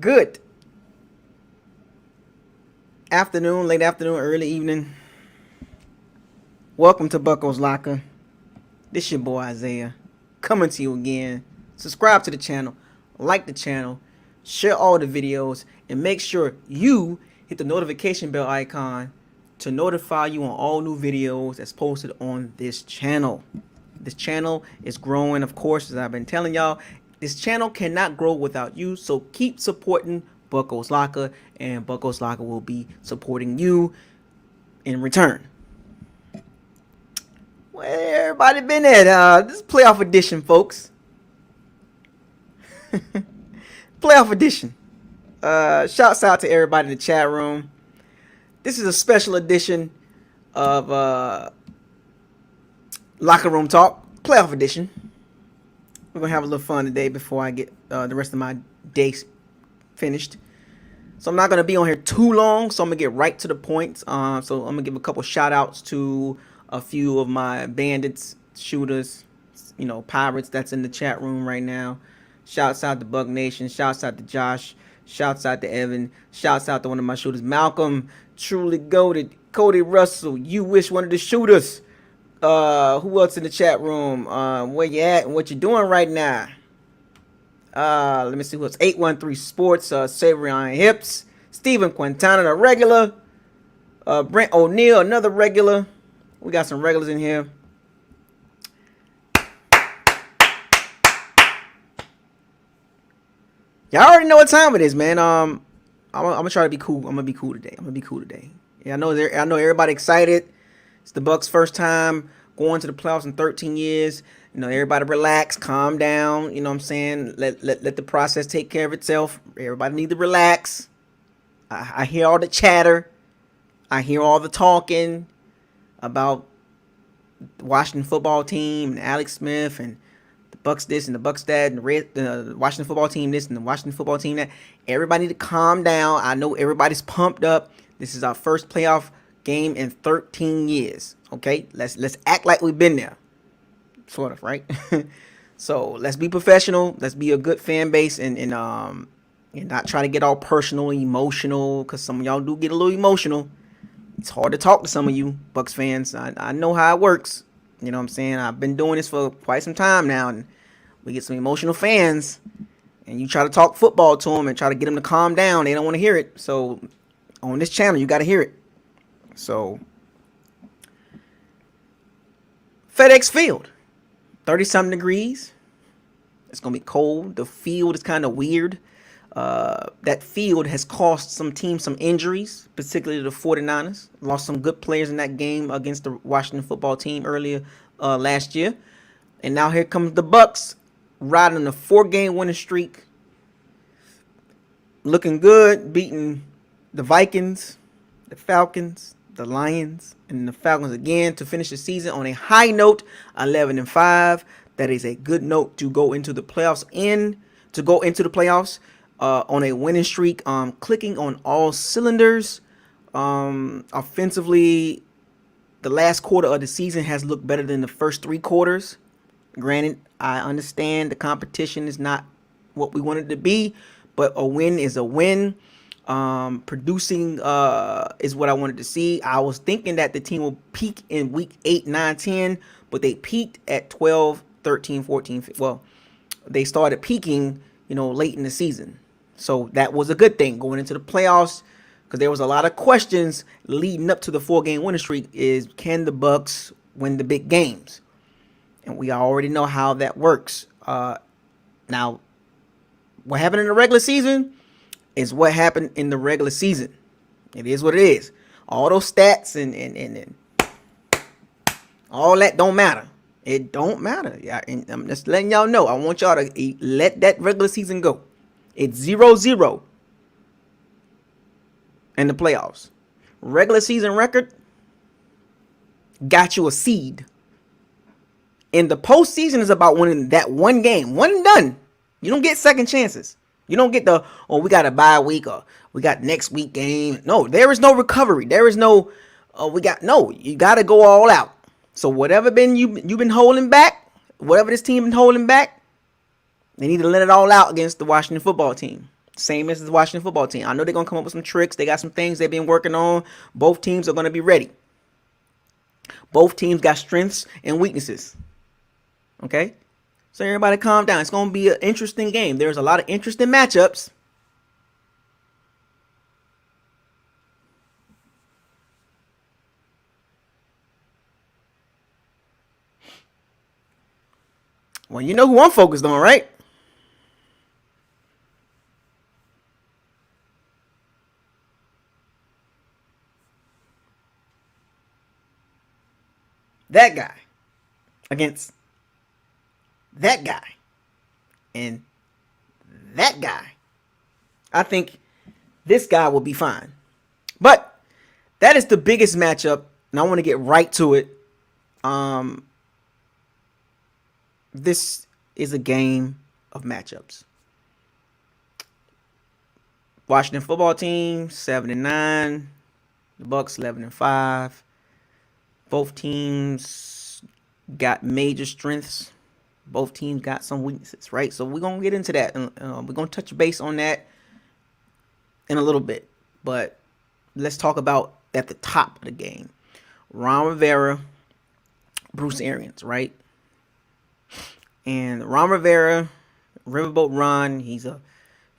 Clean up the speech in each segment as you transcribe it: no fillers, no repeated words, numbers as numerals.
Good afternoon, late afternoon, early evening. Welcome to Bucco's Locker. This your boy Isaiah coming to you again. Subscribe to the channel, like the channel, share all the videos, and make sure you hit the notification bell icon to notify you on all new videos that's posted on this channel. This channel is growing, of course, as I've been telling y'all. This channel cannot grow without you, so keep supporting Bucco's Locker, and Bucco's Locker will be supporting you in return. Where everybody been at? This is playoff edition, folks. Playoff edition. Shouts out to everybody in the chat room. This is a special edition of Locker Room Talk, playoff edition. We're gonna have a little fun today before I get the rest of my day finished. So I'm not gonna be on here too long, so I'm gonna get right to the point. So I'm gonna give a couple shout outs to a few of my bandits, shooters, pirates that's in the chat room right now. Shouts out to Buck Nation, shouts out to Josh, shouts out to Evan, shouts out to one of my shooters, Malcolm, truly goated, Cody Russell, you wish one of the shooters. Who else in the chat room? Where you at and what you doing right now? Let me see who else. 813 Sports, Savory on Hips, Steven Quintana, a regular, Brent O'Neill, another regular. We got some regulars in here. Y'all already know what time it is, man. I'm gonna try to be cool. I'm gonna be cool today. Yeah, I know everybody excited. It's the Bucs' first time going to the playoffs in 13 years. Everybody relax, calm down. You know what I'm saying? Let the process take care of itself. Everybody need to relax. I hear all the chatter. I hear all the talking about the Washington football team and Alex Smith and the Bucs this and the Bucs that and the Washington football team this and the Washington football team that. Everybody need to calm down. I know everybody's pumped up. This is our first playoff game in 13 years. Okay, let's act like we've been there, sort of, right? So let's be professional. Let's be a good fan base and not try to get all personal, emotional, because some of y'all do get a little emotional. It's hard to talk to some of you Bucs fans. I know how it works. You know what I'm saying? I've been doing this for quite some time now, and we get some emotional fans, and you try to talk football to them and try to get them to calm down. They don't want to hear it. So on this channel, you got to hear it. So FedEx Field, 30-something degrees. It's going to be cold. The field is kind of weird. That field has cost some teams some injuries, particularly the 49ers. Lost some good players in that game against the Washington football team earlier last year. And now here comes the Bucs riding a 4-game winning streak. Looking good, beating the Vikings, the Falcons, the Lions, and the Falcons again to finish the season on a high note, 11-5. That is a good note to go into the playoffs on a winning streak. Clicking on all cylinders. Offensively, the last quarter of the season has looked better than the first 3 quarters. Granted, I understand the competition is not what we want it to be, but a win is a win. Producing is what I wanted to see. I was thinking that the team will peak in week 8, 9, 10, but they peaked at 12, 13, 14. Well, they started peaking, late in the season. So that was a good thing going into the playoffs, because there was a lot of questions leading up to the 4-game winning streak. Is can the Bucs win the big games? And we already know how that works. Now, what happened in the regular season is what happened in the regular season. It is what it is. All those stats and all that don't matter. It don't matter. Yeah, and I'm just letting y'all know. I want y'all to let that regular season go. It's 0-0 in the playoffs. Regular season record got you a seed. In the postseason is about winning that one game. One and done. You don't get second chances. You don't get we got a bye week or we got next week game. No, there is no recovery. There is no, you got to go all out. So whatever you've been holding back, whatever this team been holding back, they need to let it all out against the Washington football team. Same as the Washington football team. I know they're going to come up with some tricks. They got some things they've been working on. Both teams are going to be ready. Both teams got strengths and weaknesses. Okay? So everybody calm down. It's going to be an interesting game. There's a lot of interesting matchups. Well, you know who I'm focused on, right? That guy against that guy and that guy. I think this guy will be fine. But that is the biggest matchup, and I want to get right to it. This is a game of matchups. Washington football team 7-9, the Bucs 11-5. Both teams got major strengths. Both teams got some weaknesses, right? So we're going to get into that. We're going to touch base on that in a little bit. But let's talk about at the top of the game. Ron Rivera, Bruce Arians, right? And Ron Rivera, Riverboat Ron, he's a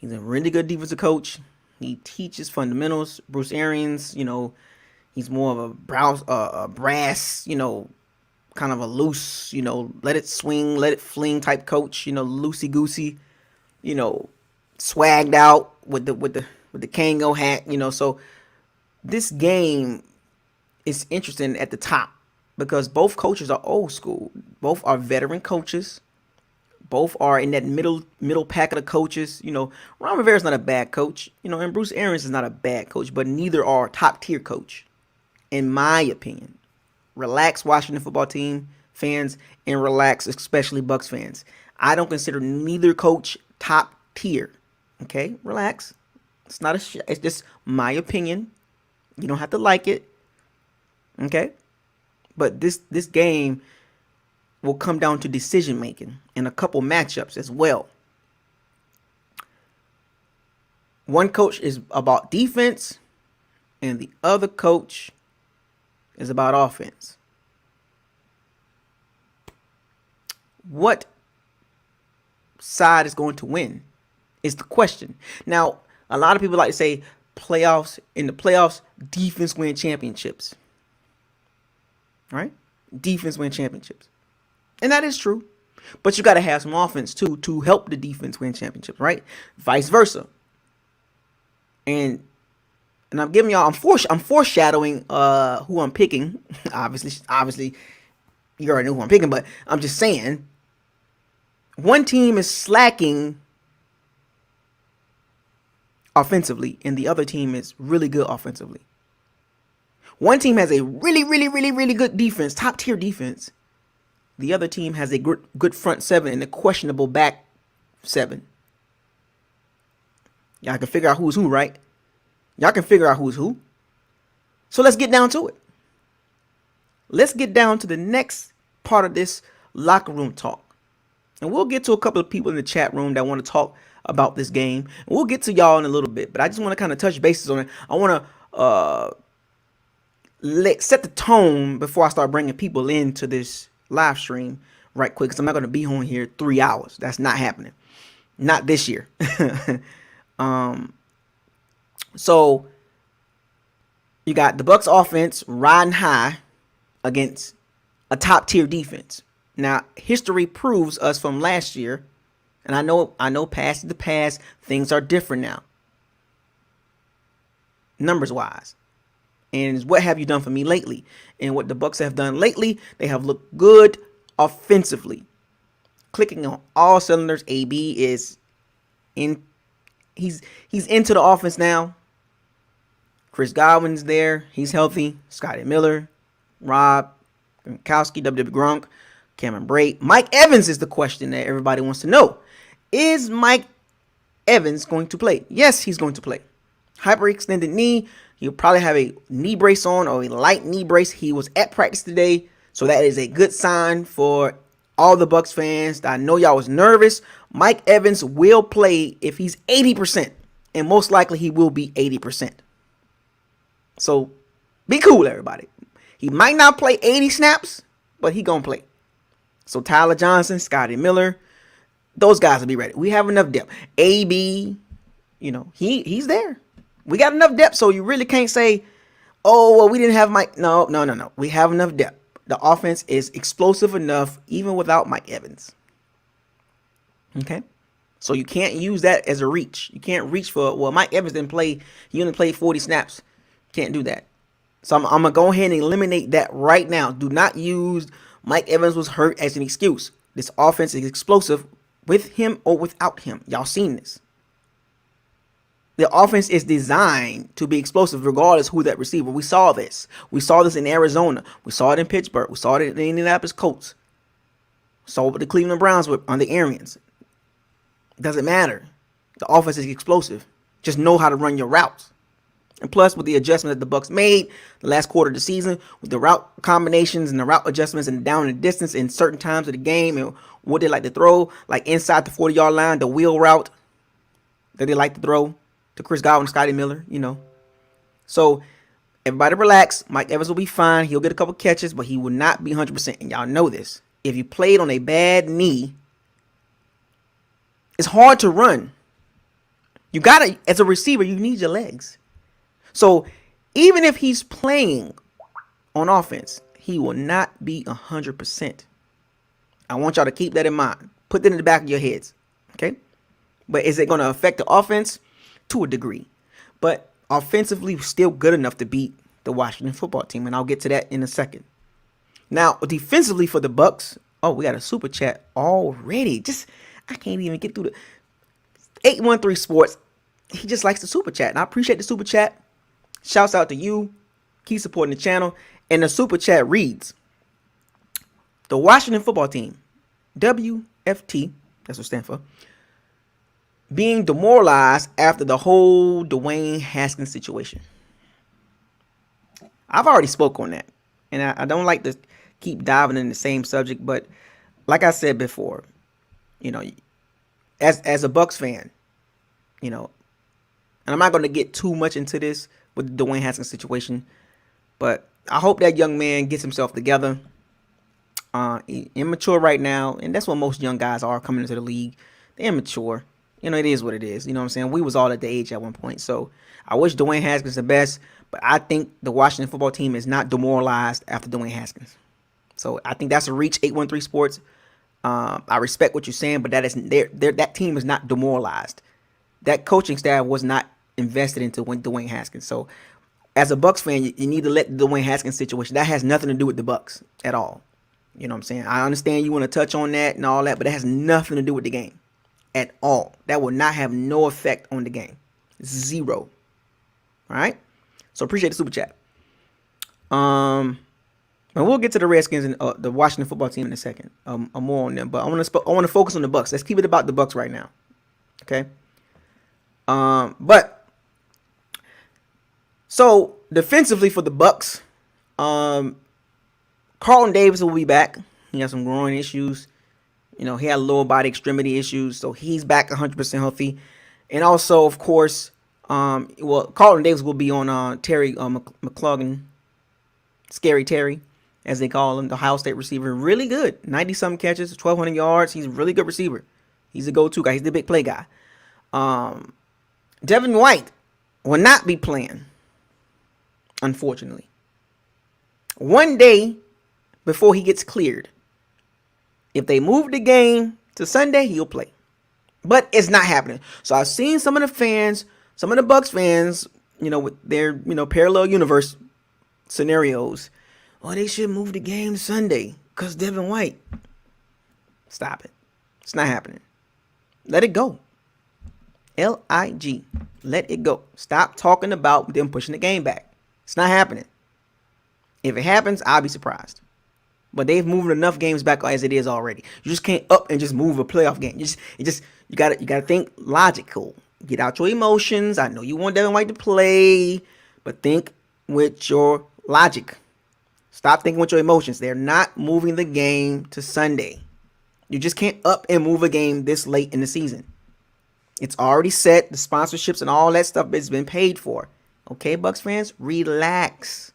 really good defensive coach. He teaches fundamentals. Bruce Arians, he's more of a brass, kind of a loose, let it swing, let it fling type coach, loosey goosey, swagged out with the Kango hat, So this game is interesting at the top because both coaches are old school. Both are veteran coaches. Both are in that middle pack of the coaches. Ron Rivera's not a bad coach, and Bruce Arians is not a bad coach, but neither are top tier coach, in my opinion. Relax, Washington football team fans, and relax, especially Bucs fans. I don't consider neither coach top tier. Okay, relax. It's not it's just my opinion. You don't have to like it. Okay, but this game will come down to decision making and a couple matchups as well. One coach is about defense, and the other coach is about offense. What side is going to win is the question. Now, a lot of people like to say in the playoffs, defense win championships. Right? Defense win championships. And that is true. But you got to have some offense too to help the defense win championships, right? Vice versa. And I'm giving y'all, I'm foreshadowing who I'm picking. Obviously, you already know who I'm picking, but I'm just saying, one team is slacking offensively, and the other team is really good offensively. One team has a really, really, really, really good defense, top tier defense. The other team has a good front seven and a questionable back seven. Y'all can figure out who's who, right? Y'all can figure out who's who. So let's get down to it. Let's get down to the next part of this locker room talk. And we'll get to a couple of people in the chat room that want to talk about this game. And we'll get to y'all in a little bit. But I just want to kind of touch bases on it. I want to set the tone before I start bringing people into this live stream right quick, because I'm not going to be on here 3 hours. That's not happening. Not this year. So you got the Bucs offense riding high against a top tier defense. Now, history proves us from last year, and I know past the past, things are different now, numbers wise. And what have you done for me lately? And what the Bucs have done lately, they have looked good offensively. Clicking on all cylinders. AB is in. He's into the offense now. Chris Godwin's there. He's healthy. Scotty Miller, Rob Gronkowski, WW Gronk, Cameron Brate. Mike Evans is the question that everybody wants to know. Is Mike Evans going to play? Yes, he's going to play. Hyperextended knee. He'll probably have a knee brace on or a light knee brace. He was at practice today, so that is a good sign for all the Bucs fans. I know y'all was nervous. Mike Evans will play if he's 80%. and most likely he will be 80%. So be cool, everybody. He might not play 80 snaps, but he gonna play. So Tyler Johnson, Scotty Miller, those guys will be ready. We have enough depth. AB, he's there. We got enough depth, so you really can't say, oh, well, we didn't have Mike. No. We have enough depth. The offense is explosive enough even without Mike Evans. Okay? So you can't use that as a reach. You can't reach for, well, Mike Evans didn't play. He only played 40 snaps. Can't do that. So I'm going to go ahead and eliminate that right now. Do not use Mike Evans was hurt as an excuse. This offense is explosive with him or without him. Y'all seen this. The offense is designed to be explosive regardless who that receiver. We saw this. We saw this in Arizona. We saw it in Pittsburgh. We saw it in the Indianapolis Colts. We saw it with the Cleveland Browns on the Arians. It doesn't matter. The offense is explosive. Just know how to run your routes. And plus, with the adjustment that the Bucs made the last quarter of the season, with the route combinations and the route adjustments and down and distance in certain times of the game and what they like to throw, like inside the 40-yard line, the wheel route that they like to throw to Chris Godwin, Scotty Miller, So everybody relax. Mike Evans will be fine. He'll get a couple catches, but he will not be 100%. And y'all know this. If you played on a bad knee, it's hard to run. You gotta, as a receiver, you need your legs. So even if he's playing on offense, he will not be 100%. I want y'all to keep that in mind. Put that in the back of your heads. Okay? But is it going to affect the offense? To a degree. But offensively, still good enough to beat the Washington football team. And I'll get to that in a second. Now, defensively for the Bucs. Oh, we got a super chat already. I can't even get through the 813 Sports. He just likes the super chat. And I appreciate the super chat. Shouts out to you. Keep supporting the channel. And the super chat reads, the Washington football team, WFT, that's what it stands for, being demoralized after the whole Dwayne Haskins situation. I've already spoke on that. And I don't like to keep diving in the same subject. But like I said before, as a Bucs fan, and I'm not going to get too much into this with the Dwayne Haskins situation, but I hope that young man gets himself together. Immature right now, and that's what most young guys are coming into the league. They're immature. It is what it is. You know what I'm saying? We was all at the age at one point. So I wish Dwayne Haskins the best, but I think the Washington football team is not demoralized after Dwayne Haskins. So I think that's a reach, 813 Sports. I respect what you're saying, but that team is not demoralized. That coaching staff was not invested into Dwayne Haskins. So as a Bucs fan, you need to let the Dwayne Haskins situation, that has nothing to do with the Bucs at all. You know what I'm saying? I understand you want to touch on that and all that, but that has nothing to do with the game at all. That will not have no effect on the game. Zero. All right? So appreciate the super chat. And we'll get to the Redskins and the Washington football team in a second. More on them, but I want to focus on the Bucs. Let's keep it about the Bucs right now. Okay? But so defensively for the Bucs, Carlton Davis will be back. He has some groin issues. He had lower body extremity issues, so he's back 100% healthy. And also, of course, Carlton Davis will be on Terry McLaurin, Scary Terry, as they call him, the Ohio State receiver. Really good, 90-something catches, 1,200 yards. He's a really good receiver. He's a go-to guy. He's the big play guy. Devin White will not be playing, unfortunately. One day before he gets cleared. If they move the game to Sunday, he'll play. But it's not happening. So I've seen some of the fans, some of the Bucs fans, with their, parallel universe scenarios. Well, they should move the game to Sunday because Devin White. Stop it. It's not happening. Let it go. L-I-G. Let it go. Stop talking about them pushing the game back. It's not happening. If it happens, I'll be surprised. But they've moved enough games back as it is already. You just can't up and just move a playoff game. You gotta think logical. Get out your emotions. I know you want Devin White to play, but think with your logic. Stop thinking with your emotions. They're not moving the game to Sunday. You just can't up and move a game this late in the season. It's already set. The sponsorships and all that stuff has been paid for. Okay, Bucs fans, relax.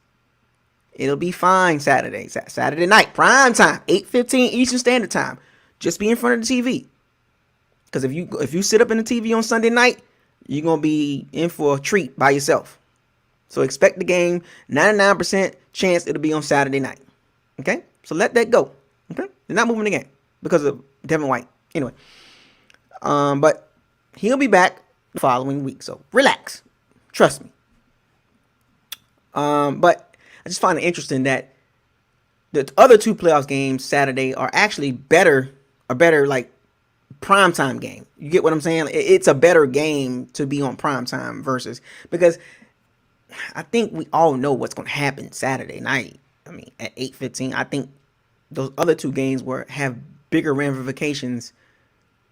It'll be fine Saturday. Saturday night, prime time, 8:15 Eastern Standard Time. Just be in front of the TV. Because if you sit up in the TV on Sunday night, you're going to be in for a treat by yourself. So expect the game, 99% chance it'll be on Saturday night. Okay? So let that go. Okay? They're not moving the game because of Devin White. Anyway. But he'll be back the following week. So relax. Trust me. But I just find it interesting that the other two playoffs games Saturday are actually better like primetime game. You get what I'm saying? It's a better game to be on primetime versus, because I think we all know what's going to happen Saturday night. I mean, at 8:15, I think those other two games have bigger ramifications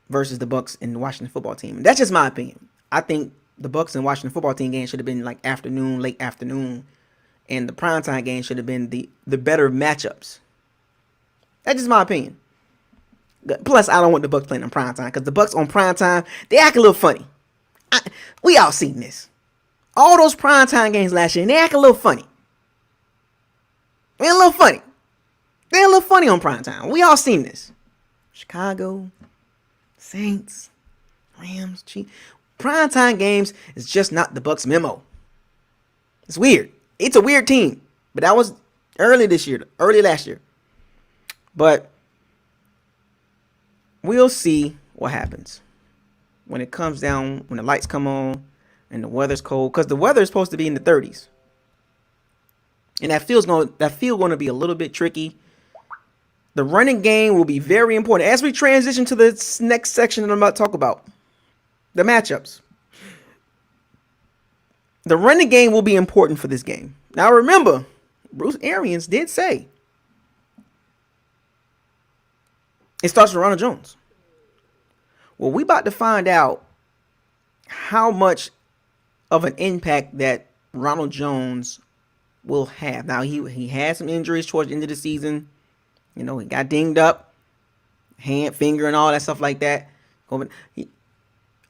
versus the Bucs and the Washington football team. That's just my opinion. I think the Bucs and Washington football team game should have been like afternoon, late afternoon, and the primetime game should have been the better matchups. That's just my opinion. Plus, I don't want the Bucs playing on primetime, because the Bucs on primetime, they act a little funny. We all seen this. All those primetime games last year, and they act a little funny. They're a little funny. They're a little funny on primetime. We all seen this. Chicago, Saints, Rams, Chiefs. Primetime games is just not the Bucs memo. It's weird. It's a weird team. But that was early last year. But we'll see what happens when it comes down, when the lights come on and the weather's cold, because the weather is supposed to be in the 30s. And that field's going to be a little bit tricky. The running game will be very important as we transition to the next section that I'm about to talk about. The matchups. The running game will be important for this game. Now remember, Bruce Arians did say it starts with Ronald Jones. Well, we about to find out how much of an impact that Ronald Jones will have. Now, he had some injuries towards the end of the season. You know, he got dinged up, hand, finger, and all that stuff like that.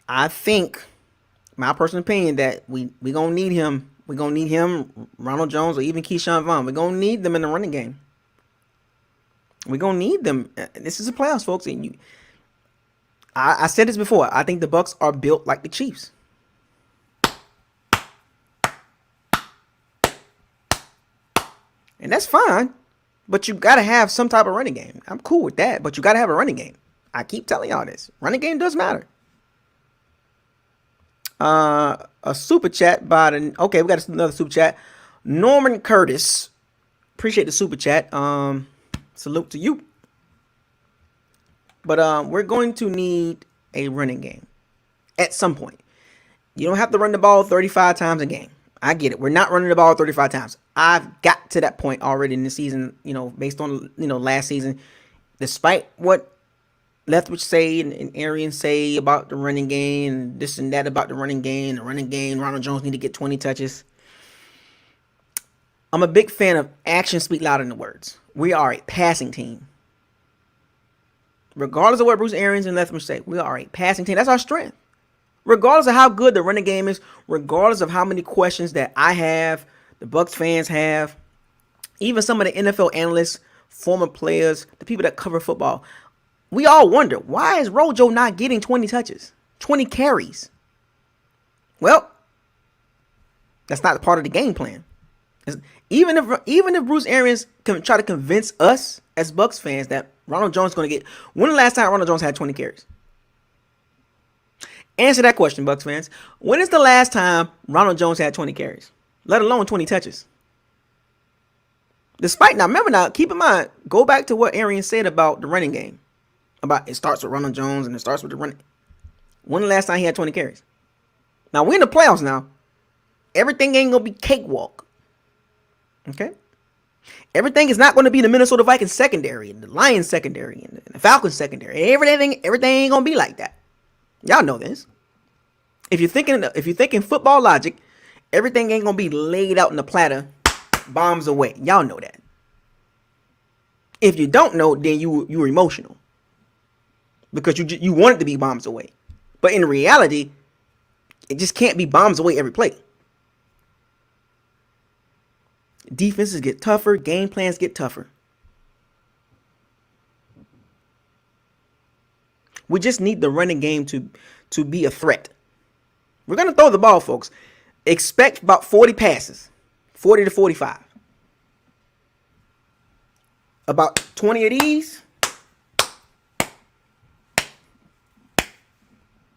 I think, my personal opinion, that we gonna need him. We're gonna need him, Ronald Jones, or even Keyshawn Vaughn. We're gonna need them in the running game. We're gonna need them. This is the playoffs, folks. And I said this before. I think the Bucs are built like the Chiefs. And that's fine. But you got to have some type of running game. I'm cool with that. But you got to have a running game. I keep telling y'all this. Running game does matter. A super chat by okay, we got another super chat. Norman Curtis. Appreciate the super chat. Salute to you. But we're going to need a running game at some point. You don't have to run the ball 35 times a game. I get it. We're not running the ball 35 times. I've got to that point already in the season, based on, last season. Despite what Leftwich say and Arians say about the running game and this and that about the running game, Ronald Jones need to get 20 touches. I'm a big fan of actions speak louder than the words. We are a passing team. Regardless of what Bruce Arians and Leftwich say, we are a passing team. That's our strength. Regardless of how good the running game is, regardless of how many questions that I have, the Bucs fans have, even some of the NFL analysts, former players, the people that cover football, we all wonder, why is Rojo not getting 20 touches, 20 carries? Well, that's not part of the game plan. Even if Bruce Arians can try to convince us as Bucs fans that Ronald Jones is going to get, when the last time Ronald Jones had 20 carries? Answer that question, Bucs fans. When is the last time Ronald Jones had 20 carries, let alone 20 touches? Keep in mind, go back to what Arians said about the running game. About it starts with Ronald Jones and it starts with the running. When the last time he had 20 carries? Now, we're in the playoffs now. Everything ain't going to be cakewalk. Okay? Everything is not going to be the Minnesota Vikings secondary and the Lions secondary and the Falcons secondary. Everything ain't going to be like that. Y'all know this. If you're thinking football logic, everything ain't gonna be laid out in the platter, bombs away. Y'all know that. If you don't know, then you were emotional because you want it to be bombs away. But in reality, it just can't be bombs away every play. Defenses get tougher. Game plans get tougher. We just need the running game to be a threat. We're going to throw the ball, folks. Expect about 40 passes, 40 to 45. About 20 of these,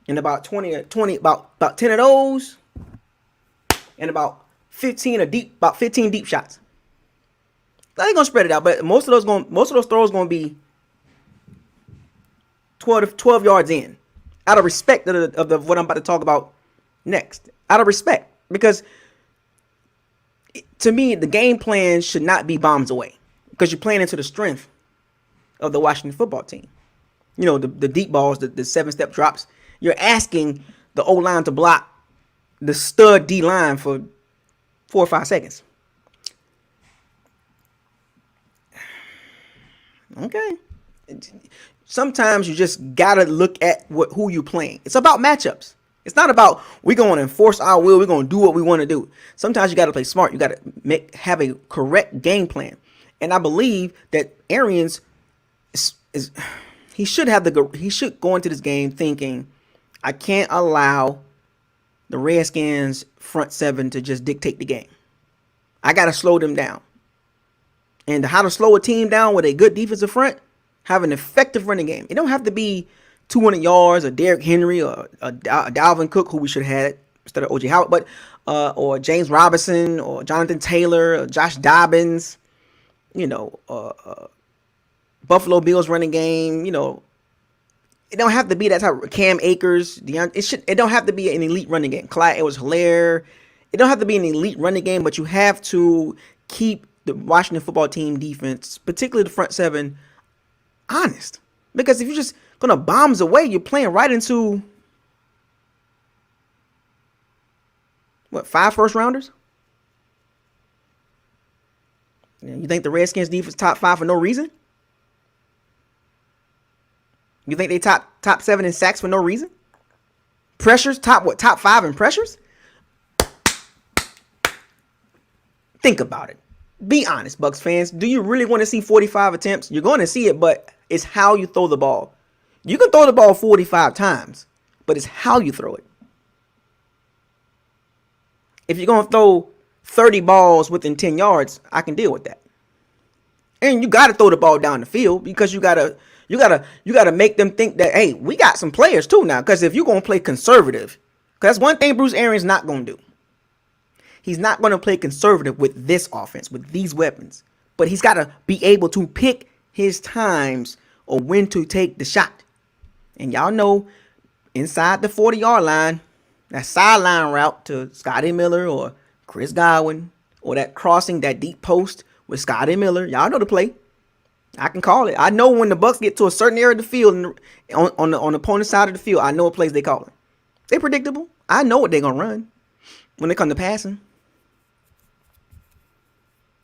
and about 10 of those, and about 15 deep shots. They ain't gonna spread it out, but most of those throws gonna be 12 yards in, out of respect of what I'm about to talk about next. Out of respect, because to me, the game plan should not be bombs away, because you're playing into the strength of the Washington football team. You know, the deep balls, the 7-step drops. You're asking the O-line to block the stud D-line for 4 or 5 seconds. Okay. Sometimes you just gotta look at who you playing. It's about matchups. It's not about we're going to enforce our will. We're going to do what we want to do. Sometimes you got to play smart. You got to have a correct game plan. And I believe that Arians he should go into this game thinking, I can't allow the Redskins front seven to just dictate the game. I got to slow them down. And how to slow a team down with a good defensive front, have an effective running game. It don't have to be 200 yards, or Derrick Henry, or Dalvin Cook, who we should have had instead of O.J. Howard, but or James Robinson, or Jonathan Taylor, or Josh Dobbins. You know, Buffalo Bills running game. You know, it don't have to be that type of Cam Akers. It don't have to be an elite running game. Clyde Edwards-Helaire. It don't have to be an elite running game, but you have to keep the Washington football team defense, particularly the front seven, honest. Because if you're just gonna bombs away, you're playing right into 5 first rounders? You think the Redskins defense top 5 for no reason? You think they top 7 in sacks for no reason? Pressures, top 5 in pressures? Think about it. Be honest, Bucs fans. Do you really want to see 45 attempts? You're going to see it, but it's how you throw the ball. You can throw the ball 45 times, but it's how you throw it. If you're going to throw 30 balls within 10 yards, I can deal with that. And you got to throw the ball down the field, because you got to make them think that, hey, we got some players too now. Because if you're going to play conservative, because that's one thing Bruce Arians not going to do. He's not going to play conservative with this offense, with these weapons. But he's got to be able to pick his times or when to take the shot. And y'all know, inside the 40-yard line, that sideline route to Scotty Miller or Chris Godwin, or that crossing, that deep post with Scotty Miller, y'all know the play. I can call it. I know when the Bucs get to a certain area of the field, on the opponent's side of the field, I know what plays they call it. They're predictable. I know what they're going to run when they come to passing.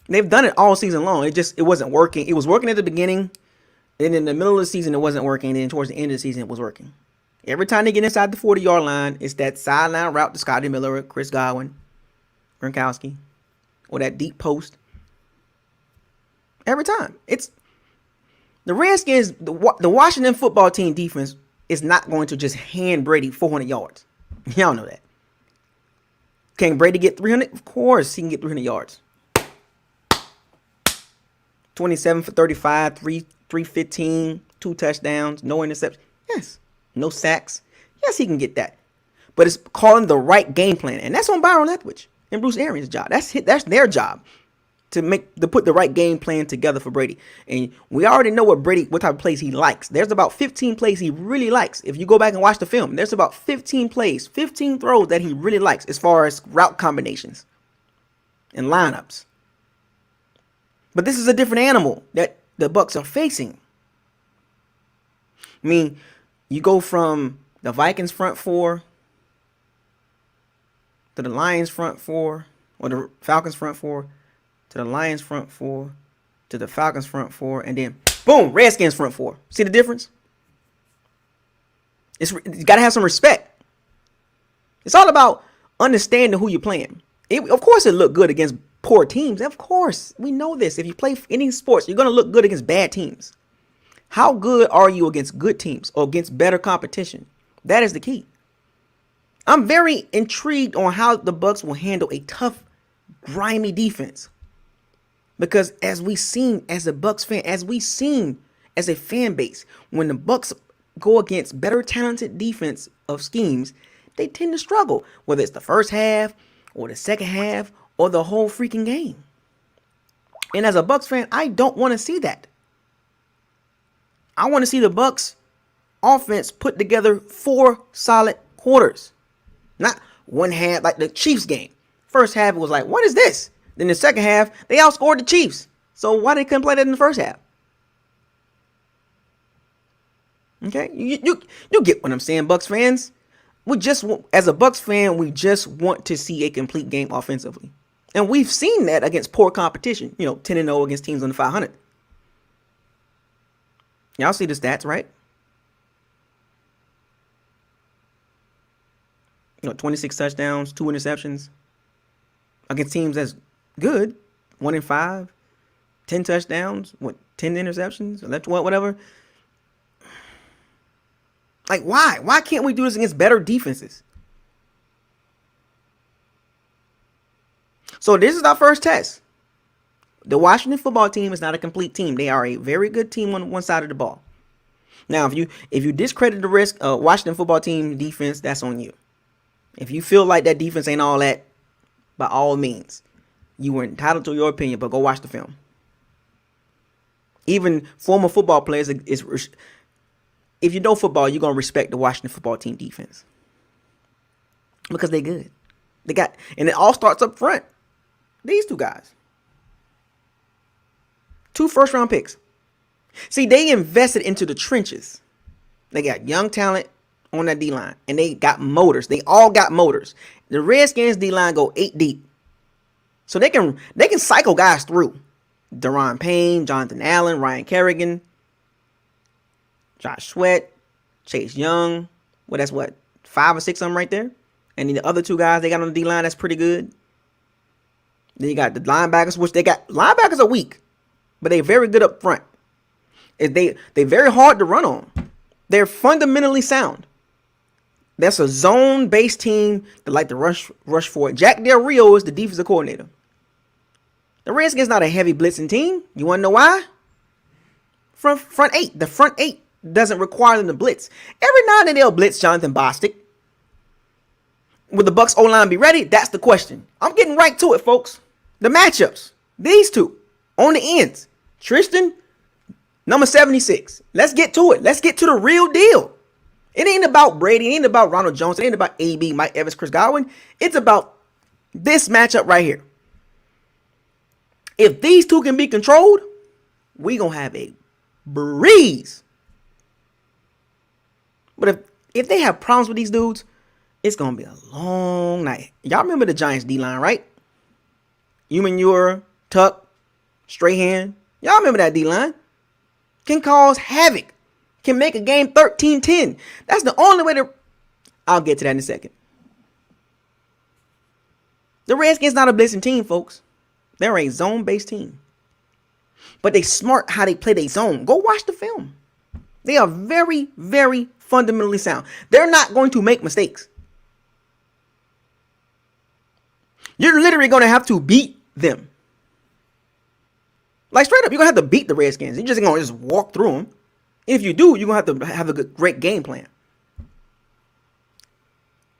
They've done it all season long. It wasn't working. It was working at the beginning. Then in the middle of the season, it wasn't working. And then towards the end of the season, it was working. Every time they get inside the 40-yard line, it's that sideline route to Scotty Miller, Chris Godwin, Gronkowski, or that deep post. Every time. It's the Redskins, the Washington football team defense is not going to just hand Brady 400 yards. Y'all know that. Can Brady get 300? Of course, he can get 300 yards. 27 for 35, 315, 2 touchdowns, no interceptions. Yes. No sacks. Yes, he can get that. But it's calling the right game plan. And that's on Byron Leftwich and Bruce Arians' job. That's their job to put the right game plan together for Brady. And we already know what type of plays he likes. There's about 15 plays he really likes. If you go back and watch the film, there's about 15 plays, 15 throws that he really likes as far as route combinations and lineups. But this is a different animal that the Bucs are facing. I mean, you go from the Vikings front 4 to the Lions front 4, or the Falcons front 4, to the Lions front 4, to the Falcons front 4, and then boom, Redskins front 4. See the difference? You got to have some respect. It's all about understanding who you're playing. Of course, it looked good against poor teams. Of course, we know this. If you play any sports, you're going to look good against bad teams. How good are you against good teams or against better competition? That is the key. I'm very intrigued on how the Bucs will handle a tough, grimy defense. Because as we seen as a Bucs fan, as we seen as a fan base, when the Bucs go against better talented defense of schemes, they tend to struggle, whether it's the first half or the second half or the whole freaking game. And as a Bucs fan, I don't want to see that. I want to see the Bucs offense put together 4 solid quarters. Not one half like the Chiefs game. First half it was like, what is this? Then the second half, they outscored the Chiefs. So why they couldn't play that in the first half? Okay, you get what I'm saying, Bucs fans. We just, as a Bucs fan, we just want to see a complete game offensively. And we've seen that against poor competition. 10-0 against teams under 500. Y'all see the stats, right? 26 touchdowns, 2 interceptions. Against teams that's good. 1-5. 10 touchdowns. 10 interceptions? Whatever. Like, why? Why can't we do this against better defenses? So this is our first test. The Washington football team is not a complete team. They are a very good team on one side of the ball. Now, if you discredit the risk of Washington football team defense, that's on you. If you feel like that defense ain't all that, by all means, you were entitled to your opinion, but go watch the film. Even former football players, if you know football, you're going to respect the Washington football team defense. Because they're good. And it all starts up front. These 2 guys. 2 first-round picks. See, they invested into the trenches. They got young talent on that D-line. And they got motors. They all got motors. The Redskins D-line go 8 deep. So they can cycle guys through. Daron Payne, Jonathan Allen, Ryan Kerrigan, Josh Sweat, Chase Young. Well, that's 5 or 6 of them right there. And then the other 2 guys they got on the D-line, that's pretty good. Then you got the linebackers, which linebackers are weak, but they're very good up front. They're very hard to run on. They're fundamentally sound. That's a zone-based team that like to rush for it. Jack Del Rio is the defensive coordinator. The Redskins not a heavy blitzing team. You want to know why? Front 8. The front 8 doesn't require them to blitz. Every now and then they'll blitz Jonathan Bostic. Will the Bucs O-line be ready? That's the question. I'm getting right to it, folks. The matchups. These 2 on the ends. Tristan, number 76. Let's get to it. Let's get to the real deal. It ain't about Brady. It ain't about Ronald Jones. It ain't about AB, Mike Evans, Chris Godwin. It's about this matchup right here. If these 2 can be controlled, we going to have a breeze. But if they have problems with these dudes, it's going to be a long night. Y'all remember the Giants D-line, right? Umanure, Tuck, Strahan. Y'all remember that D-line? Can cause havoc. Can make a game 13-10. That's the only way to... I'll get to that in a second. The Redskins not a blitzing team, folks. They're a zone-based team. But they smart how they play their zone. Go watch the film. They are very, very fundamentally sound. They're not going to make mistakes. You're literally going to have to beat them. Like straight up, you're going to have to beat the Redskins. You're just going to just walk through them. If you do, you're going to have to have a great game plan.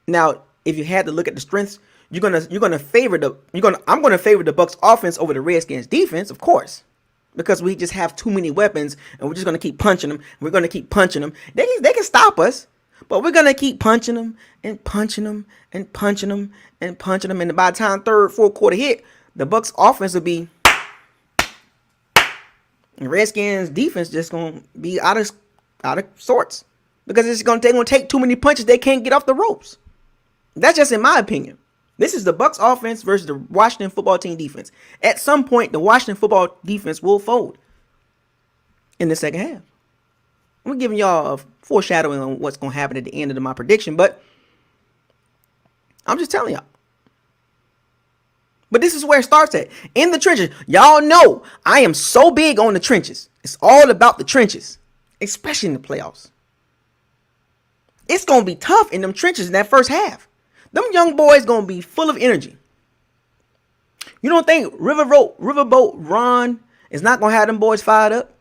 Now, if you had to look at the strengths, I'm going to favor the Bucs offense over the Redskins defense, of course. Because we just have too many weapons and we're just going to keep punching them. We're going to keep punching them. They can stop us, but we're going to keep punching them and punching them and punching them and punching them. And by the time third, fourth quarter hit, the Bucs offense will be, and Redskins defense just going to be out of sorts because they're going to take too many punches. They can't get off the ropes. That's just in my opinion. This is the Bucs offense versus the Washington football team defense. At some point, the Washington football defense will fold in the second half. I'm giving y'all a foreshadowing on what's going to happen at the end of my prediction, but I'm just telling y'all. But this is where it starts at. In the trenches. Y'all know I am so big on the trenches. It's all about the trenches, especially in the playoffs. It's going to be tough in them trenches in that first half. Them young boys going to be full of energy. You don't think Riverboat Ron is not going to have them boys fired up?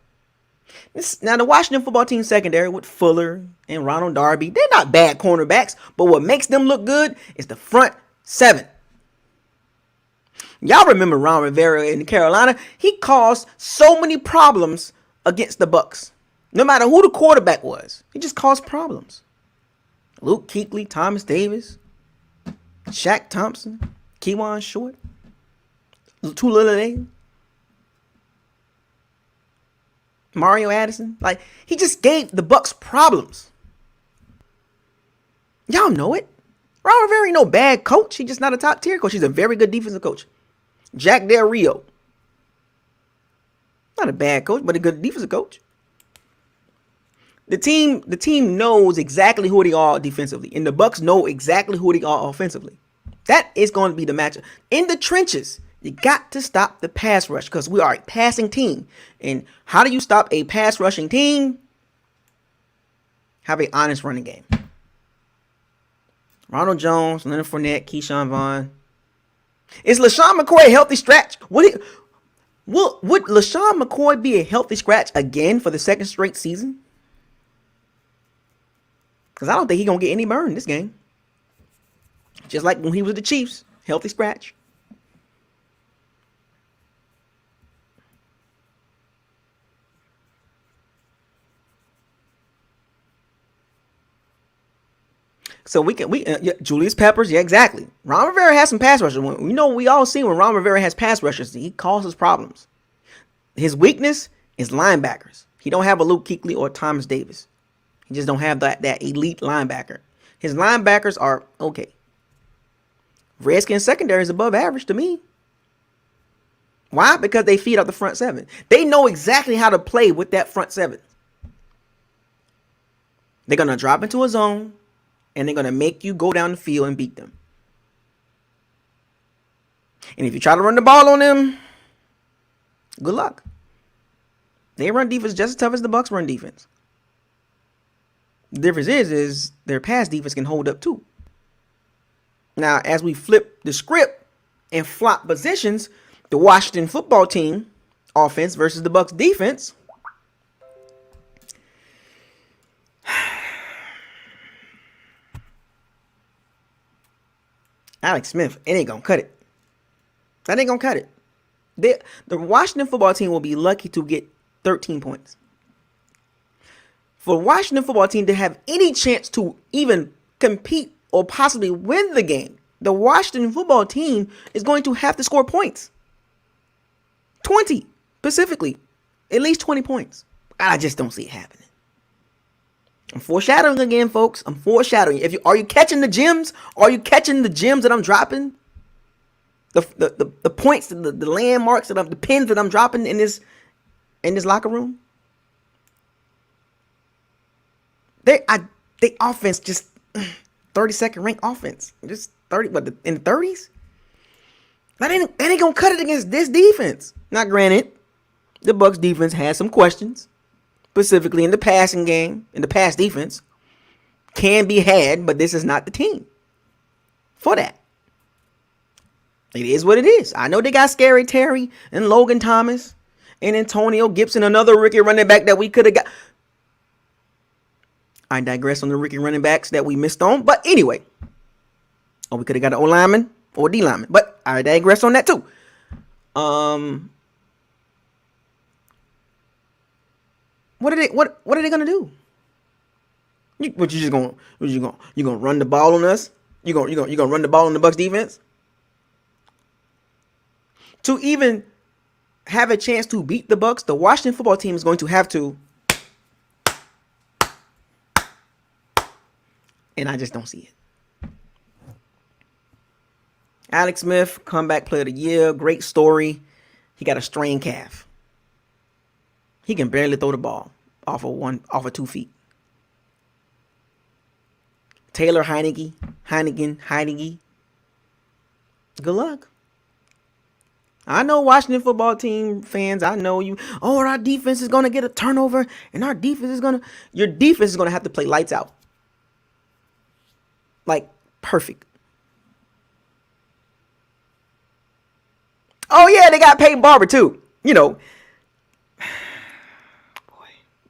Now, the Washington football team secondary with Fuller and Ronald Darby, they're not bad cornerbacks, but what makes them look good is the front seven. Y'all remember Ron Rivera in Carolina? He caused so many problems against the Bucs. No matter who the quarterback was, he just caused problems. Luke Kuechly, Thomas Davis, Shaq Thompson, Kewan Short, Tulilade, Mario Addison. Like, he just gave the Bucs problems. Y'all know it. Ron Rivera ain't no bad coach. He's just not a top tier coach. He's a very good defensive coach. Jack Del Rio. Not a bad coach, but a good defensive coach. The team knows exactly who they are defensively, and the Bucs know exactly who they are offensively. That is going to be the matchup. In the trenches, you got to stop the pass rush because we are a passing team. And how do you stop a pass rushing team? Have an honest running game. Ronald Jones, Leonard Fournette, Keyshawn Vaughn. Is LaShawn McCoy a healthy scratch? Would LaShawn McCoy be a healthy scratch again for the second straight season? Because I don't think he's going to get any burn in this game. Just like when he was with the Chiefs. Healthy scratch. So Julius Peppers, yeah, exactly. Ron Rivera has some pass rushers. We all see when Ron Rivera has pass rushers, he causes problems. His weakness is linebackers. He don't have a Luke Kuechly or Thomas Davis. He just don't have that elite linebacker. His linebackers are okay. Redskins secondary is above average to me. Why? Because they feed up the front seven. They know exactly how to play with that front seven. They're going to drop into a zone, and they're going to make you go down the field and beat them. And if you try to run the ball on them, good luck. They run defense just as tough as the Bucs run defense. The difference is their pass defense can hold up too. Now, as we flip the script and flop positions, the Washington football team offense versus the Bucs defense. Alex Smith, it ain't gonna cut it. That ain't gonna cut it. The Washington football team will be lucky to get 13 points. For the Washington football team to have any chance to even compete or possibly win the game, the Washington football team is going to have to score points. 20, specifically. At least 20 points. I just don't see it happening. I'm foreshadowing again, folks. I'm foreshadowing. Are you catching the gems? Are you catching the gems that I'm dropping? The points, the landmarks, the pins that I'm dropping in this locker room? They offense just 32nd ranked offense. Just 30, but in the 30s? That ain't gonna cut it against this defense. Now, granted, the Bucs defense has some questions, specifically in the passing game, in the pass defense, can be had, but this is not the team for that. It is what it is. I know they got Scary Terry and Logan Thomas and Antonio Gibson, another rookie running back that we could have got. I digress on the rookie running backs that we missed on. But anyway, we could have got an O-lineman or D lineman. But I digress on that too. What are they gonna do? You gonna run the ball on us? You gonna run the ball on the Bucs defense? To even have a chance to beat the Bucs, the Washington football team is going to have to. And I just don't see it. Alex Smith, comeback player of the year, great story. He got a strained calf. He can barely throw the ball. off of 2 feet. Taylor Heineke. Good luck. I know Washington football team fans. I know you. Oh, our defense is gonna get a turnover, and your defense is gonna have to play lights out. Like perfect. Oh yeah, they got Peyton Barber too. You know,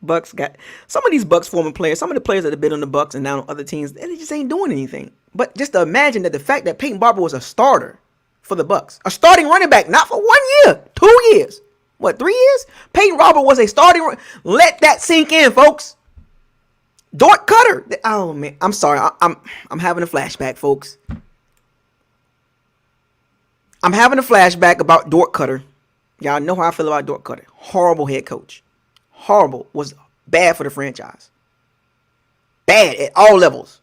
Bucs got some of these Bucs former players. Some of the players that have been on the Bucs and now on other teams, they just ain't doing anything. But just to imagine that the fact that Peyton Barber was a starter for the Bucs, a starting running back, not for 1 year, 2 years, 3 years? Peyton Barber was a starting. Let that sink in, folks. Dort Cutter. Oh man, I'm sorry. I'm having a flashback, folks. I'm having a flashback about Dort Cutter. Y'all know how I feel about Dort Cutter. Horrible head coach. Horrible. Was bad for the franchise. Bad at all levels.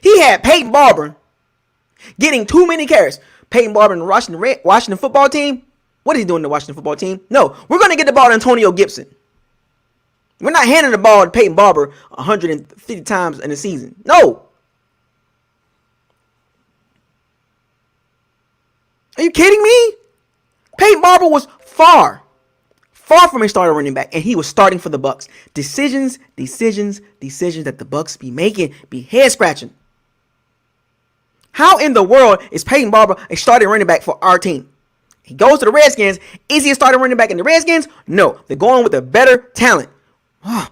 He had Peyton Barber getting too many carries. Peyton Barber and the Washington football team. What is he doing to the Washington football team? No, we're going to get the ball to Antonio Gibson. We're not handing the ball to Peyton Barber 150 times in a season. No. Are you kidding me? Peyton Barber was far from a starter running back, and he was starting for the Bucs. Decisions that the Bucs be making be head scratching. How in the world is Peyton Barber a starting running back for our team? He goes to the Redskins. Is he a starting running back in the Redskins? No, they're going with a better talent. I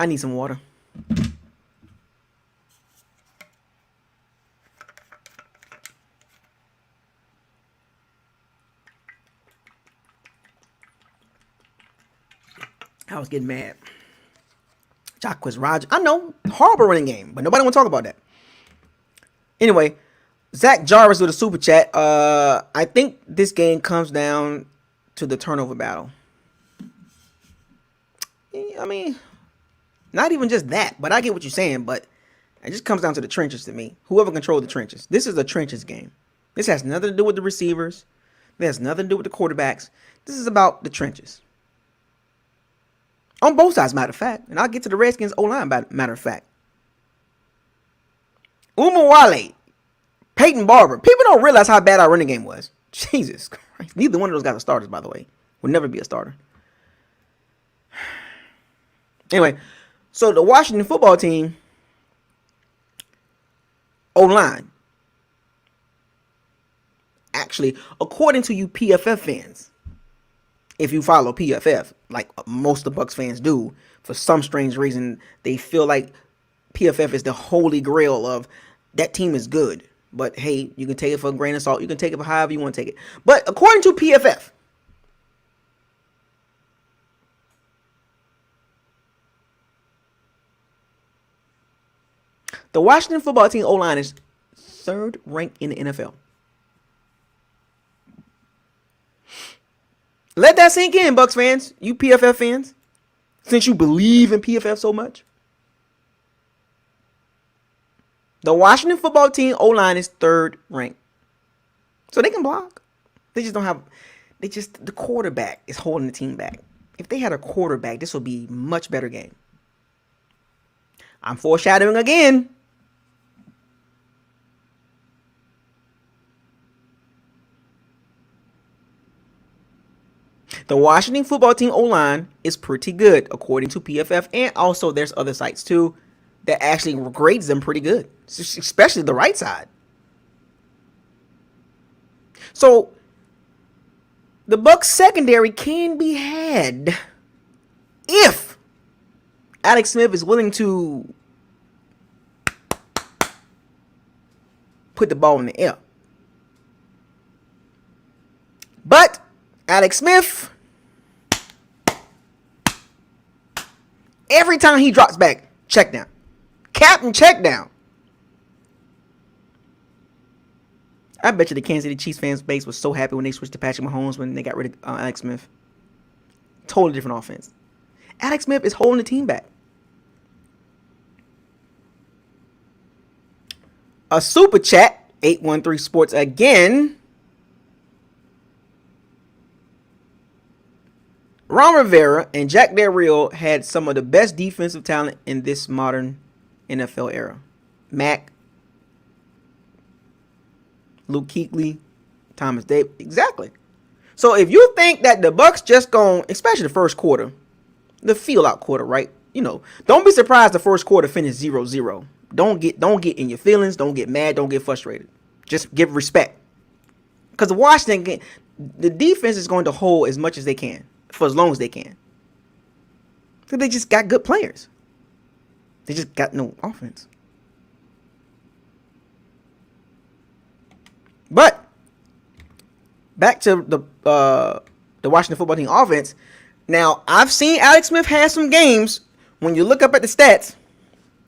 need some water. I was getting mad. Jacquizz Rodgers. I know, horrible running game, but nobody want to talk about that. Anyway, Zach Jarvis with a super chat. I think this game comes down to the turnover battle. I mean, not even just that, but I get what you're saying, but it just comes down to the trenches to me. Whoever controls the trenches. This is a trenches game. This has nothing to do with the receivers. This has nothing to do with the quarterbacks. This is about the trenches. On both sides, matter of fact. And I'll get to the Redskins O-line, matter of fact. Umawale, Peyton Barber. People don't realize how bad our running game was. Jesus Christ. Neither one of those guys are starters, by the way. Would never be a starter. Anyway, so the Washington football team O-line. Actually, according to you PFF fans, if you follow PFF, like most of the Bucs fans do, for some strange reason, they feel like PFF is the holy grail of that team is good. But hey, you can take it for a grain of salt. You can take it for however you want to take it. But according to PFF, the Washington football team O-line is 3rd ranked in the NFL. Let that sink in, Bucs fans. You PFF fans. Since you believe in PFF so much. The Washington football team O-line is 3rd ranked. So they can block. They just don't have... the quarterback is holding the team back. If they had a quarterback, this would be a much better game. I'm foreshadowing again. The Washington football team O-line is pretty good, according to PFF, and also there's other sites too that actually grades them pretty good, especially the right side. So the Bucs secondary can be had if Alex Smith is willing to put the ball in the air. But Alex Smith, every time he drops back, check down. Captain check down. I bet you the Kansas City Chiefs fans base was so happy when they switched to Patrick Mahomes when they got rid of Alex Smith. Totally different offense. Alex Smith is holding the team back. A super chat, 813 Sports again. Ron Rivera and Jack Del Rio had some of the best defensive talent in this modern NFL era. Mack, Luke Kuechly, Thomas Davis. Exactly. So if you think that the Bucs just gonna, especially the first quarter, the feel out quarter, right? You know, don't be surprised the first quarter finished 0-0. Don't get in your feelings. Don't get mad. Don't get frustrated. Just give respect. Because the Washington, the defense is going to hold as much as they can for as long as they can. So they just got good players. They just got no offense. But back to the Washington football team offense. Now, I've seen Alex Smith have some games. When you look up at the stats,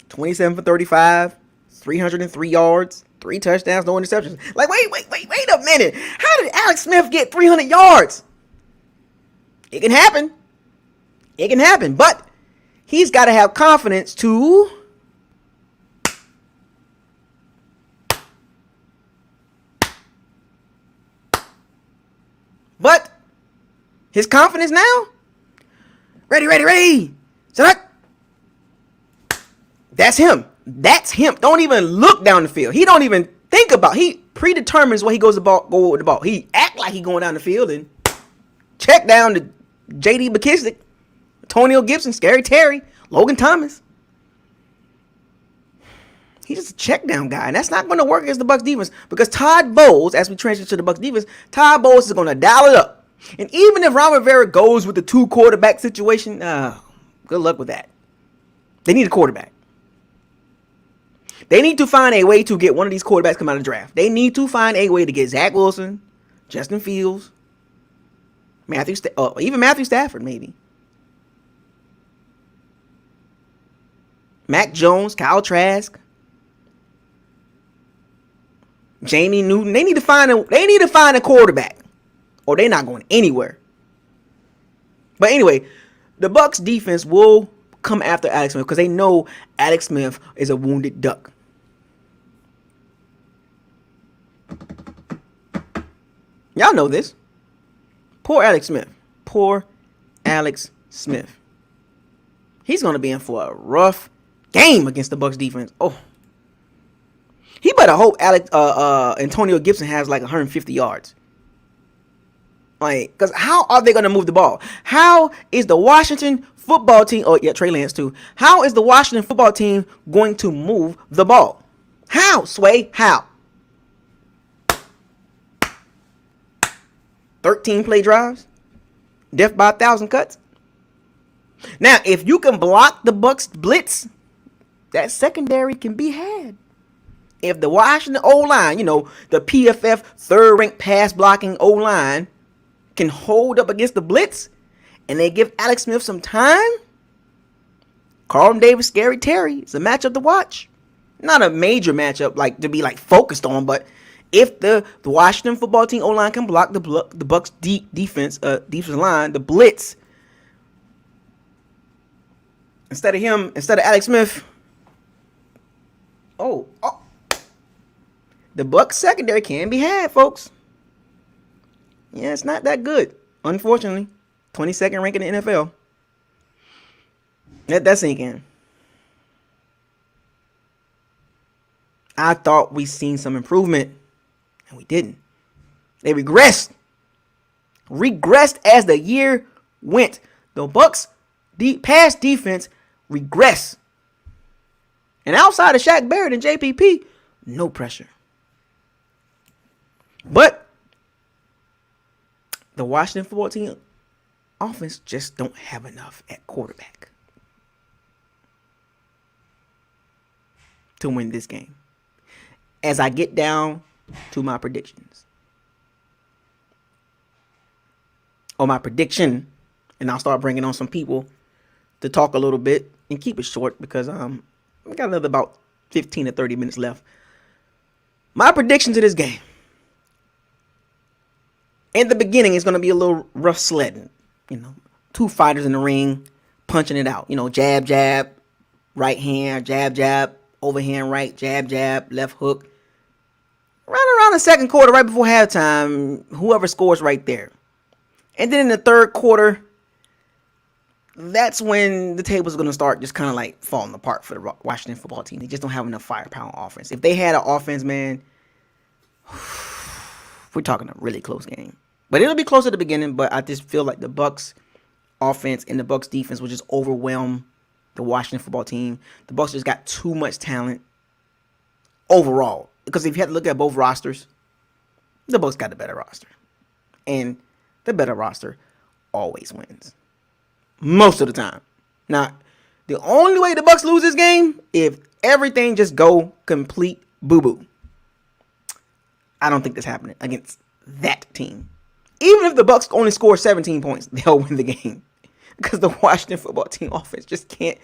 27 for 35, 303 yards, 3 touchdowns, no interceptions. Like, wait a minute. How did Alex Smith get 300 yards? It can happen. It can happen. But he's got to have confidence to but his confidence now? Ready. Set up. That's him. Don't even look down the field. He don't even think about. He predetermines where he goes go with the ball. He act like he going down the field and check down to J.D. McKissick, Antonio Gibson, Scary Terry, Logan Thomas. He's just a check down guy, and that's not going to work against the Bucs defense because Todd Bowles, as we transition to the Bucs defense, Todd Bowles is going to dial it up. And even if Ron Rivera goes with the 2 quarterback situation, good luck with that. They need a quarterback. They need to find a way to get one of these quarterbacks come out of the draft. They need to find a way to get Zach Wilson, Justin Fields, even Matthew Stafford, maybe. Mac Jones, Kyle Trask, Jamie Newton. They need to find a quarterback, or they're not going anywhere. But anyway, the Bucs defense will come after Alex Smith because they know Alex Smith is a wounded duck. Y'all know this. Poor Alex Smith. He's going to be in for a rough game against the Bucs defense. Oh. He better hope Antonio Gibson has like 150 yards. Like, because how are they going to move the ball? How is the Washington football team, Trey Lance too. How is the Washington football team going to move the ball? How, Sway? How? 13 play drives? Death by 1,000 cuts? Now, if you can block the Bucs blitz, that secondary can be had. If the Washington O-line, the PFF third-ranked pass blocking O-line can hold up against the blitz and they give Alex Smith some time, Carlton Davis, Scary Terry, it's a matchup to watch. Not a major matchup to be focused on, but if the Washington football team O-line can block the Bucs defense line, the blitz, instead of Alex Smith, the Bucs secondary can be had, folks. Yeah, it's not that good, unfortunately. 22nd rank in the NFL. Let that sink in. I thought we seen some improvement, and we didn't. They regressed as the year went. The Bucs pass defense regressed. And outside of Shaq Barrett and JPP, no pressure. But the Washington football team offense just don't have enough at quarterback to win this game. As I get down to my predictions. Or my prediction, and I'll start bringing on some people to talk a little bit and keep it short because we got another about 15 to 30 minutes left. My prediction to this game. In the beginning, it's going to be a little rough sledding. 2 fighters in the ring, punching it out. Jab, jab, right hand, jab, jab, overhand right, jab, jab, left hook. Right around the second quarter, right before halftime, whoever scores right there. And then in the third quarter, that's when the tables are going to start just kind of like falling apart for the Washington football team. They just don't have enough firepower on offense. If they had an offense, man, we're talking a really close game. But it'll be close at the beginning, but I just feel like the Bucs offense and the Bucs defense will just overwhelm the Washington football team. The Bucs just got too much talent overall. Because if you had to look at both rosters, the Bucs got the better roster. And the better roster always wins. Most of the time. Now, the only way the Bucs lose this game, if everything just go complete boo-boo. I don't think that's happening against that team. Even if the Bucs only score 17 points, they'll win the game. Because the Washington football team offense just can't.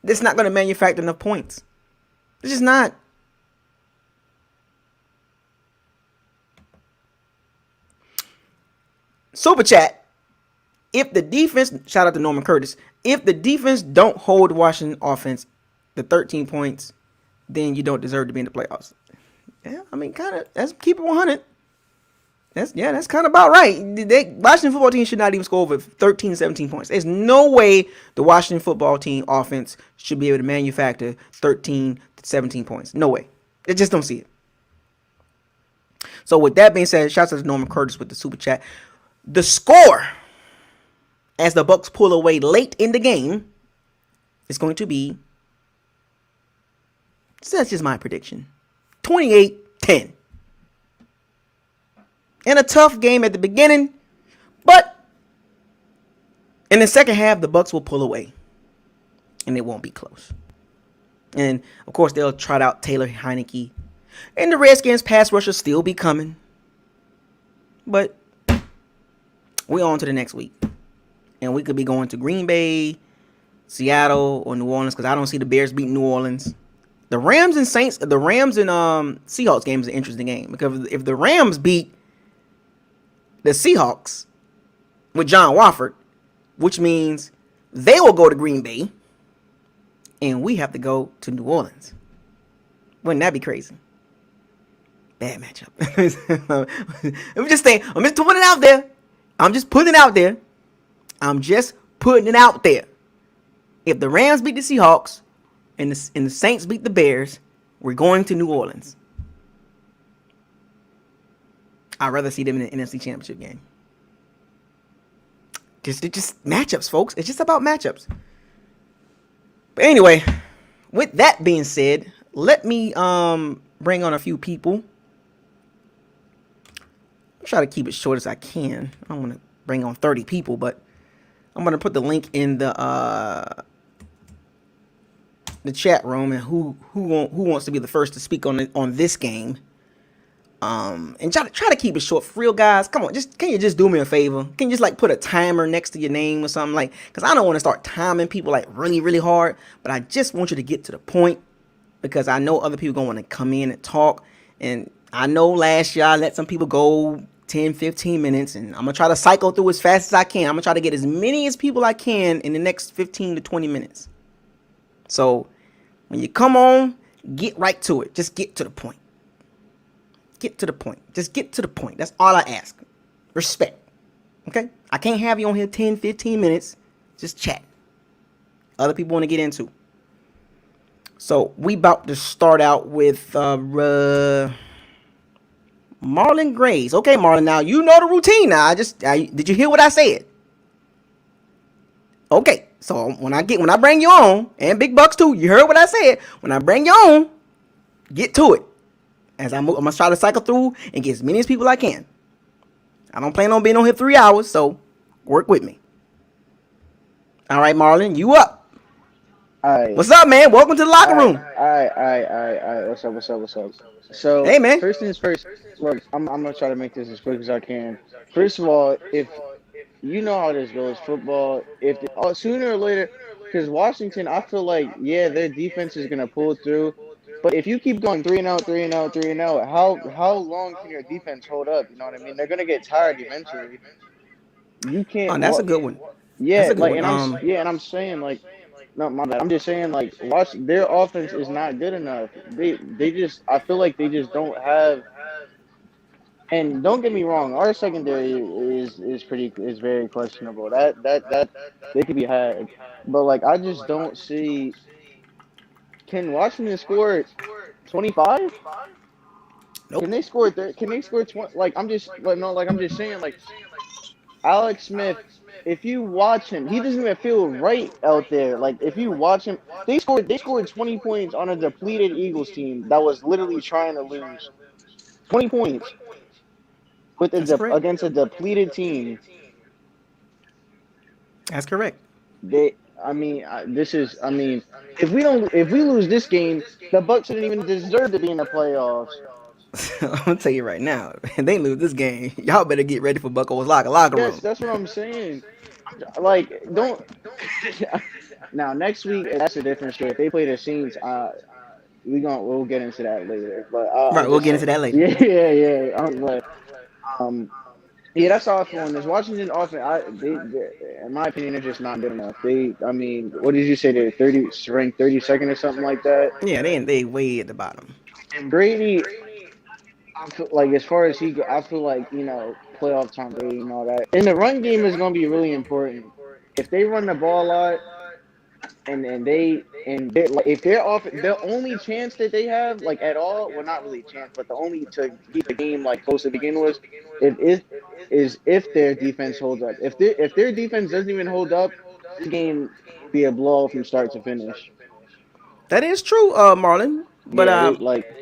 It's not going to manufacture enough points. It's just not. Super chat. If the defense, shout out to Norman Curtis, if the defense don't hold the Washington offense the 13 points, then you don't deserve to be in the playoffs. Yeah, I mean, kind of. Let's keep it 100. That's kind of about right. Washington football team should not even score over 13, 17 points. There's no way the Washington football team offense should be able to manufacture 13 to 17 points. No way. They just don't see it. So with that being said, shouts out to Norman Curtis with the super chat. The score, as the Bucs pull away late in the game, is going to be, so that's just my prediction, 28-10. In a tough game at the beginning, but in the second half, the Bucs will pull away, and it won't be close. And of course, they'll trot out Taylor Heineke, and the Redskins pass rush will still be coming. But we're on to the next week, and we could be going to Green Bay, Seattle, or New Orleans, because I don't see the Bears beating New Orleans. The Rams and Seahawks game is an interesting game, because if the Rams beat the Seahawks with John Wofford, which means they will go to Green Bay and we have to go to New Orleans. Wouldn't that be crazy? Bad matchup. I'm just putting it out there. I'm just putting it out there. If the Rams beat the Seahawks and the Saints beat the Bears, we're going to New Orleans. I'd rather see them in the NFC Championship game. Just matchups, folks. It's just about matchups. But anyway, with that being said, let me bring on a few people. I'll try to keep it short as I can. I don't want to bring on 30 people, but I'm going to put the link in the chat room, and who wants to be the first to speak on this game. And try to keep it short for real, guys. Come on, can you just do me a favor? Can you just put a timer next to your name or something, because I don't want to start timing people really, really hard, but I just want you to get to the point, because I know other people going to want to come in and talk, and I know last year I let some people go 10, 15 minutes, and I'm going to try to cycle through as fast as I can. I'm going to try to get as many as people I can in the next 15 to 20 minutes. So when you come on, get right to it. Just get to the point. Get to the point. Just get to the point. That's all I ask. Respect. Okay? I can't have you on here 10, 15 minutes. Just chat. Other people want to get into. So, we about to start out with Marlon Grays. Okay, Marlon, now you know the routine now. Did you hear what I said? Okay. So, when I bring you on, and Big Bucks too, you heard what I said. When I bring you on, get to it. As I'm going to try to cycle through and get as many as people I can. I don't plan on being on here 3 hours, so work with me. All right, Marlon, you up. All right. What's up, man? Welcome to the locker room. All right. What's up? So, hey, man. First things first, look, I'm going to try to make this as quick as I can. First of all, if you know how this goes, football, sooner or later, because Washington, I feel like, yeah, their defense is going to pull through. But if you keep going 3-0, how long can your defense hold up? You know what I mean? They're gonna get tired eventually. You can't. Oh, that's a good one. Yeah, that's a good one. and I'm saying no, my bad. I'm just saying watch their offense is not good enough. I feel like they just don't have And don't get me wrong, our secondary is very questionable. That they could be had, but like I just don't see. Can Washington score 25? Nope. Can they score 20? Like I'm just like no, like I'm just saying like Alex Smith. If you watch him, he doesn't even feel right out there. Like if you watch him, they scored 20 points on a depleted Eagles team that was literally trying to lose. 20 points That's correct. against a depleted team. That's correct. They, I mean, this is, I mean, if we lose this game, the Bucs shouldn't even deserve to be in the playoffs. I'm gonna tell you right now, if they lose this game, y'all better get ready for Bucco's locker Yes, room. that's what I'm saying. Like, don't. Now next week, that's a different story. If they play the Saints, we'll get into that later. But Right, I'm we'll just get saying, into that later. yeah. But um, yeah, that's how I feel on this. Washington offense, in my opinion, they're just not good enough. I mean, what did you say? They're ranked 32nd or something like that. Yeah, they way at the bottom. And Brady, I feel like as far as I feel like playoff Tom Brady and all that. And the run game is going to be really important. If they run the ball a lot, like if they're off, the only chance that they have like at all, well, not really a chance, but the only to keep the game like close to begin with, is if their defense holds up. If their defense doesn't even hold up, this game will be a blow from start to finish. That is true, Marlon. But Yeah, they like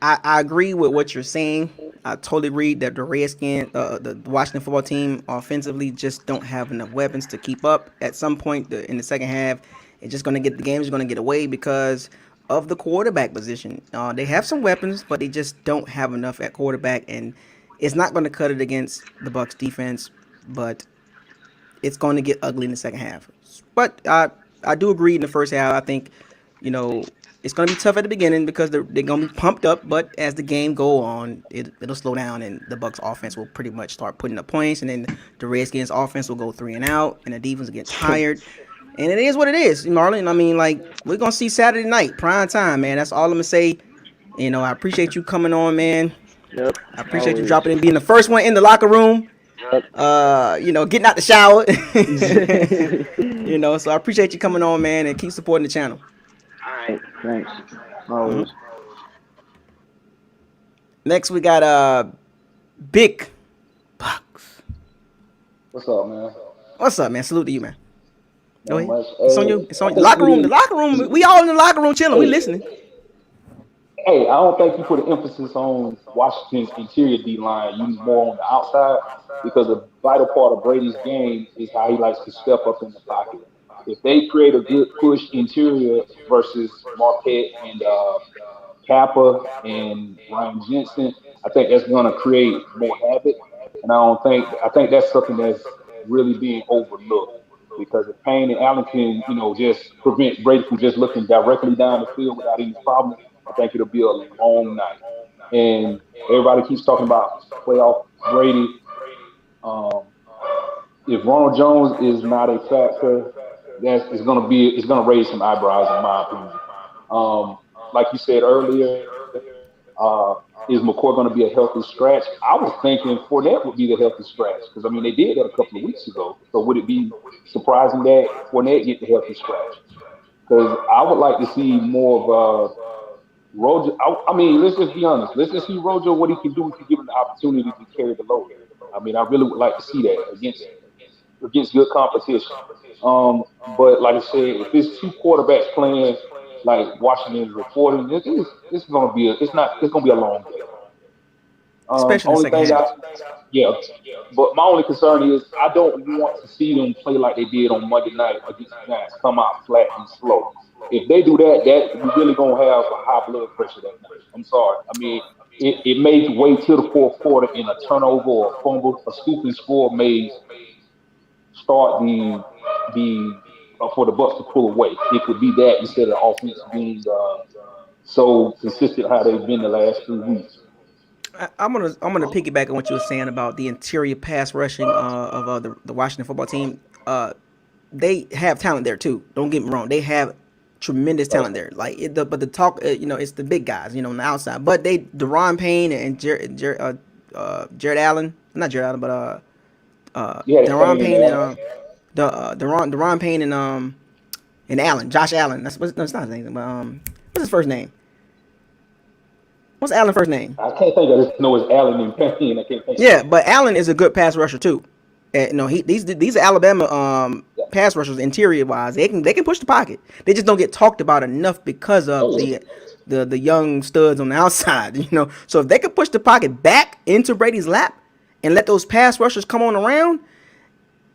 I agree with what you're saying. I totally agree that the Redskins, the Washington football team, offensively just don't have enough weapons to keep up. At some point in the second half, it's just gonna get the game's gonna get away because of the quarterback position. They have some weapons, but they just don't have enough at quarterback, and it's not gonna cut it against the Bucs defense. But it's going to get ugly in the second half. But I do agree in the first half. I think, it's going to be tough at the beginning because they're going to be pumped up. But as the game go on, it'll slow down and the Bucs offense will pretty much start putting up points. And then the Redskins offense will go 3-and-out and the defense will get tired. And it is what it is, Marlon. I mean, like, we're going to see Saturday night, prime time, man. That's all I'm going to say. I appreciate you coming on, man. yep, I appreciate you always. dropping in, being the first one in the locker room, Yep. getting out the shower. So I appreciate you coming on, man, and keep supporting the channel. All right, thanks. Hmm. Always. Next we got Big Bucks. What's up, man? What's up, man? Salute to you, man. Go Not ahead. much. It's on I your think locker room. The we, locker room. We all in the locker room chilling. We hey, listening. hey, I don't think you put an emphasis on Washington's interior D line. You more on the outside because a vital part of Brady's game is how he likes to step up in the pocket. If they create a good push interior versus Marquette and Kappa and Ryan Jensen, I think that's going to create more havoc. And I think that's something that's really being overlooked because if Payne and Allen can, just prevent Brady from just looking directly down the field without any problems, I think it'll be a long night. And everybody keeps talking about playoff Brady. Um, if Ronald Jones is not a factor, it's gonna raise some eyebrows in my opinion. Like you said earlier, is McCoy going to be a healthy scratch? I was thinking Fournette would be the healthy scratch because I mean they did that a couple of weeks ago. So would it be surprising that Fournette get the healthy scratch? Because I would like to see more of Rojo. I mean, let's just be honest. Let's just see Rojo what he can do if you give him the opportunity to carry the load. I mean, I really would like to see that against good competition. But like I said, if it's two quarterbacks playing like Washington is reporting, it's gonna be it's gonna be a long day. Especially in the Only second thing half. yeah, but my only concern is I don't want to see them play like they did on Monday night against the Giants, come out flat and slow. If they do that, we really gonna have a high blood pressure that night. I'm sorry. I mean, it may wait till the fourth quarter in a turnover or a fumble, a scooping score may start the for the Bucks to pull away. It could be that instead of the offense being so consistent how they've been the last 3 weeks. I'm gonna piggyback on what you were saying about the interior pass rushing of the Washington football team. They have talent there too. Don't get me wrong. They have tremendous Right. talent there. But the talk, it's the big guys, on the outside. But Deron Payne and Jared Allen, not Jared Allen, but You had Deron Kane Payne and and Deron Payne and Allen, Josh Allen. That's not his name, but what's his first name? What's Allen's first name? I can't think. I just know it's Allen and Payne. I can't think of Yeah, it. but Allen is a good pass rusher too. These are Alabama Yeah. pass rushers interior wise. They can push the pocket. They just don't get talked about enough because of Oh, the young studs on the outside. So if they could push the pocket back into Brady's lap and let those pass rushers come on around,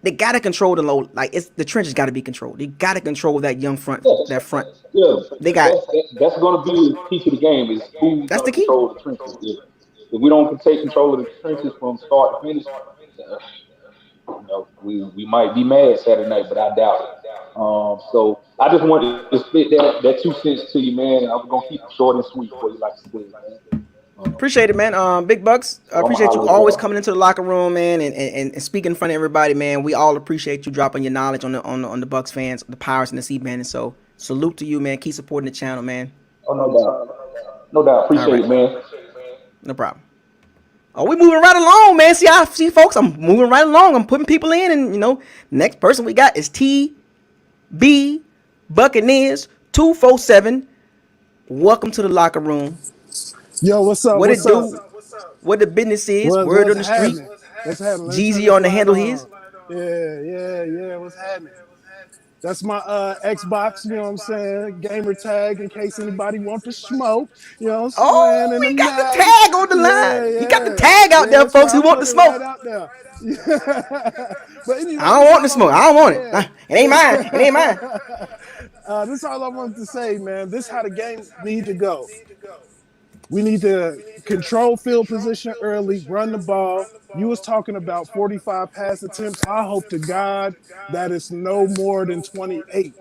they gotta control the low. Like it's the trenches got to be controlled. You got to control that young front. yeah. That front. Yeah. They got That's going to be the key to the game is who's that's going the to key. control the trenches. If we don't take control of the trenches from start to finish, uh, we might be mad Saturday night, but I doubt it. So I just wanted to spit that 2 cents to you, man. And I'm gonna keep it short and sweet for you, like I said, man. Appreciate it, man. Big Bucks. I So I'm gonna appreciate you holler at always y'all. coming into the locker room, man, and speaking in front of everybody, man. We all appreciate you dropping your knowledge on the Bucks fans, the Pirates and the Sea Band. And so salute to you, man. Keep supporting the channel, man. Oh, no doubt, no doubt. All Appreciate right, it, man. no problem. Oh, we moving right along, man. See, folks, I'm moving right along. I'm putting people in, and next person we got is TB Buccaneers 247. Welcome to the locker room. Yo, what's up? What it What's up? do? What the business is? Word on What's the street. happening? What's happening? Let me turn Jeezy this on the light handle his. on. Yeah. What's happening? That's my Xbox, you know what I'm saying? Gamer tag in case anybody want to smoke. You know what I'm saying? Oh, In the we got the night. tag on the line. He got the tag out there, That's folks. right. Who I'm want the putting it right smoke? out there. But anyway, I this don't is want the all I smoke. wanted I to don't want it. yeah. It ain't mine. It ain't mine. This is all I wanted to say, man. This is how the game need to go. We need to control field position early, run the ball. You was talking about 45 pass attempts. I hope to God that it's no more than 28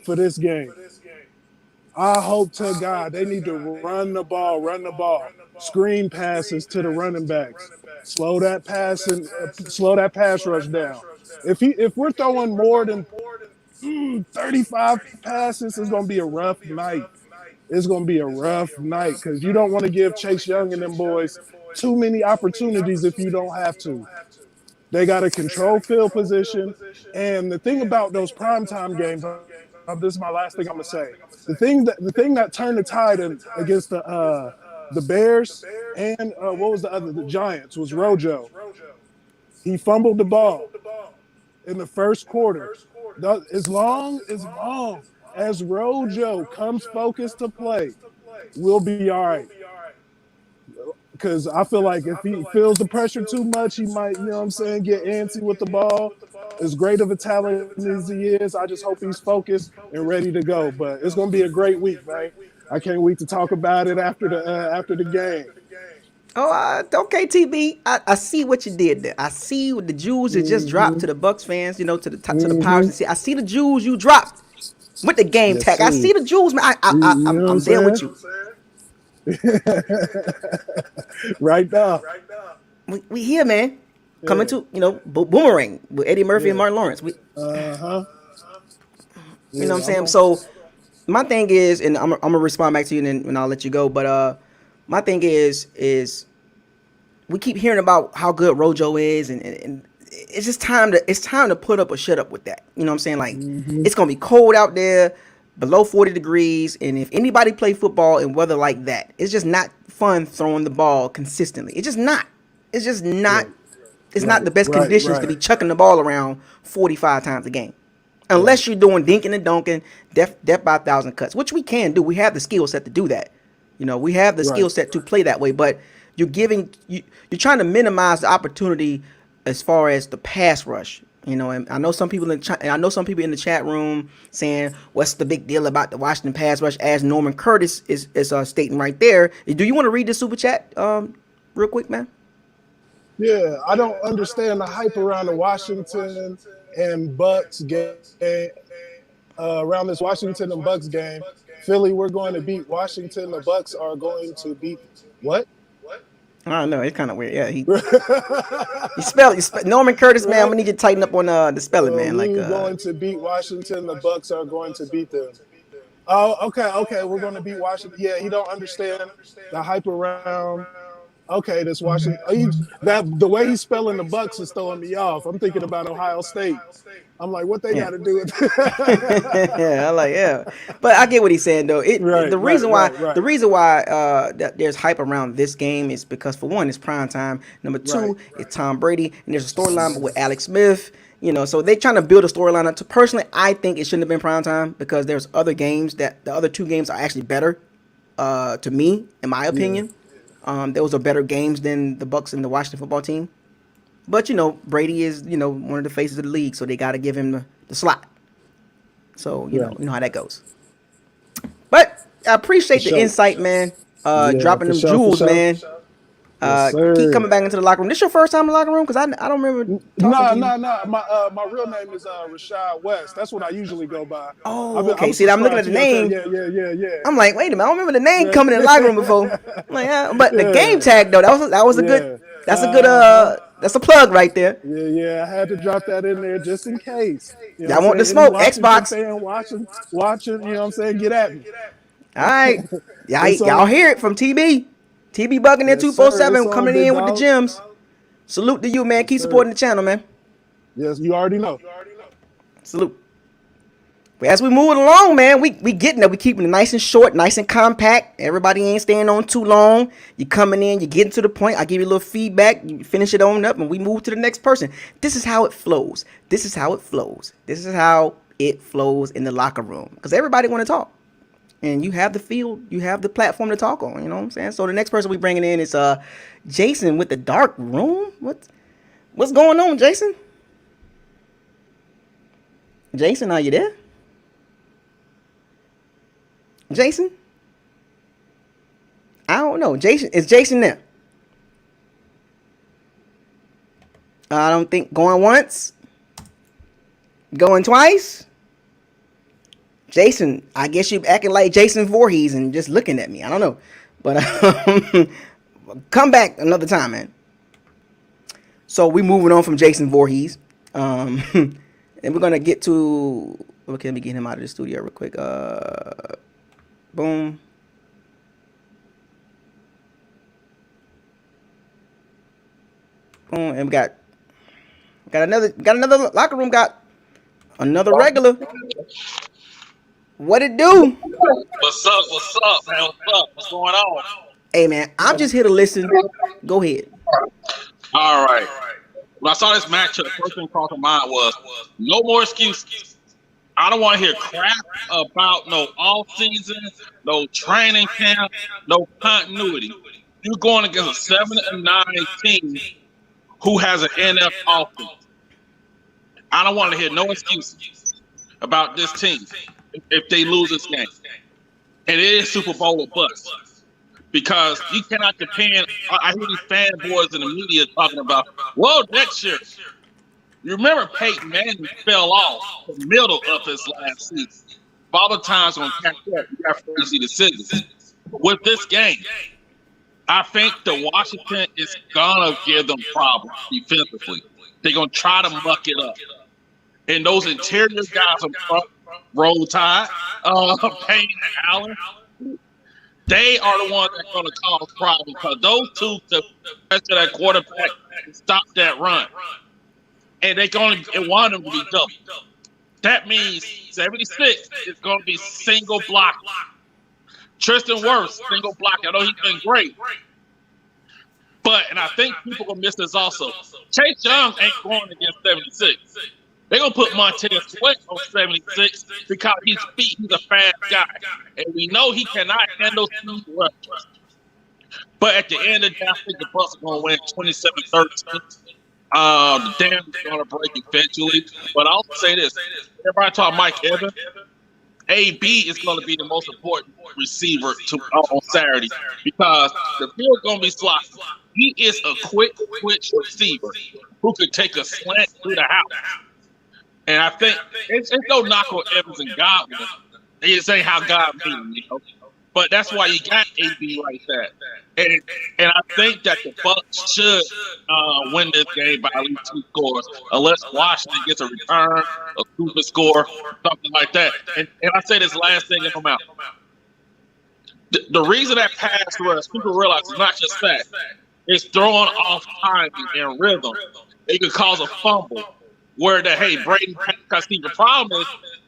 for this game. I hope to God they need to run the ball. Screen passes to the running backs. Slow that pass rush down. If we're throwing more than 35 passes, it's gonna be a rough night. It's going to be a rough night because you don't want to give Chase Young and them boys too many opportunities if you don't have to. They got to control field position. And the thing about those primetime games, this is my last thing I'm gonna say. The thing that turned the tide against the Bears and what was the other? The Giants was Rojo. He fumbled the ball in the first quarter. As Rojo comes focused to play, we'll be all right. Because I feel like if he feels the pressure too much, he might, you know what I'm saying, get antsy with the ball. As great of a talent as he is, I just hope he's focused and ready to go. But it's going to be a great week, man. I can't wait to talk about it after the game. Oh, okay, TB. I see what you did there. I see what the jewels that just dropped to the Bucks fans. To the Pirates. And I see the jewels you dropped with the game Yes, tag. I sir. see the jewels, man. You know what I'm I'm there with saying? you. Right now. We here, man. Coming Yeah. to Boomerang with Eddie Murphy and Yeah. Martin Lawrence. Uh-huh. You know what Yeah. I'm saying? So my thing is, and I'm gonna respond back to you, and I'll let you go. But my thing is we keep hearing about how good Rojo is, and it's just time to put up or shut up with that. You know what I'm saying? Like it's gonna be cold out there, below 40 degrees, and if anybody play football in weather like that, it's just not fun throwing the ball consistently. It's just not. It's just not. Right. It's not the best Right. conditions to be chucking the ball around 45 times a game. Unless you're doing dinking and dunking, death by a thousand cuts, which we can do. We have the skill set to do that. We have the Right. skill set to play that way. But you're trying to minimize the opportunity as far as the pass rush. And I know some people in the chat room saying, "What's the big deal about the Washington pass rush?" As Norman Curtis is stating right there. Do you want to read the super chat, real quick, man? Yeah, I don't understand the hype around the Washington and Bucks game. Around this Washington and Bucks game, Philly, we're going to beat Washington. The Bucks are going to beat what? I don't know. It's kind of weird. Yeah, you spell Norman Curtis, man. I'm Right? gonna need you to tighten up on the spelling, man. Like We're going to beat Washington. The Bucks are going to beat them. Oh, okay. We're going to beat Washington. Yeah, he don't understand the hype around Okay, this Washington. The way he's spelling the Bucks is throwing me off. I'm thinking about Ohio State. I'm like, what they Yeah. got to do with Yeah, I like, yeah, but I get what he's saying though. Right. The reason why that there's hype around this game is because for one, it's prime time. Number two, Right. it's Tom Brady, and there's a storyline with Alex Smith. You know, so they're trying to build a storyline up. Personally, I think it shouldn't have been prime time because there's other games that the other two games are actually better. To me, in my opinion, those are better games than the Bucs and the Washington football team. But you know, Brady is one of the faces of the league, so they got to give him the slot. So you know how that goes. But I appreciate the insight, man. Dropping them jewels, man. Yes, Keep coming back into the locker room. This your first time in the locker room? Because I don't remember talking to you. No. My real name is Rashad West. That's what I usually go by. Oh, okay. See, I'm looking at the name. Yeah. I'm like, wait a minute. I don't remember the name coming in the locker room before. I'm like, yeah. But the game tag though, that was a good. That's a good. That's a plug right there. Yeah. I had to drop that in there just in case. Y'all want the smoke? Xbox. Watching. You know what I'm saying? Get at me. All right. Y'all hear it from TB. TB Buccaneer 247 coming in with the gems. Salute to you, man. Keep supporting the channel, man. Yes, you already know. Salute. But as we move along, man, we getting there. We keeping it nice and short, nice and compact. Everybody ain't staying on too long. You coming in, you getting to the point. I give you a little feedback. You finish it on up, and we move to the next person. This is how it flows. This is how it flows in the locker room because everybody want to talk. And you have the field, you have the platform to talk on, you know what I'm saying? So the next person we bringing in is Jason with the dark room. What's going on, Jason? Jason, are you there? Jason? I don't know. Is Jason there? I don't think going once. Going twice. Jason, I guess you acting like Jason Voorhees and just looking at me. I don't know. But come back another time, man. So we moving on from Jason Voorhees. And we're going to get to... Okay, let me get him out of the studio real quick. Boom. Boom. And we got another locker room. Got another regular. What it do? What's up, man? What's going on? Hey, man, I'm just here to listen. Go ahead. All right. When I saw this matchup, the first thing crossed my mind was no more excuses. I don't want to hear crap about no off season, no training camp, no continuity. You're going against a 7-9 team who has an NF offense. I don't want to hear no excuses about this team if they lose this game. And it is Super Bowl or bust. Because you cannot depend. I hear these fanboys in the media talking about, well, next year. You remember Peyton Manning fell off the middle of his last season. Father Time's going to catch up. You got crazy decisions. With this game, I think the Washington is going to give them problems defensively. They're going to try to muck it up. And those interior guys in front, Roll Tide, Payne and Allen, they are the ones that are going to cause problems because those two, the rest of that quarterback, stop that run. And they're going to want them to be double. That means 76 is going to be single block. Tristan Wirfs, single block. I know he's been great. But, and I think people will miss this also, Chase Young ain't going against 76. They're going to put Montez Sweat on 76 because he's a fast guy. And we know he cannot handle speed rushers. But at the end of the day, I think the Bucs are going to win 27-13. The dam is going to break eventually. But I'll say this. Everybody talk Mike Evans. AB is going to be the most important receiver on Saturday because the field's going to be sloppy. He is a quick receiver who could take a slant through the house. And I think it's no knock on Evans and Godwin. They just ain't how God made him, you know. But that's why you got AB like that. And I think that the Bucs should win this game by at least 2 scores, unless Washington gets a return, a super score, something like that. And I say this last thing in my mouth. The reason that pass rush, people realize it's not just that. is throwing off timing and rhythm. It could cause a fumble where Brady, because see, the problem is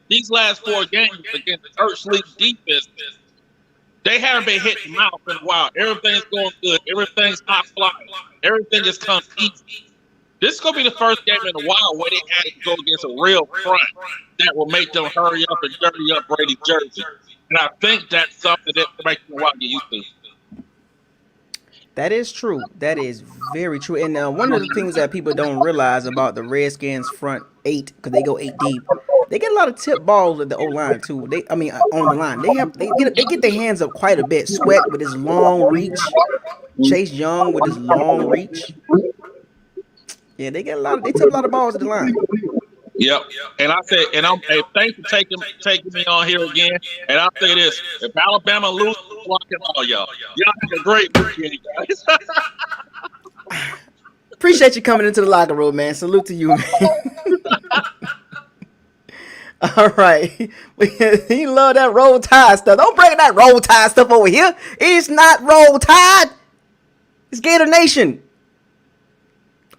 these last 4 games against church league defense, they haven't been hitting mouth in a while. Everything's going good. Everything's hot flying. Everything just comes easy. This is going to be the first game in a while where they had to go against a real front that will make them hurry up and dirty up Brady's jersey. And I think that's something that makes them want to get used to. That is true. That is very true. And one of the things that people don't realize about the Redskins front 8, because they go 8 deep, they get a lot of tip balls at the O line too. On the line, they get their hands up quite a bit. Sweat with his long reach, Chase Young with his long reach. Yeah, they tip a lot of balls at the line. Yep. And I said, thanks for taking me on here again. And I'll say this: if Alabama loses, walking all y'all. Y'all have a great weekend, guys. Appreciate you coming into the locker room, man. Salute to you, man. All right. You love that Roll Tide stuff. Don't bring that Roll Tide stuff over here. It's not Roll Tide. It's Gator Nation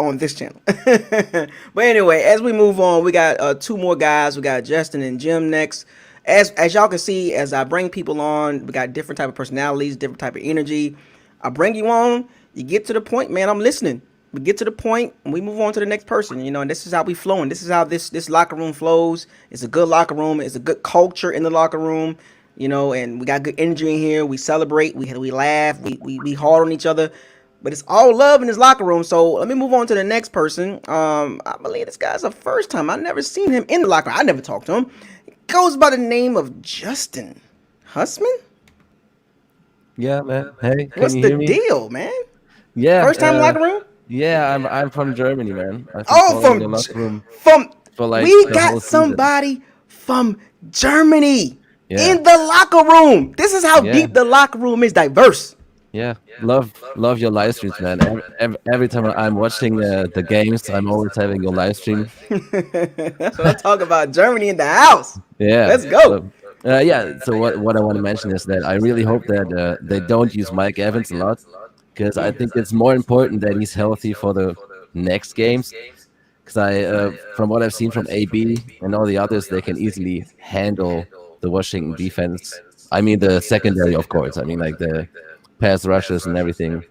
on this channel. But anyway, as we move on, we got 2 more guys. We got Justin and Jim next. As y'all can see, as I bring people on, we got different type of personalities, different type of energy. I bring you on, you get to the point, man, I'm listening. We get to the point, and we move on to the next person, and this is how we flowing. This is how this locker room flows. It's a good locker room. It's a good culture in the locker room, and we got good energy in here. We celebrate, we laugh, we hard on each other. But it's all love in this locker room. So let me move on to the next person. I believe this guy's the first time. I've never seen him in the locker room. I never talked to him. He goes by the name of Justin Hussman. Yeah, man. Hey, can What's you the hear me? deal, man? Yeah. First time in the locker room? Yeah, I'm from Germany, man. I've been Oh, following the locker room for like we the got whole season. somebody from Germany Yeah. in the locker room. This is how Yeah. deep the locker room is diverse. Yeah, love your live streams, man. Every time I'm watching the games, I'm always having your live stream. That's what I talk about. Germany in the house. Yeah, Let's go. So what I want to mention is that I really hope that they don't use Mike Evans a lot, because I think it's more important that he's healthy for the next games. Because from what I've seen from AB and all the others, they can easily handle the Washington defense. I mean the secondary, of course. I mean like the pass rushes and everything.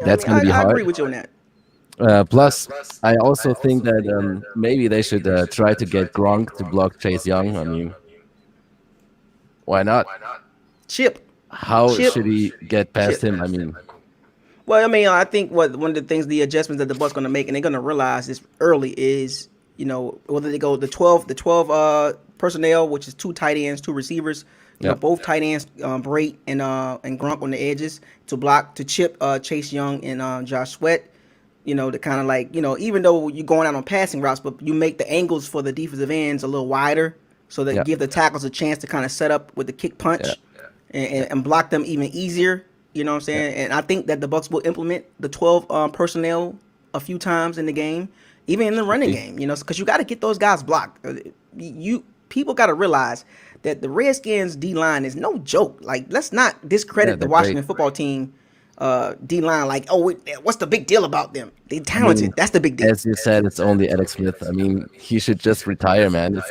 That's going to be hard. I agree with you on that. Plus, I also think that maybe they should try to get Gronk to block Chase Young. I mean, why not? Chip. How should he get past him? I mean, well, I mean, I think one of the things, the adjustments that the Bucs going to make, and they're going to realize this early, is whether they go the 12 personnel, which is 2 tight ends, 2 receivers. Both tight ends, Brait and Gronk on the edges to chip Chase Young and Josh Sweat. To kind of like, even though you're going out on passing routes, but you make the angles for the defensive ends a little wider, so that give the tackles a chance to kind of set up with the kick punch and block them even easier. You know what I'm saying? Yeah. And I think that the Bucs will implement the 12 personnel a few times in the game, even in the running game. Because you got to get those guys blocked. People got to realize that the Redskins D-line is no joke. Like, let's not discredit the Washington football team D-line. Like, what's the big deal about them? They talented. I mean, that's the big deal. As you said, it's only Alex Smith. I mean, he should just retire, man.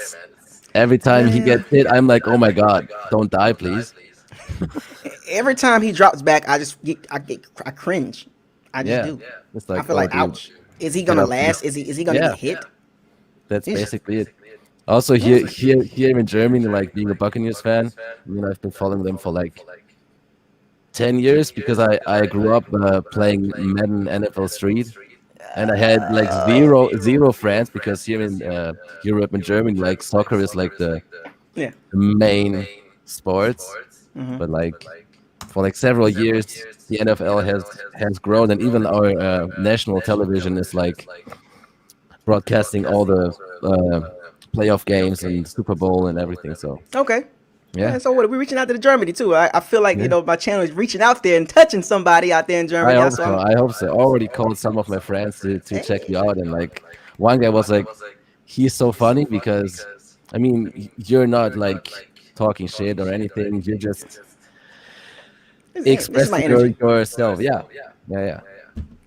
Every time he gets hit, I'm like, oh my God, don't die, please. Every time he drops back, I cringe. I just do. It's like, I feel like, ouch. Is he gonna last? Is he gonna get hit? That's basically it. Also, here in Germany, like being a Buccaneers fan, I've been following them for like 10 years because I grew up playing Madden NFL Street, and I had like zero friends because here in Europe and Germany, like soccer is like the main sports. Mm-hmm. But like for like several years, the NFL has grown, and even our national television is like broadcasting all the playoff games and Super Bowl and everything. So yeah. So what, we're reaching out to Germany too. I feel like my channel is reaching out there and touching somebody out there in Germany. I hope so. I already called some of my friends to check you out, and like one guy was like, he's so funny because I mean you're not like talking shit or anything. You're just expressing yourself. Yeah. Yeah, yeah.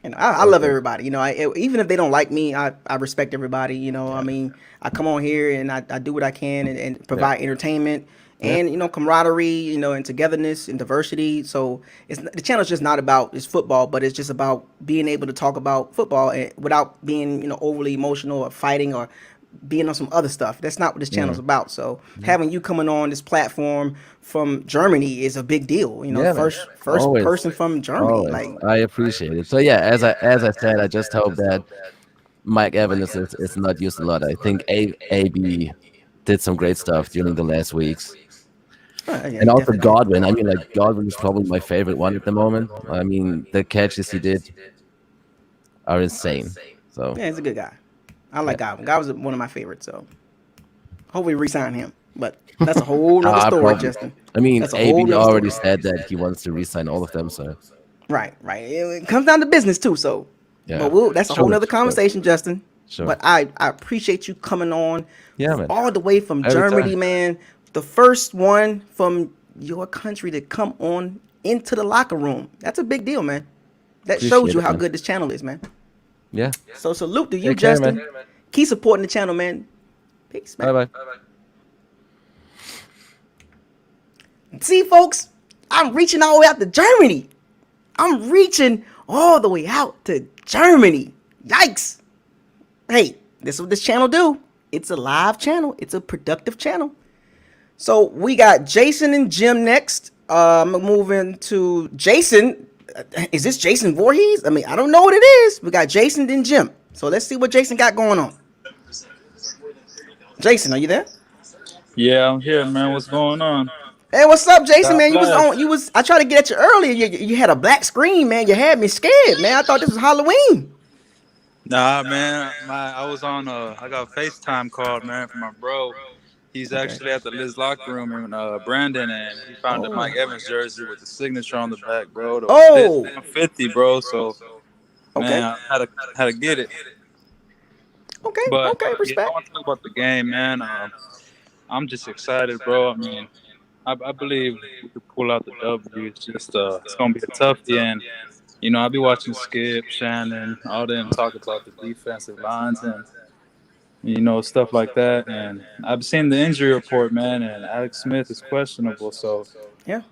And I love everybody. You know, even if they don't like me, I respect everybody. You know, I Yeah. mean, I come on here and I do what I can and Yeah. provide entertainment Yeah. and camaraderie. You know, and togetherness and diversity. So the channel's just not about just football, but it's just about being able to talk about football without being overly emotional or fighting or being on some other stuff. That's not what this channel's Mm. about. So having you coming on this platform from Germany is a big deal. You know, Yeah, man. first Always. person from Germany, Always. like. I appreciate it. So yeah, as I said, I just hope that Mike Evans is not used a lot. I think AB did some great stuff during the last weeks. Yeah, And he also definitely did. Godwin. I mean, like Godwin is probably my favorite one at the moment. I mean, the catches he did are insane. So Yeah, he's a good guy. I yeah, like Godwin. God was one of my favorites, so hopefully re-sign him. But that's a whole nother story, probably. Justin. I mean, That's a whole AB nother already story. said that he wants to re-sign all of them. So Right, right. It comes down to business too. So, yeah, but that's a whole sure, nother sure, conversation, Justin. sure. But I appreciate you coming on Yeah, man. all the way from Every Germany, time. man. The first one from your country to come on into the locker room. That's a big deal, man. That shows Appreciate you it, how man. good this channel is, man. Yeah. So salute to you, Take care, man. Justin. Keep supporting the channel, man. Peace, Bye man. bye. See, folks, I'm reaching all the way out to Germany. I'm reaching all the way out to Germany. Yikes. Hey, this is what this channel do. It's a live channel. It's a productive channel. So we got Jason and Jim next. I'm moving to Jason. Is this Jason Voorhees? I mean, I don't know what it is. We got Jason and Jim. So let's see what Jason got going on. Jason, are you there? Yeah, I'm here, man. What's going on? Hey, what's up, Jason? God Man, you was bless. on. You was. I tried to get at you earlier. You had a black screen, man. You had me scared, man. I thought this was Halloween. Nah, man. I was on I got a FaceTime call, man, from my bro. He's Okay. actually at the Liz locker room in Brandon, and he found the Mike Evans jersey with the signature on the back, bro. The fit Oh. 50, bro. So, Okay. man, I had to get it. Okay. But Okay. yeah, I Respect. want to talk about the game, man. I'm just excited, bro. I mean, I believe we could pull out the W. It's just it's gonna be a toughie, and I'll be watching Skip, Shannon, all them talk about the defensive lines and stuff like that. And I've seen the injury report, man, and Alex Smith is questionable. So Yeah.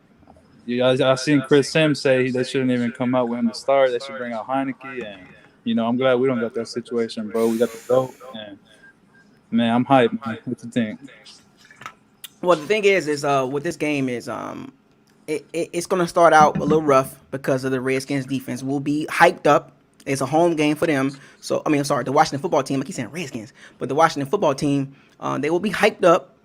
yeah, I seen Chris Sims say they shouldn't even come out with him to start. They should bring out Heineke, and I'm glad we don't got that situation, bro. We got the GOAT, and man, I'm hyped, man. What you think? Well, the thing is with this game is it's gonna start out a little rough because of the Redskins defense. Will be hyped up. It's a home game for them. So I mean, I'm sorry, the Washington football team. I keep saying Redskins, but the Washington football team, they will be hyped up.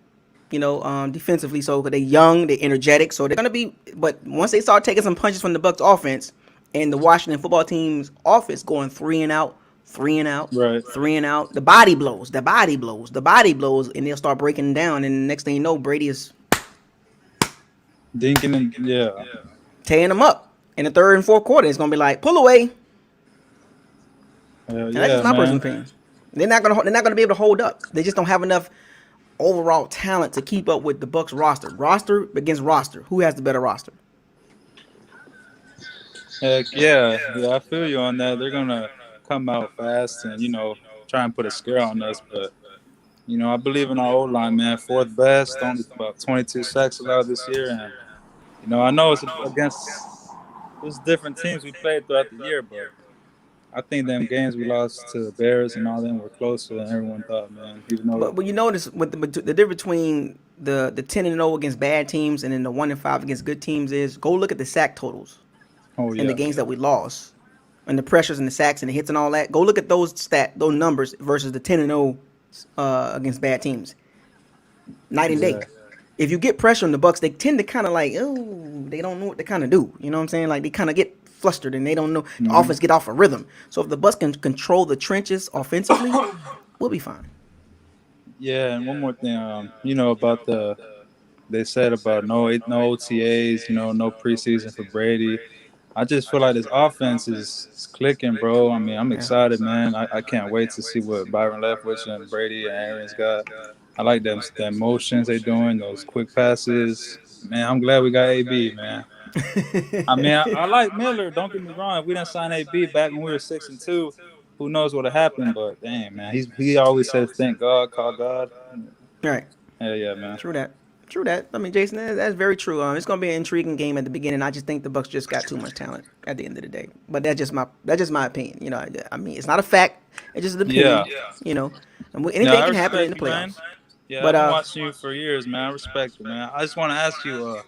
Defensively. So they're young, they're energetic. So they're gonna be. But once they start taking some punches from the Bucs offense, and the Washington football team's offense going three and out, three and out, Right. three and out, the body blows, the body blows, the body blows, and they'll start breaking down. And the next thing you know, Brady is Dinking and yeah. tearing them up. In the third and fourth quarter, it's gonna be like pull away. And that's Yeah, just my personal man. opinion. They're not gonna be able to hold up. They just don't have enough overall talent to keep up with the Bucs roster. Roster against roster. Who has the better roster? Heck yeah, I feel you on that. They're gonna come out fast and try and put a scare on us, but I believe in our O line, man. Fourth best, only about 22 sacks allowed this year, and I know it's against different teams we played throughout the year, but I think them games we lost to the Bears and all them were closer than everyone thought, man. Even though, But you notice what the difference between the 10-0 against bad teams and then the 1-5 against good teams is go look at the sack totals oh in the yeah, games that we lost and the pressures and the sacks and the hits and all that. Go look at those numbers versus the 10-0 against bad teams. Night and day. yeah, If you get pressure on the Bucs, they tend to kind of like, oh, they don't know what to kind of do. You know what I'm saying? Like they kind of get flustered and they don't know. The offense get off a rhythm. So if the Bucs can control the trenches offensively, we'll be fine. yeah. And one more thing, about they said about no OTAs, no preseason for Brady. I just feel like this offense is clicking, bro. I mean, I'm Yeah. excited, man. I can't wait to see what Byron Leftwich and Brady and Aaron's got. I like them motions they doing, those quick passes. Man, I'm glad we got AB, man. I mean, I like Miller. Don't get me wrong. If we didn't sign AB back when we were 6-2, who knows what would happened? But dang, man, he always says thank God, call God. Right. Hell yeah, man. True that. True that. I mean, Jason, that's very true. It's gonna be an intriguing game at the beginning. I just think the Bucs just got too much talent at the end of the day. But that's just my opinion. You know, I mean, it's not a fact. It's just an opinion. Yeah. You know, and anything I can happen in the respect you, man. playoffs. Yeah, But I've been watching you for years, man. I respect you, man. I just want to ask you,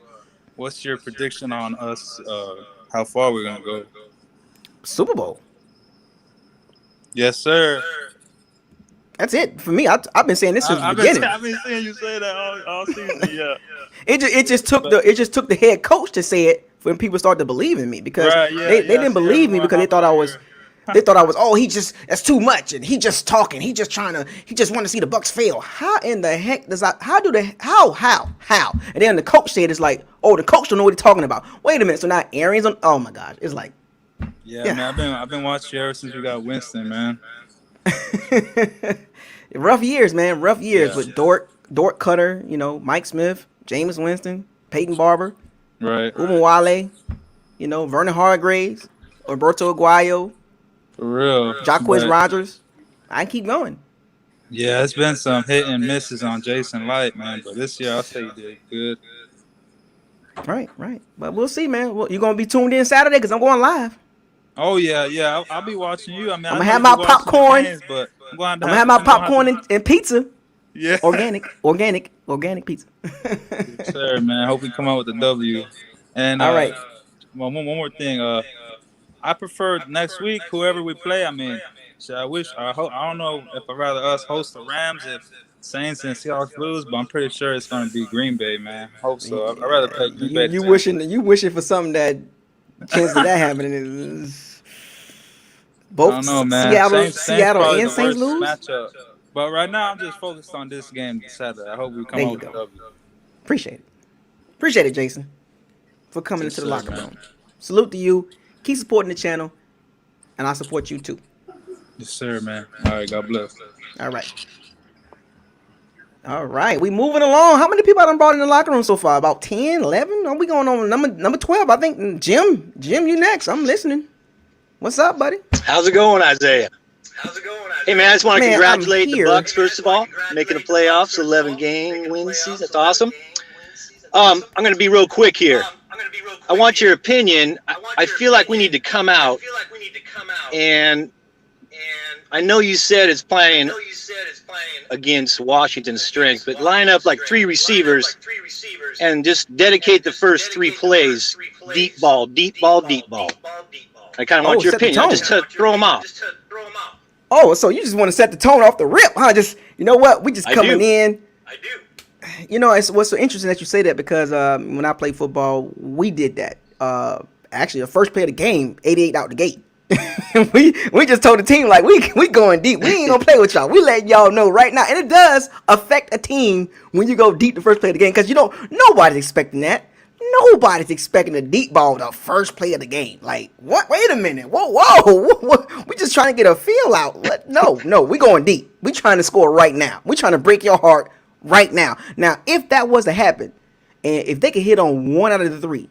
what's your prediction on us? How far we're gonna go? Super Bowl. Yes, sir. That's it for me. I've been saying this since the beginning. I've been seeing you say that all season. Yeah. It just took the head coach to say it when people started to believe in me because they didn't believe me because they thought I was that's too much and he just talking. He just want to see the Bucs fail. How in the heck does that? How? And then the coach said it's like, oh, the coach don't know what he's talking about. Wait a minute. So now Arians on. Oh my gosh, it's like. Yeah, man. I've been watching you ever since we got Winston, man. Rough years, man. Rough years with Dort Cutter, Mike Smith, Jameis Winston, Peyton Barber, right, Umawale, Vernon Hargraves, Roberto Aguayo, for real, Jacquizz Rodgers. I keep going. Yeah, it's been some hit and misses on Jason Light, man. But this year, I'll say you did good. Right. But we'll see, man. Well, you gonna be tuned in Saturday because I'm going live. Oh yeah. I'll be watching you. I mean, I'm gonna have my popcorn. Games, but I'm gonna have my popcorn and pizza. Yeah. Organic pizza. Yes, sir, man. Hope we come out with a W. And all right. One more thing. I prefer next week whoever we play. I mean, I don't know if I'd rather us host the Rams if Saints and Seahawks lose, but I'm pretty sure it's gonna be Green Bay, man. Hope so. I'd rather play Green Bay. You wishing for something that chance of that happening is both I don't know, man. Seattle and Saints lose. Matchup. But right now, I'm just focused on this game Saturday. I hope we come out with a W. Appreciate it, Jason, for coming into the locker room. Salute to you. Keep supporting the channel, and I support you too. Yes, sir, man. All right, God bless. All right, we moving along. How many people I done brought in the locker room so far? About 10, 11? Are we going on number 12? I think Jim, you next. I'm listening. What's up, buddy? How's it going, Isaiah? Hey, man, I just want to congratulate the Bucs, first of all, making the playoffs, 11-game win season. That's awesome. I'm going to be real quick here. I want your opinion. I feel like we need to come out, and I know you said it's playing against Washington's strength, but line up like 3 receivers and just dedicate the first 3 plays, deep ball. I kind of want your opinion. Just to throw them out. Oh, so you just want to set the tone off the rip, huh? Just, you know what? We just coming in. I do. It's what's so interesting that you say that because when I played football, we did that. Actually, the first play of the game, 88 out the gate. we just told the team like we going deep. We ain't gonna play with y'all. We letting y'all know right now, and it does affect a team when you go deep the first play of the game because nobody's expecting that. Nobody's expecting a deep ball the first play of the game. Like what? Wait a minute. Whoa. We just trying to get a feel out. No. We going deep. We trying to score right now. We trying to break your heart right now. Now, if that was to happen, and if they could hit on 1 out of the 3,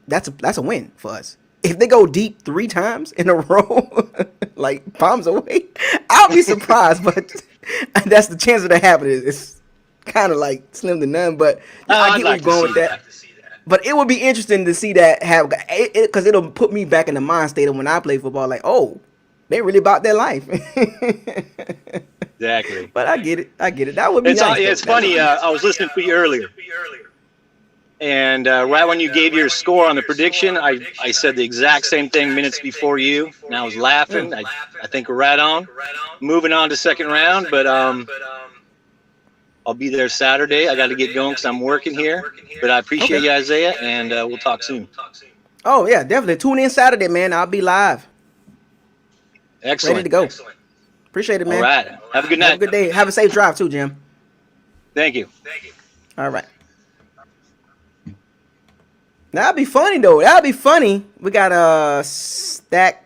that's a win for us. If they go deep 3 times in a row, like palms away, I'll be surprised. But that's the chance of that happening. It's kind of like slim to none. But I get where you're going with that. But it would be interesting to see that because it'll put me back in the mind state of when I play football. Like, oh, they really about their life. Exactly. But I get it. That would be nice. It's funny. I was listening to you earlier. And right when you gave your score on the prediction, I said the exact same thing minutes before you. And I was laughing. I think we're right on. Moving on to second round. But I'll be there Saturday. I got to get going because I'm working here. But I appreciate you, Isaiah. And we'll talk soon. Oh, yeah, definitely. Tune in Saturday, man. I'll be live. Excellent. Ready to go. Appreciate it, man. All right. Have a good night. Have a good day. Have a safe drive, too, Jim. Thank you. All right. That'd be funny, though. That'd be funny. We got Stack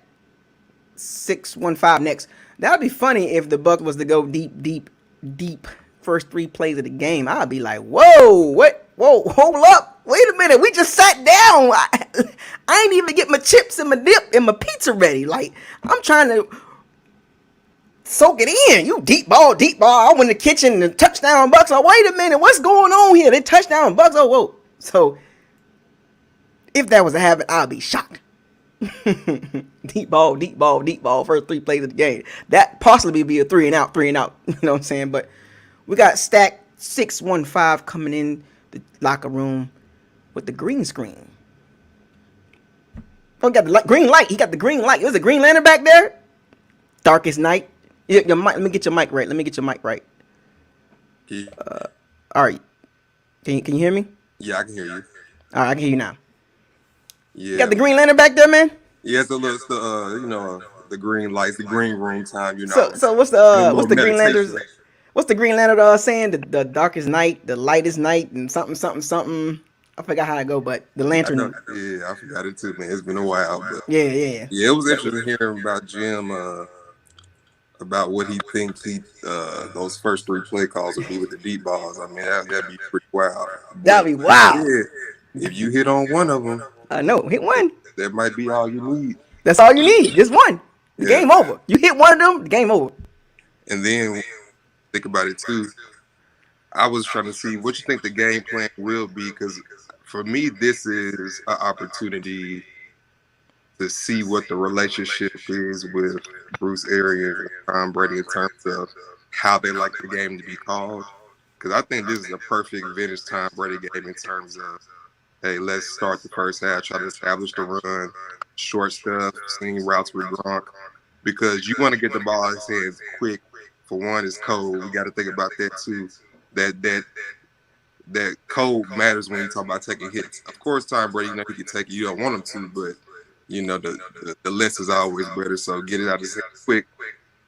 615 next. That'd be funny if the Bucs was to go deep first 3 plays of the game. I'd be like, whoa, what? Whoa, hold up. Wait a minute, we just sat down. I ain't even get my chips and my dip and my pizza ready. Like, I'm trying to soak it in. You deep ball. I went in the kitchen and touchdown Bucs. Oh, wait a minute, what's going on here? They touchdown Bucs. Oh, whoa. So, if that was to happen, I'll be shocked. deep ball. First 3 plays of the game. That possibly be a 3 and out. You know what I'm saying? But we got Stack 615 coming in the locker room with the green screen. Oh, got the green light. He got the green light. There's a Green Lantern back there. Darkest night. Your mic. Let me get your mic right. All right. Can you hear me? Yeah, I can hear you. All right, I can hear you now. Yeah. You got the Green Lantern back there, man? Yeah, it's the green lights, the green room time, you know. So what's the Green Lantern's? What's the Green Lantern saying? The darkest night, the lightest night, and something. I forgot how it go, but the lantern. I forgot it too, man. It's been a while, but yeah. It was interesting hearing about Jim, about what he thinks those first 3 play calls would be with the deep balls. I mean, that'd be pretty wild. That'd be wild. Yeah, if you hit on one of them, no, hit one. That might be all you need. That's all you need. Just one. The game over. You hit one of them, the game over. And then think about it too. I was trying to see what you think the game plan will be, because for me, this is an opportunity to see what the relationship is with Bruce Arians and Tom Brady in terms of how they like the game to be called. Because I think this is a perfect vintage Tom Brady game in terms of, hey, let's start the first half, try to establish the run, short stuff, seeing routes with Gronk, because you want to get the ball in his hands quick. For one, it's cold. We got to think about that too. That cold matters when you talk about taking hits. Of course, Tom Brady, he can take it. You don't want him to, but the less is always better. So get it out of his hands quick.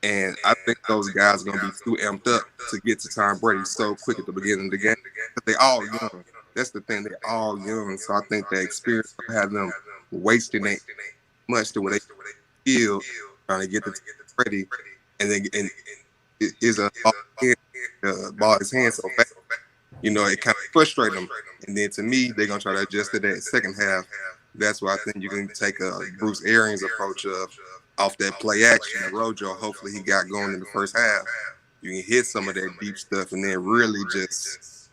And I think those guys are going to be too amped up to get to Tom Brady so quick at the beginning of the game. But they all young. That's the thing. They're all young. So I think the experience of having them wasting it much to where they feel trying to get to Brady, and it is a ball in his hand so fast. It kind of frustrates them. And then to me, they're going to try to adjust to that second half. That's why I think you can take a Bruce Arians approach of off that play action. Rojo, hopefully he got going in the first half. You can hit some of that deep stuff and then really just,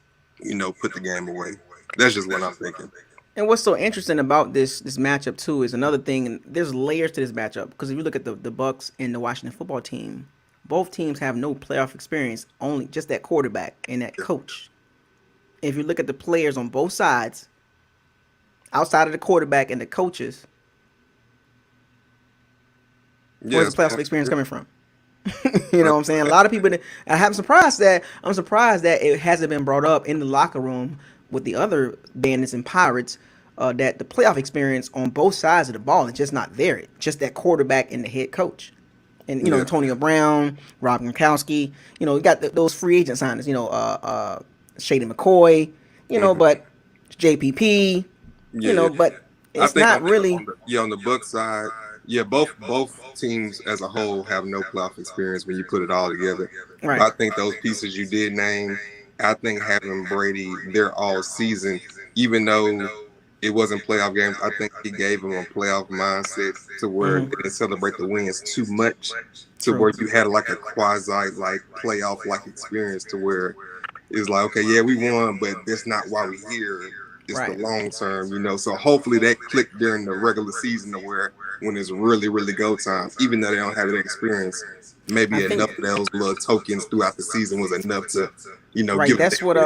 put the game away. That's just what I'm thinking. And what's so interesting about this matchup too is another thing. And there's layers to this matchup, because if you look at the Bucs and the Washington football team, both teams have no playoff experience, only just that quarterback and that coach. If you look at the players on both sides, outside of the quarterback and the coaches, where's the playoff experience coming from? You know what I'm saying? A lot of people, I'm surprised that it hasn't been brought up in the locker room with the other Bandits and Pirates, that the playoff experience on both sides of the ball is just not there. Just that quarterback and the head coach. And, Antonio Brown, Rob Gronkowski, we got those free agent signings, Shady McCoy, but JPP, but it's not really. On the Bucs side, both teams as a whole have no playoff experience when you put it all together. Right. I think those pieces you did name, I think having Brady there all season, even though it wasn't playoff games, I think he gave them a playoff mindset to where they didn't celebrate the wins too much, to where you had like a quasi like playoff like experience to where it's like, okay, yeah, we won, but that's not why we're here. It's the long term, So hopefully that clicked during the regular season to where when it's really, really go time, even though they don't have that experience, maybe enough of those little tokens throughout the season was enough to, give that's what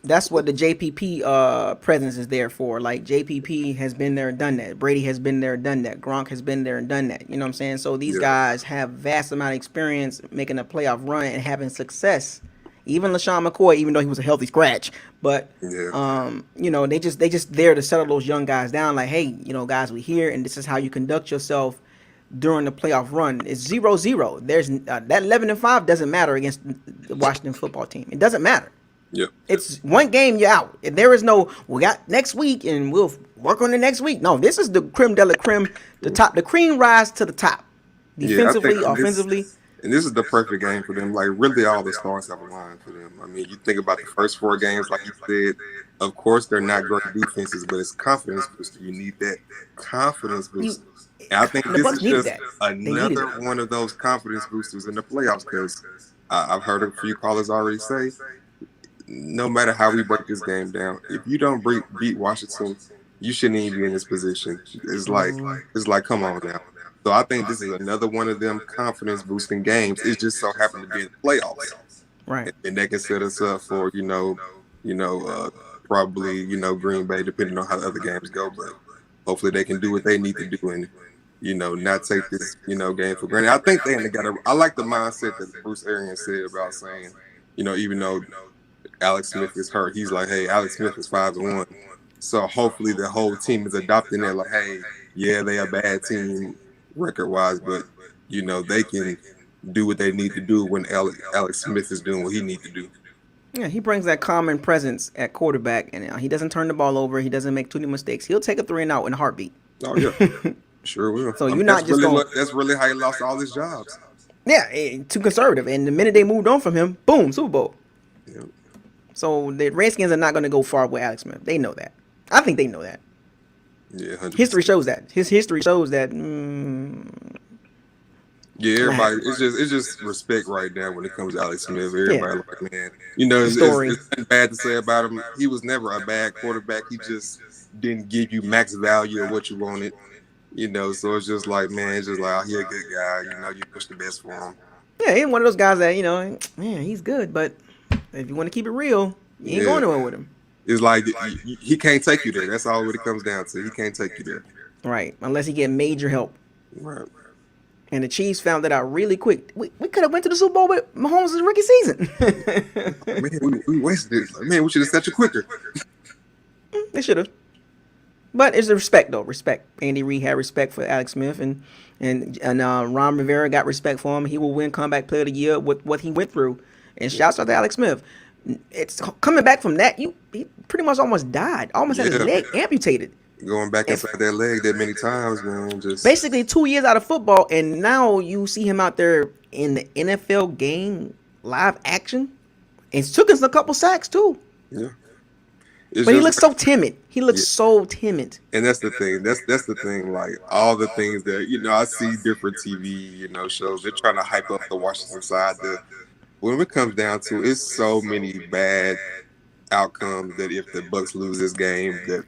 that's what the JPP presence is there for. Like, JPP has been there and done that. Brady has been there and done that. Gronk has been there and done that. You know what I'm saying? So these guys have vast amount of experience making a playoff run and having success. Even LaShawn McCoy, even though he was a healthy scratch, but they just there to settle those young guys down. Like, hey, guys, we here, and this is how you conduct yourself during the playoff run. It's 0-0. There's that 11-5 doesn't matter against the Washington football team. It doesn't matter. Yep. It's one game, you're out. There is no, we got next week and we'll work on the next week. No, this is the creme de la creme, the cream rise to the top. Defensively, offensively. And this is the perfect game for them. Like, really, all the stars have aligned for them. I mean, you think about the first 4 games, like you said, of course, they're not great defenses, but it's confidence booster. You need that confidence booster. And I think The this Bucs is needed just that. They needed another one of those confidence boosters in the playoffs because I've heard a few callers already say, no matter how we break this game down, if you don't beat Washington, you shouldn't even be in this position. It's like, come on now. So I think this is another one of them confidence boosting games. It just so happened to be in the playoffs, Right. and that can set us up for probably Green Bay, depending on how the other games go. But hopefully they can do what they need to do and not take this game for granted. I think they got. I like the mindset that Bruce Arians said about saying, even though Alex Smith is hurt, he's like, hey, Alex Smith is 5-1. So hopefully the whole team is adopting that. Like, hey, yeah, they a bad team record-wise, but they can do what they need to do when Alex Smith is doing what he needs to do. Yeah, he brings that common presence at quarterback, and he doesn't turn the ball over. He doesn't make too many mistakes. He'll take a 3-and-out in a heartbeat. Oh yeah, sure will. So you're not just going. That's really how he lost all his jobs. Yeah, too conservative. And the minute they moved on from him, boom, Super Bowl. Yep. So the Redskins are not going to go far with Alex Smith. They know that. I think they know that. Yeah, 100%. History shows that. His history shows that. Yeah, everybody. It's just respect right now when it comes to Alex Smith. Everybody like, man, it's bad to say about him. He was never a bad quarterback. He just didn't give you max value of what you wanted. So it's just like, man, it's just like, oh, he's a good guy. You push the best for him. Yeah, he's one of those guys that man, he's good, but if you want to keep it real, you ain't going nowhere with him. It's like he can't take you there. That's all what it comes down to. He can't take you there. Right, unless he get major help. Right. And the Chiefs found that out really quick. We could have went to the Super Bowl with Mahomes' rookie season. Man, we wasted it. Man, we should have set you quicker. They should have. But it's the respect, though. Respect. Andy Reid had respect for Alex Smith, and Ron Rivera got respect for him. He will win Comeback Player of the Year with what he went through. And shouts out to Alex Smith. It's coming back from that. He pretty much almost died. Almost had his leg amputated. Going back inside that leg that many times, man. Just basically 2 years out of football, and now you see him out there in the NFL game, live action. And it took us a couple sacks too. Yeah. But he looks so timid. He looks so timid. And that's the thing. That's the thing. Like all the things that I see different TV shows. They're trying to hype up the Washington side. When it comes down to it's so many bad outcomes that if the Bucs lose this game, that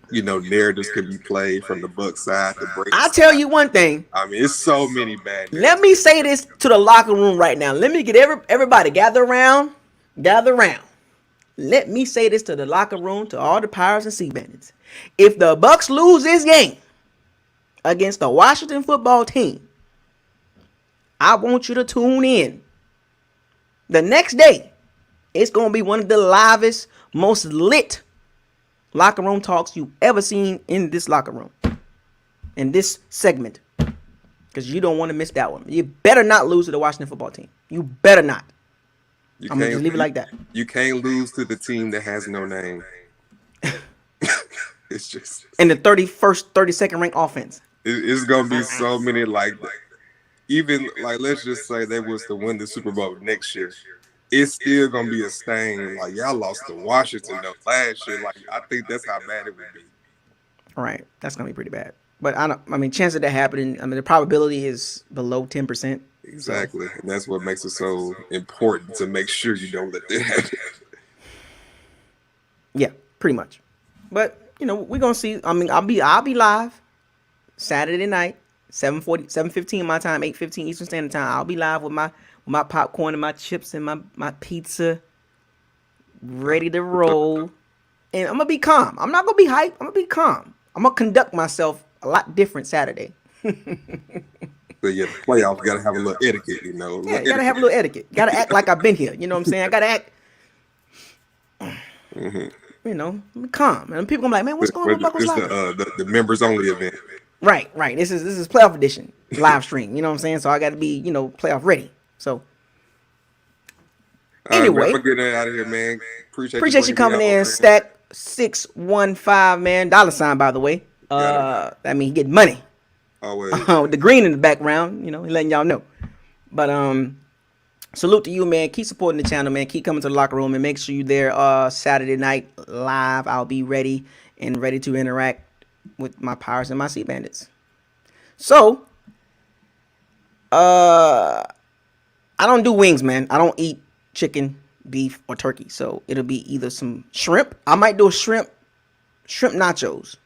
narratives could be played from the Bucs side to break. I'll tell you one thing. I mean, it's so many bad. Let me say this to the locker room right now. Let me get everybody gather around. Let me say this to the locker room, to all the Pirates and Sea Bandits. If the Bucs lose this game against the Washington football team, I want you to tune in. The next day, it's going to be one of the livest, most lit locker room talks you've ever seen in this locker room, in this segment, because you don't want to miss that one. You better not lose to the Washington football team. You better not. I'm going to just leave it like that. You can't lose to the team that has no name. It's just... And the 32nd ranked offense. It's going to be so many like that. Even, like, let's just say they was to win the Super Bowl next year. It's still going to be a stain. Like, y'all lost to Washington last year. Like, I think that's how bad it would be. All right. That's going to be pretty bad. But, chance of that happening, the probability is below 10%. Exactly. So. And that's what makes it so important to make sure you don't let that happen. Yeah, pretty much. But, we're going to see. I'll be live Saturday night, 7:15 my time, 8:15 Eastern Standard Time. I'll be live with my popcorn and my chips and my pizza ready to roll. And I'm going to be calm. I'm not going to be hype. I'm going to be calm. I'm going to conduct myself a lot different Saturday. So yeah, the playoffs got to have a little etiquette, Yeah, you got to have a little etiquette. Got to act like I've been here. You know what I'm saying? I got to act, calm. And people gonna be like, man, what's going on with Buckles Live? The members only event. Right. This is playoff edition live stream. You know what I'm saying? So I got to be, playoff ready. So anyway, we're getting out of here, man. Appreciate you coming in. Stack 615, man. $, by the way. That means he getting money. Always. The green in the background, he letting y'all know. But salute to you, man. Keep supporting the channel, man. Keep coming to the locker room, and make sure you're there Saturday night live. I'll be ready to interact with my Pirates and my Sea Bandits. So, I don't do wings, man. I don't eat chicken, beef, or turkey. So it'll be either some shrimp. I might do shrimp nachos.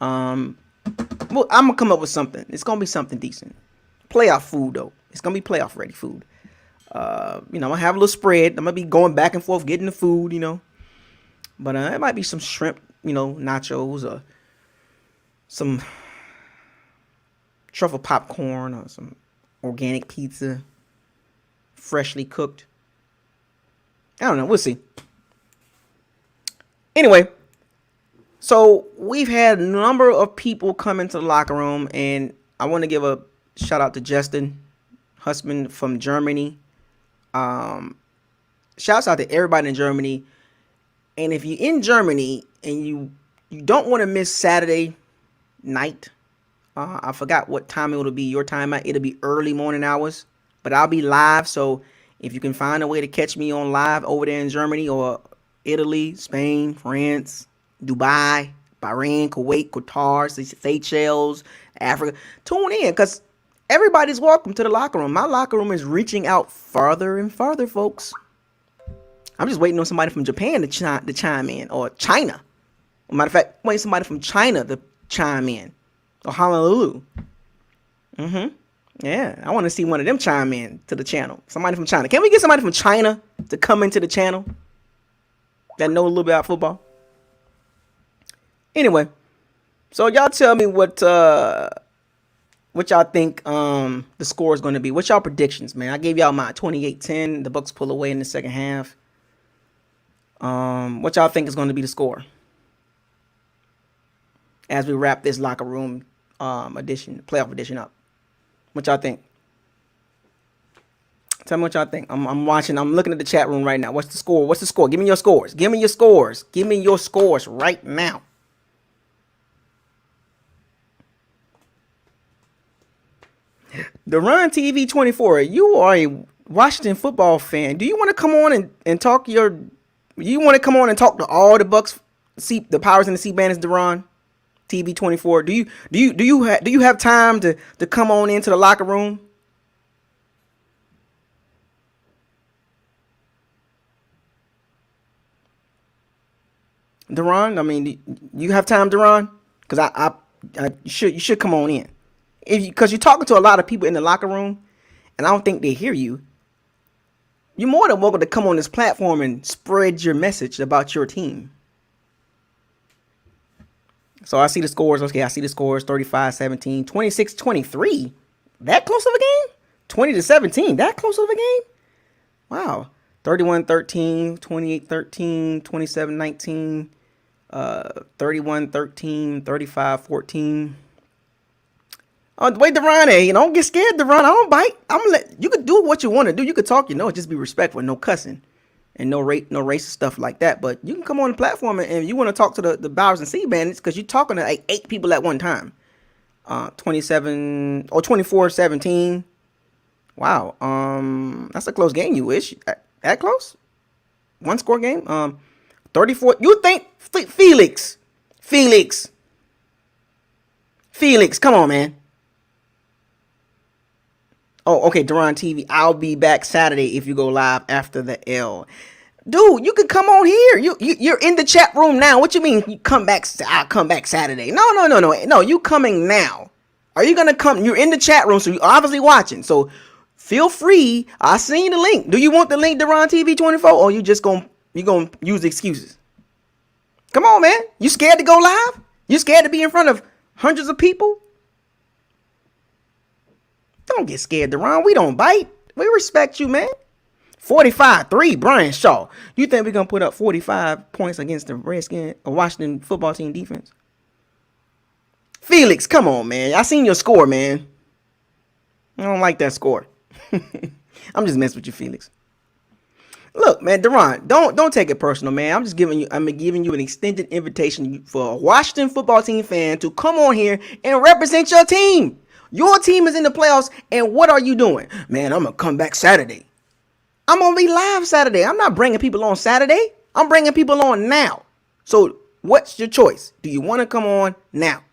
Well, I'm gonna come up with something. It's gonna be something decent. Playoff food though. It's gonna be playoff ready food. I'm gonna have a little spread. I'm gonna be going back and forth getting the food, But it might be some shrimp, nachos, or some truffle popcorn, or some organic pizza, freshly cooked. I don't know. We'll see. Anyway, so we've had a number of people come into the locker room, and I want to give a shout out to Justin Hussman from Germany. Shouts out to everybody in Germany. And if you're in Germany and you don't want to miss Saturday night, I forgot what time it'll be your time. It'll be early morning hours, but I'll be live. So if you can find a way to catch me on live over there in Germany or Italy, Spain, France, Dubai, Bahrain, Kuwait, Qatar, Seychelles, Africa, tune in because everybody's welcome to the locker room. My locker room is reaching out farther and farther, folks. I'm just waiting on somebody from Japan to chime in, or China. Matter of fact, waiting somebody from China to chime in, or Honolulu. Yeah, I want to see one of them chime in to the channel. Somebody from China. Can we get somebody from China to come into the channel that know a little bit about football? Anyway, so y'all tell me what y'all think the score is going to be. What's y'all predictions, man? I gave y'all my 28-10. The Bucs pull away in the second half. What y'all think is going to be the score as we wrap this locker room playoff edition up? What y'all think? Tell me what y'all think. I'm watching. I'm looking at the chat room right now. What's the score? Give me your scores. Give me your scores right now. The Run TV 24. You are a Washington football fan. Do you want to come on and talk You want to come on and talk to all the Bucs, the Pirates and the Sea Bandits, Deron? TV 24. Do you have time to come on into the locker room? Deron, I mean, you have time, Deron? Because you should come on in. Because you're talking to a lot of people in the locker room, and I don't think they hear you. You're more than welcome to come on this platform and spread your message about your team. So I see the scores. Okay, I see the scores. 35-17, 26-23. That close of a game? 20-17. That close of a game? Wow. 31-13, 28-13, 27-19, 31-13, 35-14. Oh, the way Deron, don't get scared, Deron. I don't bite. You could do what you want to do. You could talk, just be respectful, no cussing, and no racist stuff like that. But you can come on the platform and you want to talk to the Bowers and Sea Bandits because you're talking to like 8 people at one time. 24-17. Wow. That's a close game. You wish that close? One score game. 34. You think Felix? Come on, man. Oh, okay, Deron TV. I'll be back Saturday if you go live after the L. Dude, you can come on here. You're in the chat room now. What you mean you come back? I'll come back Saturday. No. You coming now. Are you gonna come? You're in the chat room, so you're obviously watching. So feel free. I'll send you the link. Do you want the link, Deron TV 24, or you gonna use excuses? Come on, man. You scared to go live? You scared to be in front of hundreds of people? Don't get scared, Deron. We don't bite. We respect you, man. 45-3, Brian Shaw. You think we're going to put up 45 points against the Redskins or Washington football team defense? Felix, come on, man. I seen your score, man. I don't like that score. I'm just messing with you, Felix. Look, man, Deron, don't take it personal, man. I'm giving you an extended invitation for a Washington football team fan to come on here and represent your team. Your team is in the playoffs, and what are you doing? Man, I'm gonna come back Saturday. I'm gonna be live Saturday. I'm not bringing people on Saturday. I'm bringing people on now. So what's your choice? Do you want to come on now?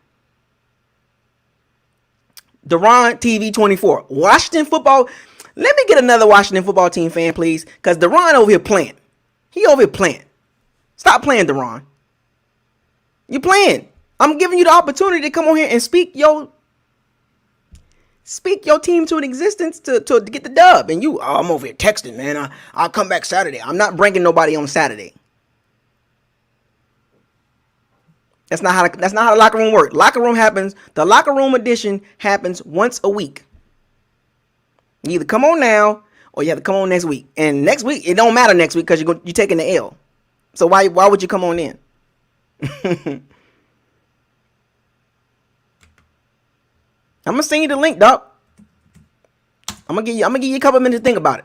Deron TV 24. Washington football. Let me get another Washington football team fan, please. Because Deron over here playing. He over here playing. Stop playing, Deron. You playing. I'm giving you the opportunity to come on here and speak your team to an existence to get the dub. And I'm over here texting, man. I'll come back Saturday. I'm not bringing nobody on Saturday. That's not how the locker room works. The locker room edition happens once a week. You either come on now or you have to come on next week. And next week, it don't matter next week because you're taking the L. So why would you come on in? I'm gonna send you the link, dog. I'm gonna give you a couple minutes to think about it.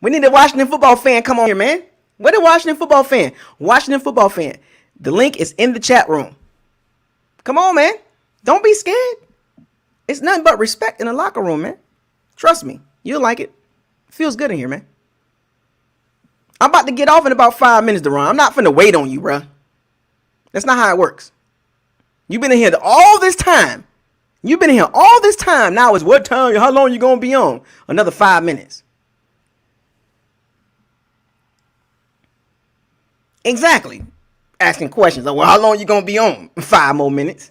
We need a Washington football fan come on here, man. Where the Washington football fan? Washington football fan. The link is in the chat room. Come on, man. Don't be scared. It's nothing but respect in the locker room, man. Trust me. You'll like it. Feels good in here, man. I'm about to get off in about 5 minutes, Deron. I'm not finna wait on you, bro. That's not how it works. You've been in here all this time. Now it's what time? How long you gonna be on? Another 5 minutes. Exactly. Asking questions. Like, well, how long you gonna be on? 5 more minutes.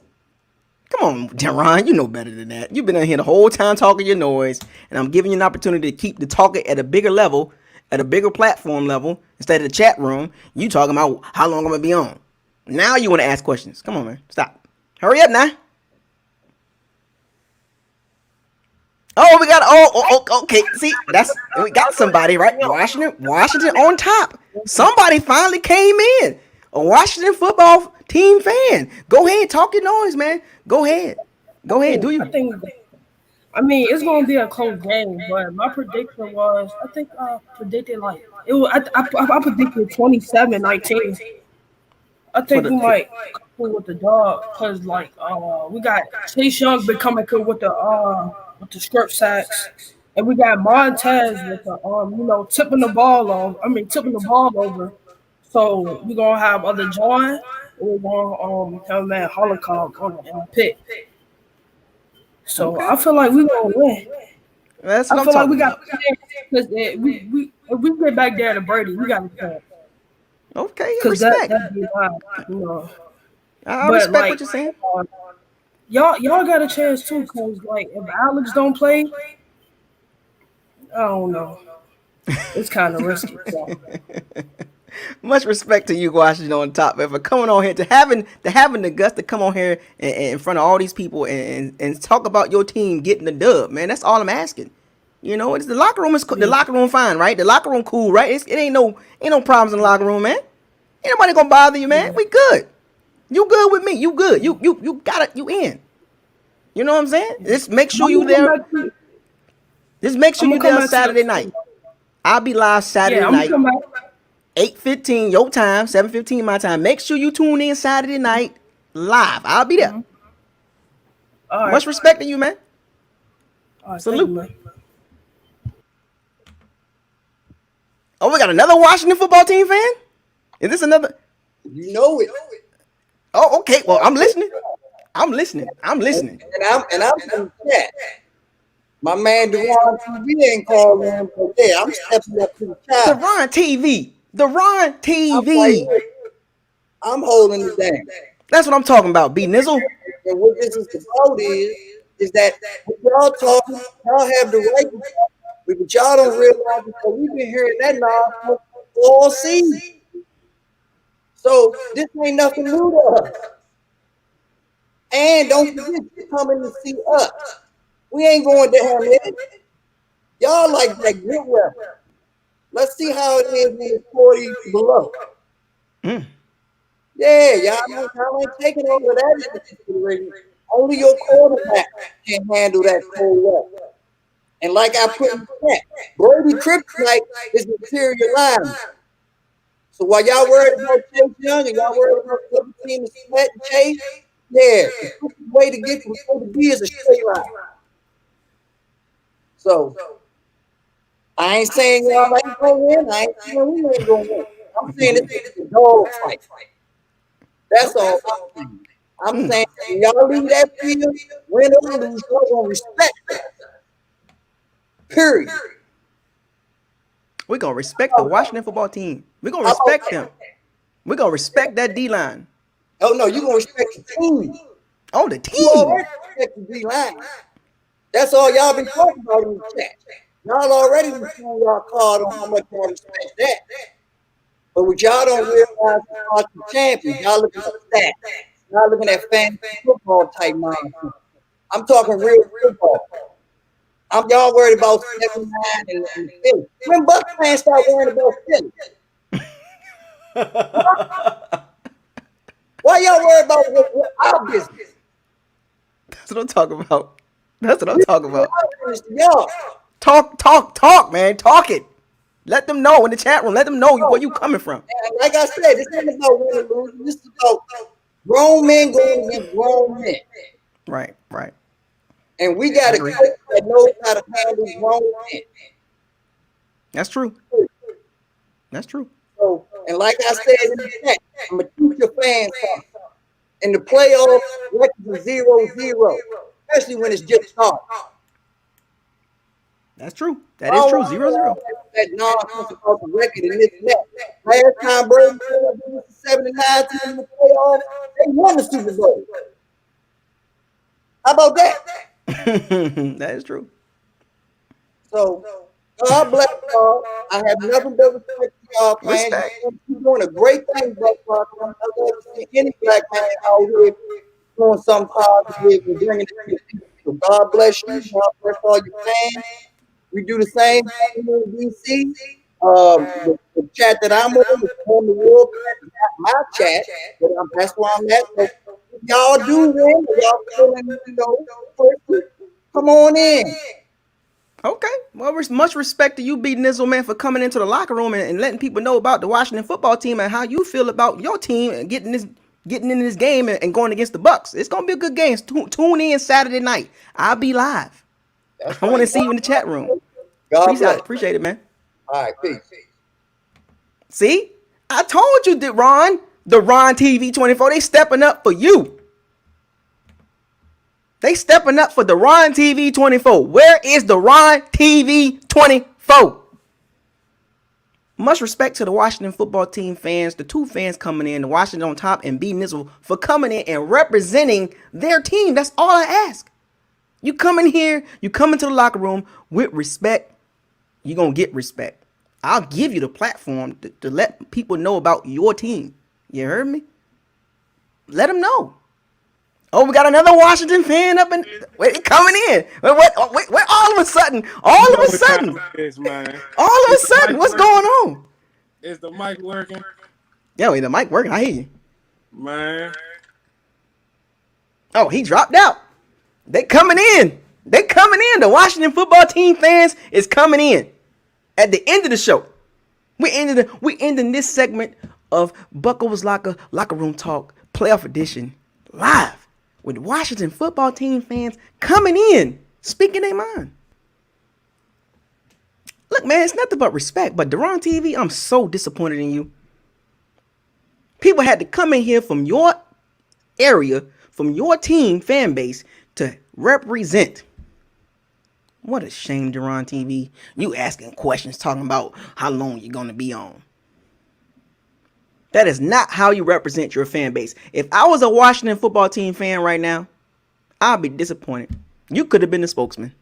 Come on, Deron. You know better than that. You've been in here the whole time talking your noise, and I'm giving you an opportunity to keep the talking at a bigger level, at a bigger platform level, instead of the chat room. You talking about how long I'm gonna be on. Now you want to ask questions. Come on, man. Stop. Hurry up now. Oh, we got. Okay. See, we got somebody, right? Washington on top. Somebody finally came in. A Washington football team fan. Go ahead, talk your noise, man. Go ahead. Do you? I mean, it's gonna be a close game, but my prediction was, I think I predicted like it was. I predicted 27-19. I think we might go with the dog because like we got Chase Young becoming good with the script sacks, and we got Montez with the tipping the ball over. So we're gonna have other John, and we're gonna have man Holocaust on the pick. So okay. I feel like we're gonna win. That's what I feel like we got because we if we get back there to Brady, we got to play. Okay, respect. I respect like, what you're saying. Y'all got a chance too, cause like if Alex don't play, I don't know. It's kind of risky. So. Much respect to you, Washington on top, man, for coming on here, to having the guts to come on here and in front of all these people and talk about your team getting the dub, man. That's all I'm asking. You know, it's the locker room the locker room fine, right? The locker room cool, right? It ain't no problems in the locker room, man. Ain't nobody gonna bother you, man. We good. You good with me? You good? You got it. You in? You know what I'm saying? Just make sure you there. Just make sure you there Saturday night. I'll be live Saturday night. 8:15 your time, 7:15 my time. Make sure you tune in Saturday night live. I'll be there. Right. Much respect to you, man. Right, salute. You, oh, we got another Washington football team fan? Is this another? You know it. Oh, okay. Well, I'm listening. I'm listening. And I'm in the chat. My man Deron TV ain't calling him, but yeah, I'm stepping up to the chat. Deron TV. I'm holding it down. That's what I'm talking about, B Nizzle. And what this is about is that y'all talking, y'all have the right to talk, but y'all don't realize because we've been hearing that nonsense all season. So this ain't nothing new to us. And don't forget you coming to see us. We ain't going down there. Y'all like that good weather. Let's see how it is when it's 40 below. Yeah, y'all ain't taking over that into consideration. Only your quarterback can handle that cold weather. And like I put in the chat, Brody Kryptonite is materializing. So while y'all worried about Chase Young and y'all worried about the other team is Sweat and Chase, yeah, the way to get from A to B is a straight line. So I ain't saying y'all ain't gonna win. I ain't saying we ain't gonna win. I'm saying this is a dog fight. That's all I'm saying. I'm saying when y'all leave that field, win or lose, y'all gonna respect us. Period. We're gonna respect the Washington football team. We're gonna respect them. We're gonna respect that D-line. Oh no, you're gonna respect the team. Oh, the You team. already respect the D-line. That's all y'all been talking about in the chat. Y'all already been showing y'all card on how much y'all respect that. But what y'all don't realize is y'all the champions. Y'all looking at stats. Y'all looking at fantasy football type nonsense. I'm talking real football. Y'all worried about 79 and Philly. When Bucs fans start worrying about Philly? Why y'all worried about what our business? That's what I'm talking about. That's what I'm talking about. Y'all. Talk, man. Talk it. Let them know in the chat room. Let them know where you coming from. And like I said, this ain't about winning or losing. This is about grown men going against grown men. Right. And we got a coach that knows how to handle grown men. That's true. So, and like I said in the chat, I'm going to teach your fans something. In the playoffs, records are 0-0, especially when it's just started. That's true. That is true. 0-0. That nonsense about the record and this and that. Last time Brady played 79 team in the playoffs, they won the Super Bowl. How about that? That is true. So, God bless y'all. I have nothing but respect for y'all fans. You're doing a great thing, Bucs. I've never seen any black man out here doing something positive and bringing it to the people. So God bless you. God bless all your fans. We do the same thing here in D.C. The chat that I'm on is on the world. It's not my chat, but that's where I'm at. So if y'all do win, y'all feeling, come on in. Okay. Well, much respect to you, B Nizzle, man, for coming into the locker room and letting people know about the Washington football team and how you feel about your team and getting in this game and going against the Bucs. It's gonna be a good game. Tune in Saturday night. I'll be live. I want to see you in the chat room. God bless. Appreciate it, man. All right, peace. See, I told you that the Ron TV 24, they stepping up for you. They stepping up for the Ron TV 24. Where is the Ron TV 24? Much respect to the Washington football team fans, the two fans coming in, the Washington on top and B Nizzle for coming in and representing their team. That's all I ask. You come in here, you come into the locker room with respect, you're going to get respect. I'll give you the platform to let people know about your team. You heard me? Let them know. Oh, we got another Washington fan up and coming in. What all of a sudden? All of a sudden, what's going on? Is the mic working? Yeah, wait, the mic working. I hear you. Man. Oh, he dropped out. They coming in. The Washington football team fans is coming in. At the end of the show, we ending this segment of Bucko's Locker Room Talk Playoff Edition live with Washington football team fans coming in, speaking their mind. Look, man, it's nothing but respect. But Duran TV, I'm so disappointed in you. People had to come in here from your area, from your team fan base to represent. What a shame, Duran TV. You asking questions talking about how long you're going to be on. That is not how you represent your fan base. If I was a Washington football team fan right now, I'd be disappointed. You could have been the spokesman.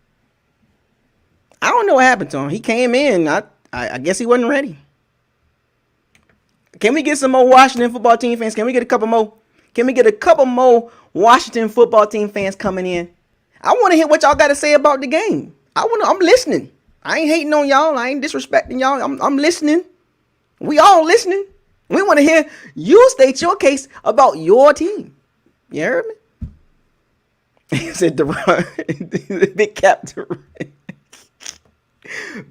I don't know what happened to him. He came in. I guess he wasn't ready. Can we get some more Washington football team fans? Can we get a couple more? Can we get a couple more Washington football team fans coming in? I want to hear what y'all got to say about the game. I'm listening. I ain't hating on y'all. I ain't disrespecting y'all. I'm listening. We all listening. We want to hear you state your case about your team. You heard me? He said Big Cap.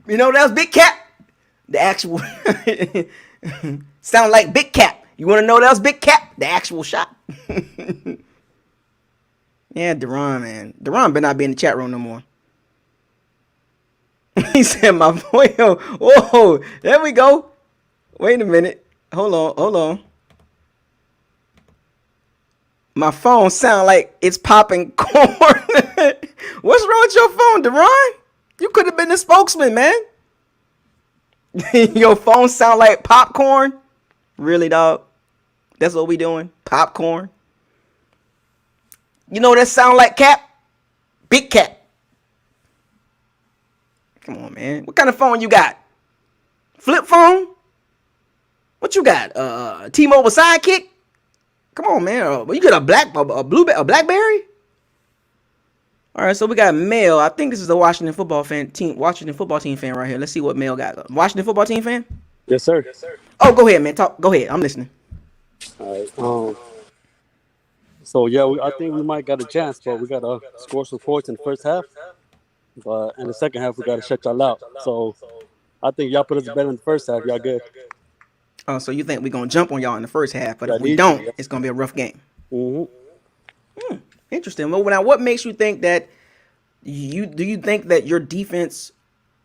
You know that was Big Cap? The actual sound like Big Cap. You want to know that was Big Cap? The actual shot. Yeah, Duran, man. Duran better not be in the chat room no more. He said my boy. Whoa, there we go. Wait a minute. Hold on. My phone sound like it's popping corn. What's wrong with your phone, Deron? You could have been the spokesman, man. Your phone sound like popcorn? Really, dog? That's what we doing? Popcorn? You know what that sound like, Cap? Big Cap. Come on, man. What kind of phone you got? Flip phone? What you got? T-Mobile Sidekick? Come on, man. You got a BlackBerry? All right, so we got Mel. I think this is a Washington football team fan right here. Let's see what Mel got. Washington football team fan? Yes, sir. Oh, go ahead, man. Talk. Go ahead. I'm listening. All right. So yeah, I think we might got a chance, but we gotta score some points in the first half. But in the second half, we gotta shut y'all out. So I think y'all put us better in the first half. Y'all good. Oh, so you think we're gonna jump on y'all in the first half, but if we don't, it's gonna be a rough game. Interesting. Well, now, what makes you think that do you think that your defense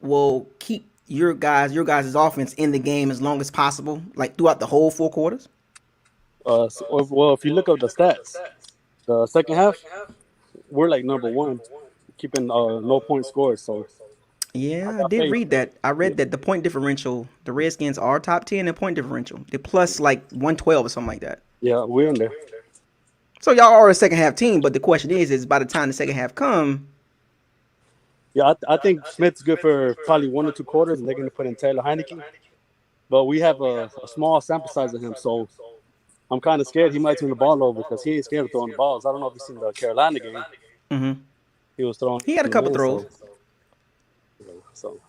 will keep your guys' offense in the game as long as possible, like throughout the whole 4 quarters? Well, if you look up the stats, the second half, we're like number 1, keeping no point scores. So yeah, I did read that. I read that the point differential, the Redskins are top 10 in point differential. They're plus like 112 or something like that. Yeah, we're in there. So y'all are a second half team, but the question is by the time the second half come. Yeah, I think Smith's good for probably 1 or 2 quarters, and they're going to put in Taylor Heineke. But we have a small sample size of him, so I'm kind of scared he might turn the ball over because he ain't scared of throwing the balls. I don't know if you've seen the Carolina game. Mm-hmm. He was throwing. He had a couple throws. So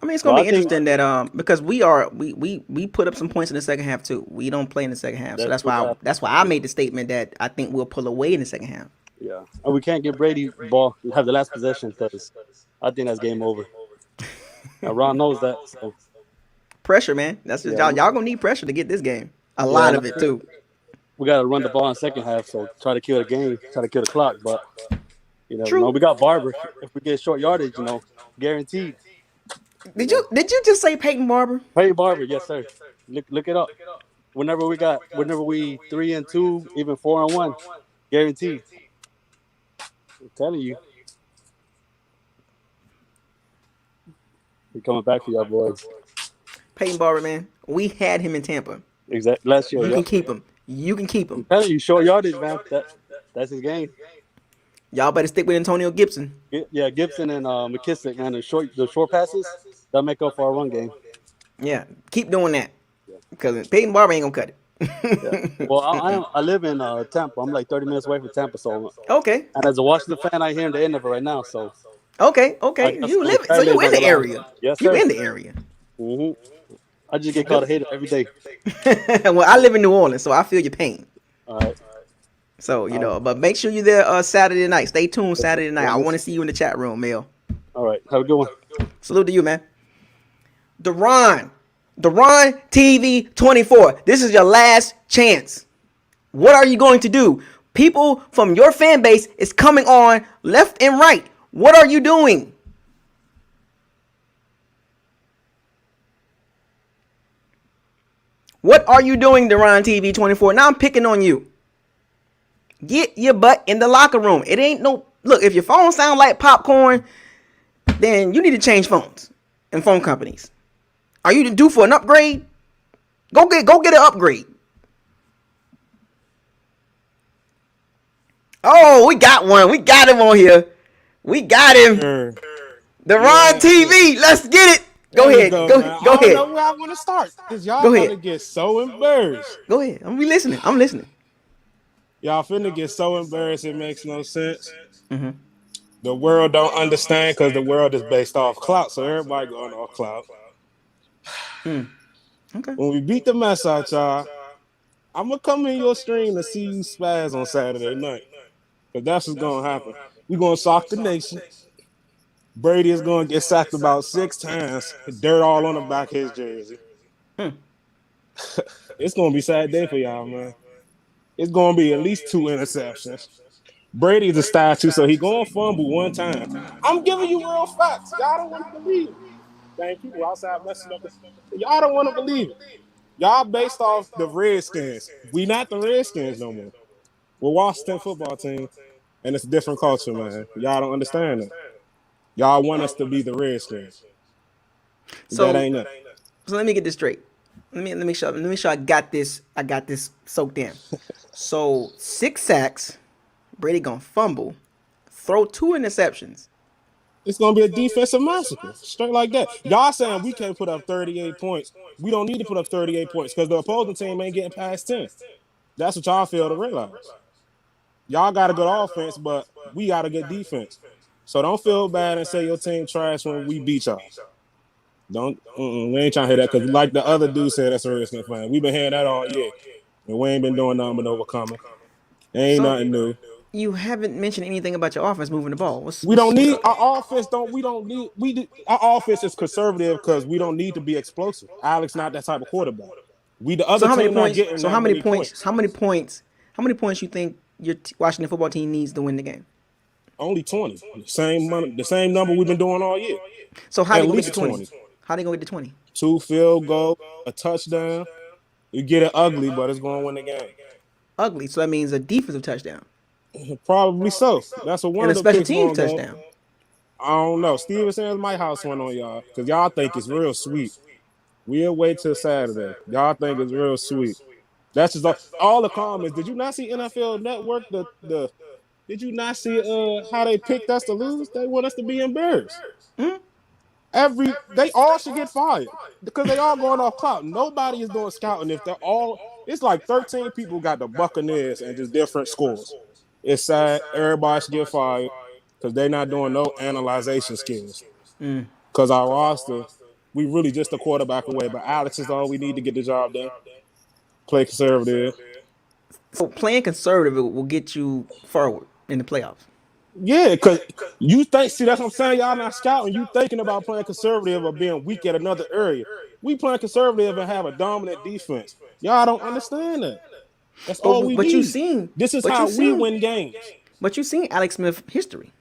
I mean, it's gonna be interesting that because we put up some points in the second half too. We don't play in the second half, so that's why I made the statement that I think we'll pull away in the second half. Yeah, and we can't give Brady the ball, have the last possession because I think that's game over. Now, Ron knows that. So. Pressure, man. That's just y'all gonna need pressure to get this game. A lot of it too. We gotta run the ball in the second half, so try to kill the game, try to kill the clock. But no, we got Barber. If we get short yardage, guaranteed. Did you just say Peyton Barber? Peyton Barber, yes, sir. Look it up. Whenever we 3-2, even 4-1, guaranteed. I'm telling you. We're coming back for y'all boys. Peyton Barber, man. We had him in Tampa. Exactly. Last year. You can keep him. You can keep him. I'm telling you, short yardage, man. That's his game. Y'all better stick with Antonio Gibson. Yeah, Gibson and McKissick, man. The short passes, they'll make up for our run game. Yeah, keep doing that. Because Peyton Barber ain't gonna cut it. Well, I live in Tampa. I'm like 30 minutes away from Tampa, so okay. And as a Washington fan, I hear the end of it right now. So okay. You live, so you in the area. Yes, sir. You in the area. I just get called a hater every day. Well, I live in New Orleans, so I feel your pain. All right. So but make sure you're there Saturday night. Stay tuned Saturday night. I want to see you in the chat room, Mel. All right, have a good one. Salute to you, man. Deron TV 24. This is your last chance. What are you going to do? People from your fan base is coming on left and right. What are you doing? What are you doing, Deron TV 24? Now I'm picking on you. Get your butt in the locker room. It ain't no look. If your phone sound like popcorn, then you need to change phones and phone companies. Are you due for an upgrade? Go get an upgrade. Oh, we got one. We got him on here. We got him. Deron TV. Let's get it. Go ahead. Go ahead. I don't know where I want to start because y'all gonna get so embarrassed. Go ahead. I'm listening. Y'all finna get so embarrassed it makes no sense. Mm-hmm. The world don't understand because the world is based off clout, so everybody going off clout. Okay. When we beat the mess out y'all, I'm gonna come in your stream to see you spaz on Saturday night. Because that's what's gonna happen. We're gonna sock the nation. Brady is gonna get sacked about 6 times. Dirt all on the back of his jersey. It's gonna be a sad day for y'all, man. It's gonna be at least 2 interceptions. Brady's a style too, so he gonna fumble one time. I'm giving you real facts. Y'all don't want to believe it. Thank you. Outside messing up. Y'all don't want to believe it. Y'all based off the Redskins. We not the Redskins no more. We're Washington football team, and it's a different culture, man. Y'all don't understand it. Y'all want us to be the Redskins. So, that ain't it. So let me get this straight. Let me make sure I got this soaked in. So 6 sacks, Brady gonna fumble, throw 2 interceptions. It's gonna be a defensive massacre, straight like that. Y'all saying we can't put up 38 points. We don't need to put up 38 points because the opposing team ain't getting past 10. That's what y'all fail to realize. Y'all got a good offense, but we got a good defense. So don't feel bad and say your team trash when we beat y'all. Don't we ain't trying to hear that because like the other dude said, that's a Redskins fan. We've been hearing that all year, and we ain't been doing nothing but overcoming. Ain't nothing new. You haven't mentioned anything about your offense moving the ball. We don't need our offense. Our offense is conservative because we don't need to be explosive. Alex not that type of quarterback. We the other team not getting that many points. How many points you think your Washington football team needs to win the game? Only 20. The same number we've been doing all year. So how they gonna get to 20? How they gonna get to 20? 2 field goals, a touchdown. You get it ugly, but it's going to win the game. Ugly, so that means a defensive touchdown. Probably so. That's what one and of a the special teams touchdown. I don't know. Stevenson might house one on y'all because y'all think it's real sweet. We'll wait till Saturday. Y'all think it's real sweet. That's just all the comments. Did you not see NFL Network? Did you not see how they picked us to lose? They want us to be embarrassed. They all should get fired because they all going off clout. Nobody is doing scouting if they're all. It's like 13 people got the Buccaneers and just different scores. It's sad. Everybody should get fired because they're not doing no analyzation skills. Because our roster, we really just a quarterback away. But Alex is all we need to get the job done. Play conservative. So playing conservative will get you forward in the playoffs. Yeah, because you think, see, that's what I'm saying. Y'all not scouting. You thinking about playing conservative or being weak at another area. We playing conservative and have a dominant defense. Y'all don't understand that. That's all we need. This is how we win games. But you've seen Alex Smith history.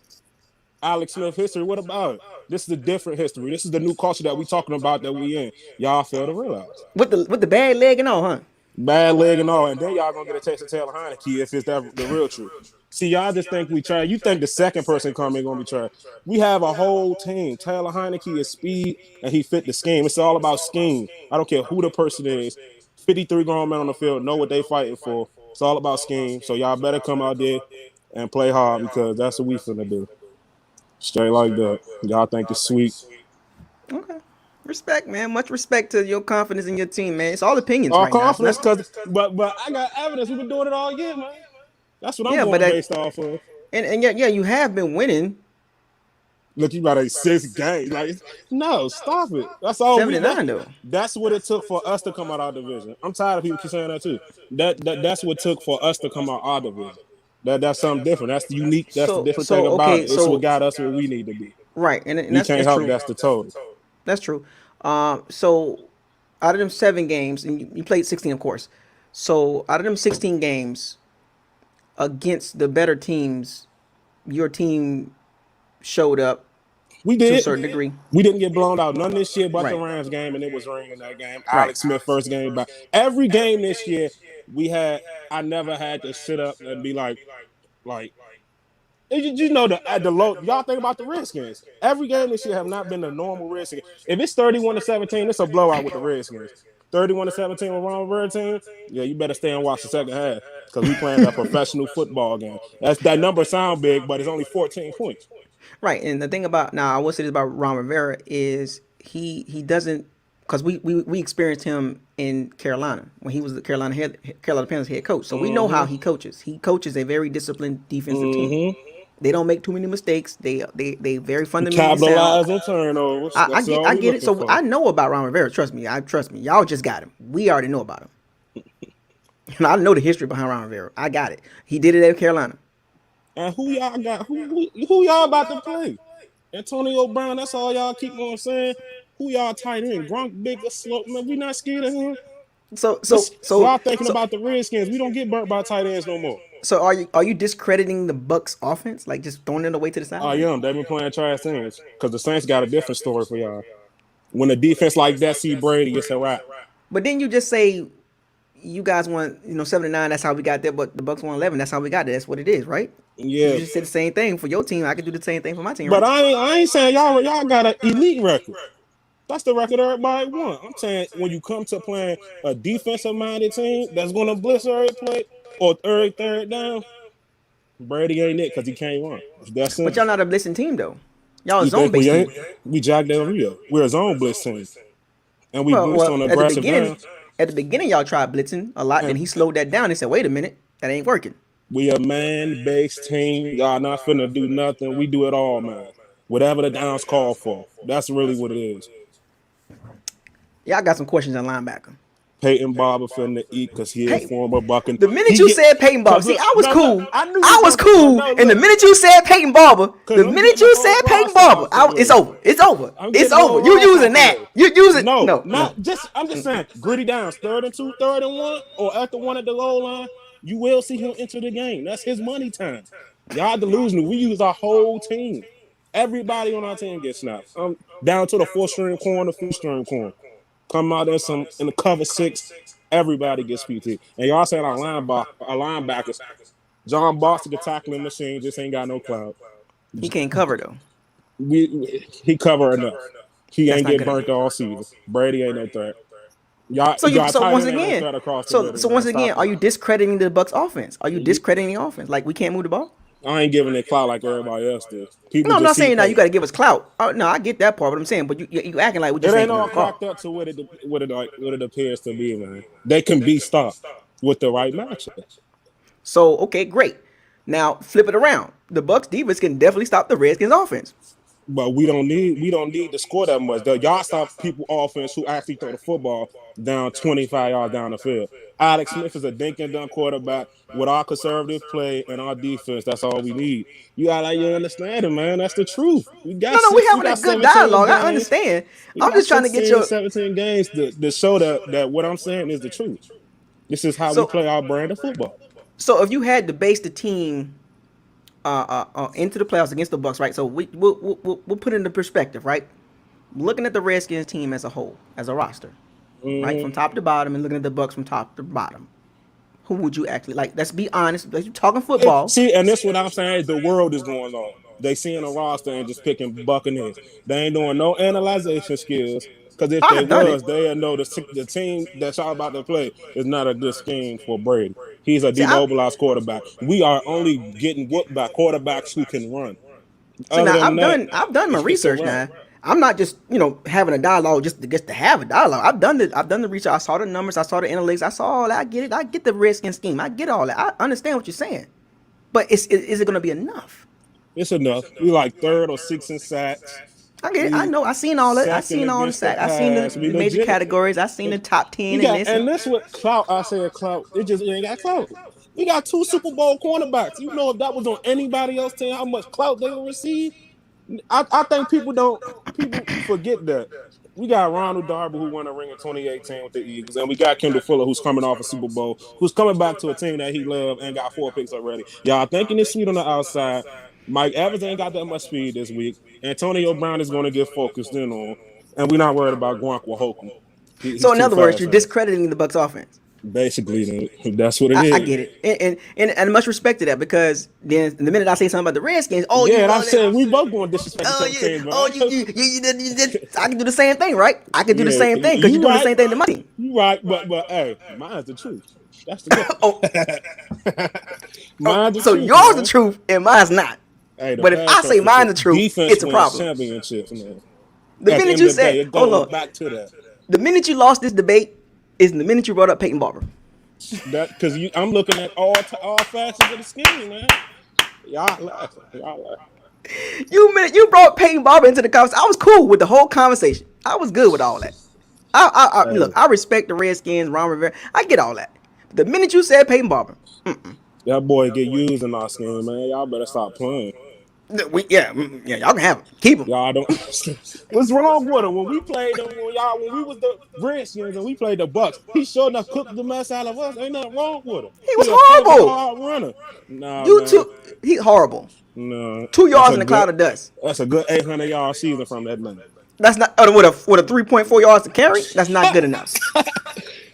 Alex Smith history, what about it? This is a different history. This is the new culture that we talking about that we in. Y'all fail to realize. With the bad leg and all, huh? Bad leg and all, and then y'all gonna get a taste of Taylor Heineke if it's the real truth. See, y'all just think we try. You think the second person coming gonna be tried. We have a whole team. Taylor Heineke is speed, and he fit the scheme. It's all about scheme. I don't care who the person is. 53 grown men on the field know what they fighting for. It's all about scheme. So y'all better come out there and play hard because that's what we finna do. Straight like that. Y'all think it's sweet. Okay. Respect, man. Much respect to your confidence in your team, man. It's all opinions All right confidence, now. but I got evidence. We've been doing it all year, man. That's what I'm going based off of. And yeah, you have been winning. Look, you about a 6 games. Like, no, stop it. That's all 7-9 though. That's what it took for us to come out our division. I'm tired of people keep saying that too. That's what it took for us to come out our division. That's something different. That's unique. That's the different thing about it. It's what got us where we need to be. Right, and we can't help. That's the total. That's true. So out of them 7 games, and you played 16, of course. So out of them 16 games against the better teams, your team showed up. We did to a certain degree. We didn't get blown out none this year, but the Rams game, and it was ringing that game. Alex Smith first game back. Every game this year, I never had to sit up and be like. You know the low. Y'all think about the Redskins. Every game this year have not been the normal Redskins. If it's 31-17, it's a blowout with the Redskins. 31-17 with Ron Rivera team. Yeah, you better stay and watch the second half because we playing a professional football game. That number sound big, but it's only 14 points. Right, and the thing about I will say this about Ron Rivera is he doesn't, because we experienced him in Carolina when he was the Carolina Panthers head coach. So we know how he coaches. He coaches a very disciplined defensive team. They don't make too many mistakes. They very fundamentally capitalize on turnovers. I get it. So I know about Ron Rivera. Trust me. Y'all just got him. We already know about him. And I know the history behind Ron Rivera. I got it. He did it at Carolina. And who y'all got? Who y'all about to play? Antonio Brown. That's all y'all keep on saying. Who y'all tight end? Gronk, bigger, slow. Man, we not scared of him. So y'all thinking about the Redskins. We don't get burnt by tight ends no more. So are you discrediting the Bucs offense, like just throwing it away to the side? I am. They've been playing trash teams because the Saints got a different story for y'all. When a defense like that see Brady, it's a wrap. But then you just say you guys won, 7-9. That's how we got there. But the Bucs won 11. That's how we got there. That's what it is, right? You Yeah, just said the same thing for your team. I could do the same thing for my team, but right? I ain't saying y'all got an elite record. That's the record everybody want. I'm saying when you come to playing a defensive minded team that's going to blitz every play or every third down, Brady ain't it because he can't run. It's that But simple. y'all not a blitzing team though. Y'all a You zone think we based ain't? team. We Jack Del Rio. We're a zone blitz team, and we blitzed Well, on aggressive downs. at the beginning, y'all tried blitzing a lot. Then And he slowed that down and said, "Wait a minute, that ain't working." we a man-based team. Y'all not finna do nothing. We do it all, man. Whatever the downs call for. That's really what it is. Y'all got some questions on linebacker. Peyton Barber finna eat because he a Hey, former Buccaneers. the minute He you get said Peyton Barber, because see, look, I was no, look, cool. I knew you I was was gonna cool, no and the look. minute you said Peyton Barber, Because the I'm minute getting you the said old Peyton roster Barber, out the way. it's over. It's over. I'm It's getting the over. old You roster using out the that? way. You using No, no. I'm just saying, gritty downs, 3rd and 2, 3rd and 1, or at the one at the goal line, you will see him enter the game. That's his money time. Y'all delusional. We use our whole team. Everybody on our team gets snaps. Down to the 4th-string corner, 5th-string corner. Come out in the cover 6, everybody gets PT. And y'all saying our linebackers, John Boston, the tackling machine, just ain't got no clout. He can't cover though. He cover enough. He That's ain't not get good enough. burnt all season. Brady ain't no threat. So Y'all so tight once end ain't no again, threat across the so middle, so once man. again, Stop are it. you discrediting the Bucks offense? Are you You, discrediting the offense? Like we can't move the ball? I ain't giving it clout like everybody else do. People No, I'm just not see saying now you Peyton. got to give us clout. No, I get that part. But I'm saying, but you acting like what you're It saying ain't can all move the ball. cracked up to what it appears to be, man. They can be stopped with the right matchup. So okay, great. Now flip it around. The Bucks defense can definitely stop the Redskins offense. But we don't need to score that much. Y'all stop people offense who actually throw the football down 25 yards down the field. Alex Smith is a dink and dunk quarterback with our conservative play and our defense. That's all we need. You got like you understand it, man. That's the truth. No, we We having a got good 17 dialogue. I games. understand. We I'm got just trying to get 16, your 17 games to show that what I'm saying is the truth. This is how we so play our brand of football. so if you had to base the team into the playoffs against the Bucks, right? So we'll put it into perspective, right? Looking at the Redskins team as a whole, as a roster, right, from Mm-hmm. top to bottom, and looking at the Bucks from top to bottom, who would you actually like? Let's be honest. Let's you talking football. See, and that's what I'm saying. The world is going on. They seeing a roster and just picking Buccaneers. They ain't doing no analyzation skills. Because if they I've done it. was, they'll know the team that y'all about to play is not a good scheme for Brady. He's a See, I demobilized quarterback. We are only getting whooped by quarterbacks who can run. see Other now than that, I've done my it's a research wrap. now. I'm not just having a dialogue just to have a dialogue. I've done the research. I saw the numbers. I saw the analytics. I saw all that. I get it. I get the Redskin scheme. I get all that. I understand what you're saying. But is it going to be enough? It's enough. We like 3rd or 6th in sacks. I get it. I We know. I seen all that. I second seen all the against the sack. I seen pass. We the major legit. categories. I seen the top We 10 and got, this. and this what clout. I said clout. It just ain't got clout. We got 2 Super Bowl cornerbacks. You know, if that was on anybody else team, how much clout they would receive. I think people forget that. We got Ronald Darby who won a ring in 2018 with the Eagles, and we got Kendall Fuller who's coming off a Super Bowl, who's coming back to a team that he loved and got 4 picks already. Y'all thinking it's sweet on the outside. Mike Evans ain't got that much speed this week. Antonio Brown is going to get focused in on, and we're not worried about Gronk Wahokum. So He's in too other words, fast you're for him. discrediting the Bucks offense. Basically, that's what it I is. get it, and much respect to that because then the minute I say something about the Redskins, Yeah, and I said we both going to disrespect each other yeah, teams, but oh you did. I can do the same thing, right? I can do the yeah, same thing because you're you doing the right. same thing to my team. You right, but hey, mine's the truth. That's the Oh, difference. Mine's the so truth, yours the man. truth and mine's not. Hey, the But if past I say hurts the mine's truth. the truth, Defense it's a wins problem. championships, man. The At the minute end you of the day, said, it hold goes on, back to that. the minute you lost this debate is the minute you brought up Peyton Barber. That because I'm looking at all facets of the scheme, man. Y'all laughing. Y'all laughing. You brought Peyton Barber into the conversation. I was cool with the whole conversation. I was good with all that. Look, Hey, I respect the Redskins, Ron Rivera. I get all that. But the minute you said Peyton Barber, that boy get used in our scheme, man. Y'all better stop playing. Yeah, y'all can have him. Keep him. Y'all don't. What's wrong with him? When we played them, when we was the Redskins and we played the Bucs, he sure enough cooked the mess out of us. Ain't nothing wrong with him. He was He a heavy horrible. hard runner. Nah, You man. too. He's horrible. No, 2 yards in a cloud of dust. That's a good 800-yard season from that man. That's not with a 3.4 yards to carry. That's not good enough.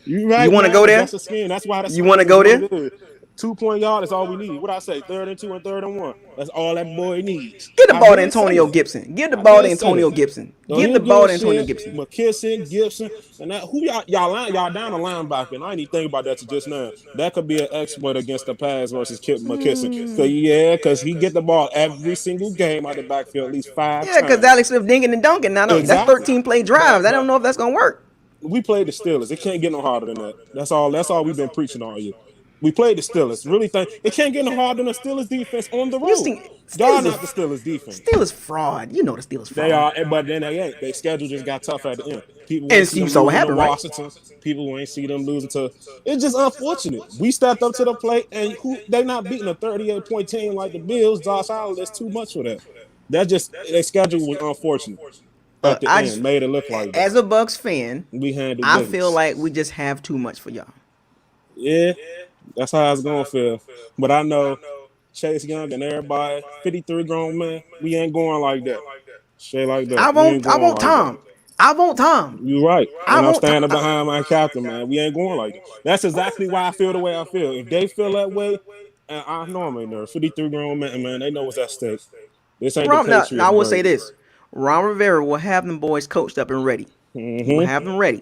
You right? You want to go there? That's a scheme. That's why You want to go there? 2-point yard is all we need. What I say? 3rd and 2 and 3rd and 1. That's all that boy needs. Give the ball to Antonio Gibson. Give the ball to Antonio Gibson. Give the ball to Antonio Gibson. McKisson, Gibson, and that, who y'all down a linebacker. And I didn't even think about that to just now. That could be an exploit against the pass versus McKisson. Because he get the ball every single game out the backfield at least 5 times. Yeah, because Alex Smith dinging and dunking. Now that's 13 play drives. I don't know if that's gonna work. We played the Steelers. It can't get no harder than that. That's all we've been preaching all year. We played the Steelers. Really think it can't get no harder than the Steelers defense on the road. Y'all not the Steelers defense. Steelers fraud. You know the Steelers fraud. They are, but then they ain't. Their schedule just got tough at the end. People and see so happened, right? Washington. People ain't see them losing to. It's just unfortunate. We stepped up to the plate, and they not beating a 38-point team like the Bills. Josh Allen, that's too much for that. That just their schedule was unfortunate. At the end, made it look like that. As a Bucs fan, I feel like we just have too much for y'all. Yeah. That's how it's gonna feel. But I know Chase Young and everybody, 53 grown men, we ain't going like that. Straight like that. I want Tom. I want Tom. You're right. And I'm standing behind my captain, man. We ain't going like that. That's exactly why I feel the way I feel. If they feel that way, and I know I'm in there. 53 grown men, man, they know what's at stake. This ain't the Patriots. Now, I will say this. Ron Rivera will have them boys coached up and ready. He will have them ready.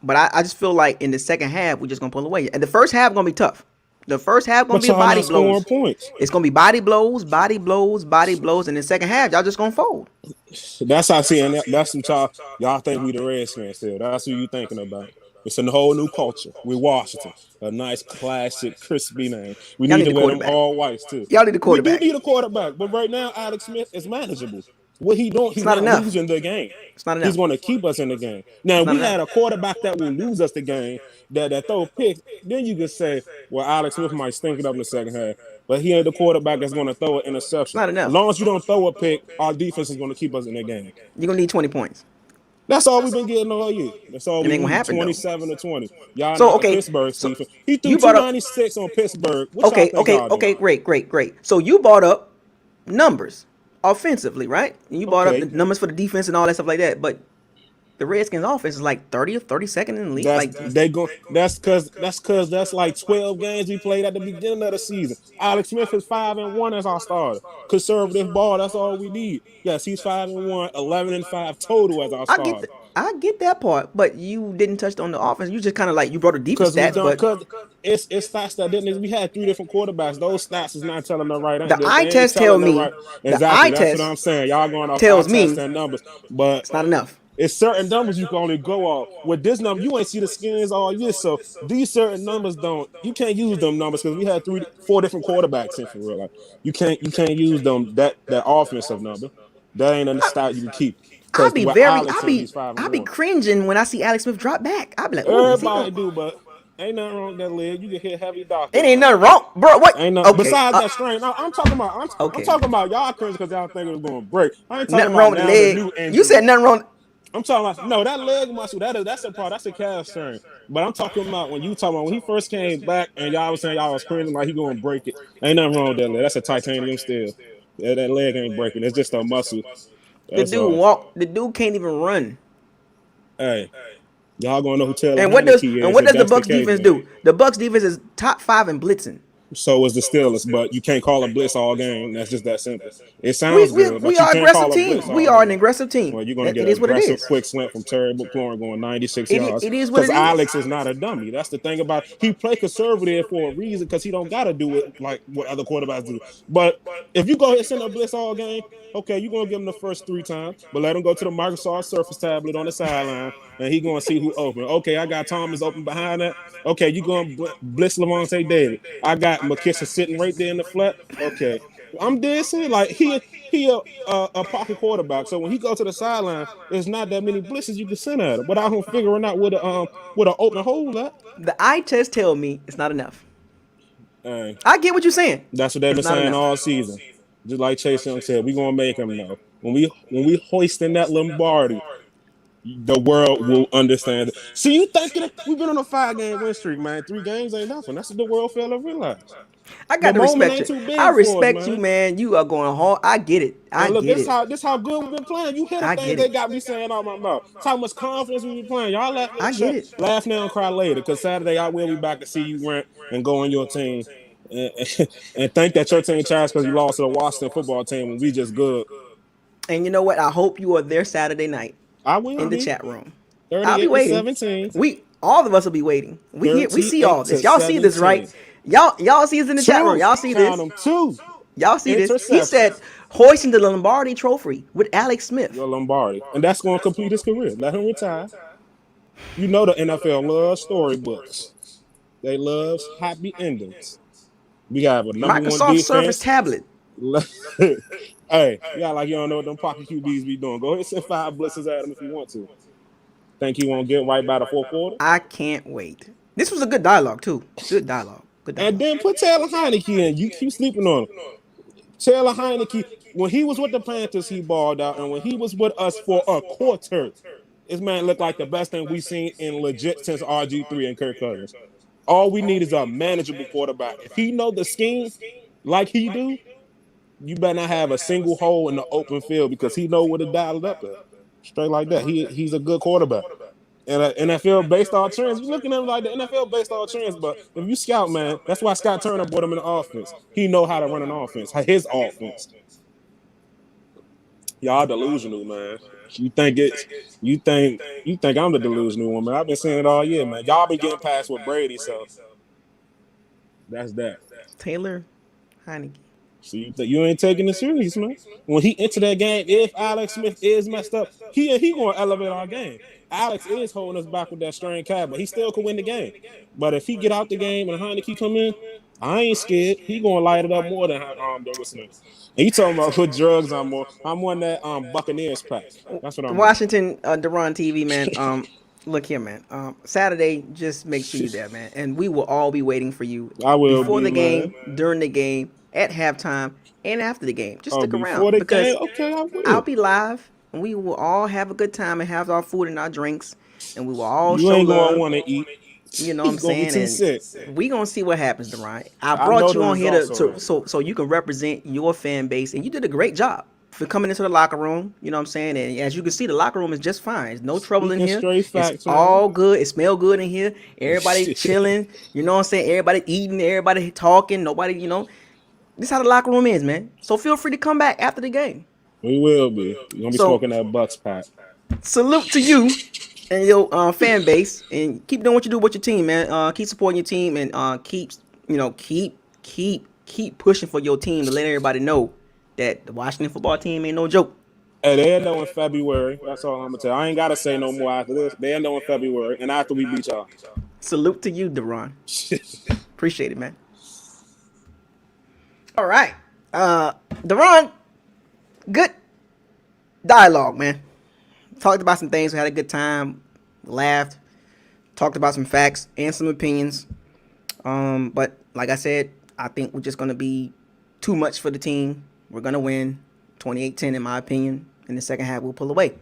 But I just feel like in the second half, we're just going to pull away. And the first half going to be tough. The first half going to be body blows. It's going to be body blows. And in the second half, y'all just going to fold. That's how I see it. That's what y'all think we the Redskins still. That's who you thinking about. It's a whole new culture. We're Washington. A nice, classic, crispy name. We need to wear them all whites, too. Y'all need a quarterback. We do need a quarterback. But right now, Alex Smith is manageable. What he doing? He's not losing the game. It's not enough. He's going to keep us in the game. Now, if we had a quarterback that will lose us the game, that throw picks, then you could say, well, Alex Smith might stink it up in the second half. But he ain't the quarterback that's going to throw an interception. Not enough. As long as you don't throw a pick, our defense is going to keep us in the game. You're going to need 20 points. That's all we've been getting all year. That's all we need, 27-20. Y'all know Pittsburgh season. He threw 296 on Pittsburgh. Okay, great. So you brought up numbers. Offensively, right? And you brought up the numbers for the defense and all that stuff like that, but the Redskins' offense is like 30th, 32nd in the league. That's because that's like 12 games we played at the beginning of the season. Alex Smith is 5-1 as our starter. Conservative ball, that's all we need. Yes, he's 5-1, 11-5 total as our starter. I get that part, but you didn't touch on the offense. You just kind of like you brought a defense stats, because it's stats that didn't. We had 3 different quarterbacks. Those stats is not telling the right. The eye test tell me. Exactly. That's what I'm saying. Y'all going off tells me and numbers, but it's not enough. It's certain numbers you can only go off. With this number, you ain't see the skins all year, so these certain numbers you can't use them numbers because we had 4 different quarterbacks in for real. Like you can't use them that offensive number. That ain't a stat you can keep. I'll be cringing when I see Alex Smith drop back. I'll be like, everybody do, but ain't nothing wrong with that leg. You can hit heavy doctor. It ain't nothing wrong, bro. What? Ain't nothing. Besides that strain, I'm talking about. I'm talking about y'all cringe because y'all think it was going to break. I ain't talking nothing wrong with the leg. You said nothing wrong. I'm talking about that leg muscle. That's a part. That's a calf strain. But I'm talking about when he first came back and y'all was saying y'all was cringing like he going to break it. Ain't nothing wrong with that leg. That's a titanium steel. That leg ain't breaking. It's just a muscle. The dude can't even run. Hey, y'all gonna know who Taylor and what does is. And what does the Bucs defense do? The Bucs defense is top 5 in blitzing. So is the Steelers, but you can't call a blitz all game. That's just that simple. It sounds good, but we are aggressive team. We are an aggressive team. Well, you're gonna get an aggressive quick slant from Terry McLaurin going 96 yards. It is what it is. Because Alex is not a dummy. That's the thing about he play conservative for a reason because he don't gotta do it like what other quarterbacks do. But if you go ahead and send a blitz all game, okay, you're gonna give him the first 3 times, but let him go to the Microsoft Surface tablet on the sideline and he gonna see who open. Okay, I got Thomas open behind that. Okay, you gonna blitz Lavonte David. I got McKisson sitting right there in the flat. Okay, I'm dead saying like he a pocket quarterback. So when he goes to the sideline, there's not that many blitzes you can send at him. But I don't figuring out with an open hole at. The eye test tell me it's not enough. I get what you're saying. That's what they've been saying all season. Just like Chase Young said, we're gonna make him know. When we hoisting that Lombardi, the world will understand. See, you thinking we've been on a 5-game win streak, man. 3 games ain't nothing. That's what the world fail to realize. I The got to moment respect ain't you. too I big for us, respect you, man. man. You are going hard. I get it. I And look, get it. this how good we've been playing. You hear the I things get they it. got me saying out my mouth. It's how much confidence we been playing. Y'all I get it. laugh now and cry later. Because Saturday I will be back to see you rent and go on your team and, and think that your team trash because you lost to the Washington football team and we just good. And you know what? I hope you are there Saturday night I will in the be chat room. I'll be 38 to waiting. 17. All of us will be waiting. We see all 38 this. to Y'all see this, 17. right? Y'all see this in the chat room. Y'all see Count this. them, 2 Y'all see this. He said interceptions. hoisting the Lombardi Trophy with Alex Smith. Your Lombardi. And that's going to complete his career. Let him retire. You know the NFL loves storybooks. They love happy endings. We got a number 1 Microsoft Surface defense. tablet. Hey, yeah, like you don't know what them pocket QBs be doing. Go ahead and send 5 blitzes at him if you want to. Think he won't get right by the 4th quarter? I can't wait. This was a good dialogue too. Good dialogue. And then put Taylor Heineke in. You keep sleeping on him. Taylor Heineke, when he was with the Panthers, he balled out. And when he was with us for a quarter, this man looked like the best thing we've seen in legit since RG3 and Kirk Cousins. All we need is a manageable quarterback. If he know the scheme like he do, you better not have a single hole in the open field because he know where to dial it up at. Straight like that. He's a good quarterback. And NFL based on trends, you looking at him like the NFL based on trends, but if you scout, man, that's why Scott Turner brought him in the offense. He know how to run an offense, his offense. Y'all delusional, man. You think I'm the delusional one, man. I've been saying it all year, man. Y'all been getting past with Brady, so that's that. Taylor Heineke. See, you ain't taking it serious, man. When he entered that game, if Alex Smith is messed up, he gonna elevate our game. Alex is holding us back with that strained calf, but he still could win the game. But if he get out the game and Heineke come in, I ain't scared. He gonna light it up more than Smith. And you talking about what drugs I'm on? I'm on that Buccaneers pack. That's what I'm on. Washington Duran TV, man. Look here, man. Saturday, just make sure you're there, man. And we will all be waiting for you. I will before be, the game, man. during the game, at halftime, and after the game. Just stick before around the because game? Okay, I will. I'll be live, and we will all have a good time and have our food and our drinks, and we will all You show ain't love. gonna want to eat. You know what I'm Gonna be saying? too sick. And we gonna see what happens, Duran. I I brought know you the on here results to already. so you can represent your fan base, and you did a great job for coming into the locker room. You know what I'm saying? And as you can see, the locker room is just fine. There's no trouble in Speaking here. straight It's facts, all man. good. It smells good in here. Everybody chilling. You know what I'm saying? Everybody eating. Everybody talking. Nobody, this is how the locker room is, man. So feel free to come back after the game. We will be. We're gonna be So smoking that Bucs pack. salute to you and your fan base, and keep doing what you do with your team, man. Keep supporting your team, and keep pushing for your team to let everybody know that the Washington football team ain't no joke. Hey, they'll know in February. That's all I'm gonna tell you. I ain't gotta say no more after this. They'll know in February, and after we beat y'all. Salute to you, Duran. Appreciate it, man. All right, Duran, good dialogue, man. Talked about some things. We had a good time. Laughed. Talked about some facts and some opinions. But like I said, I think we're just gonna be too much for the team. We're gonna win 28-10 in my opinion. In the second half, we'll pull away.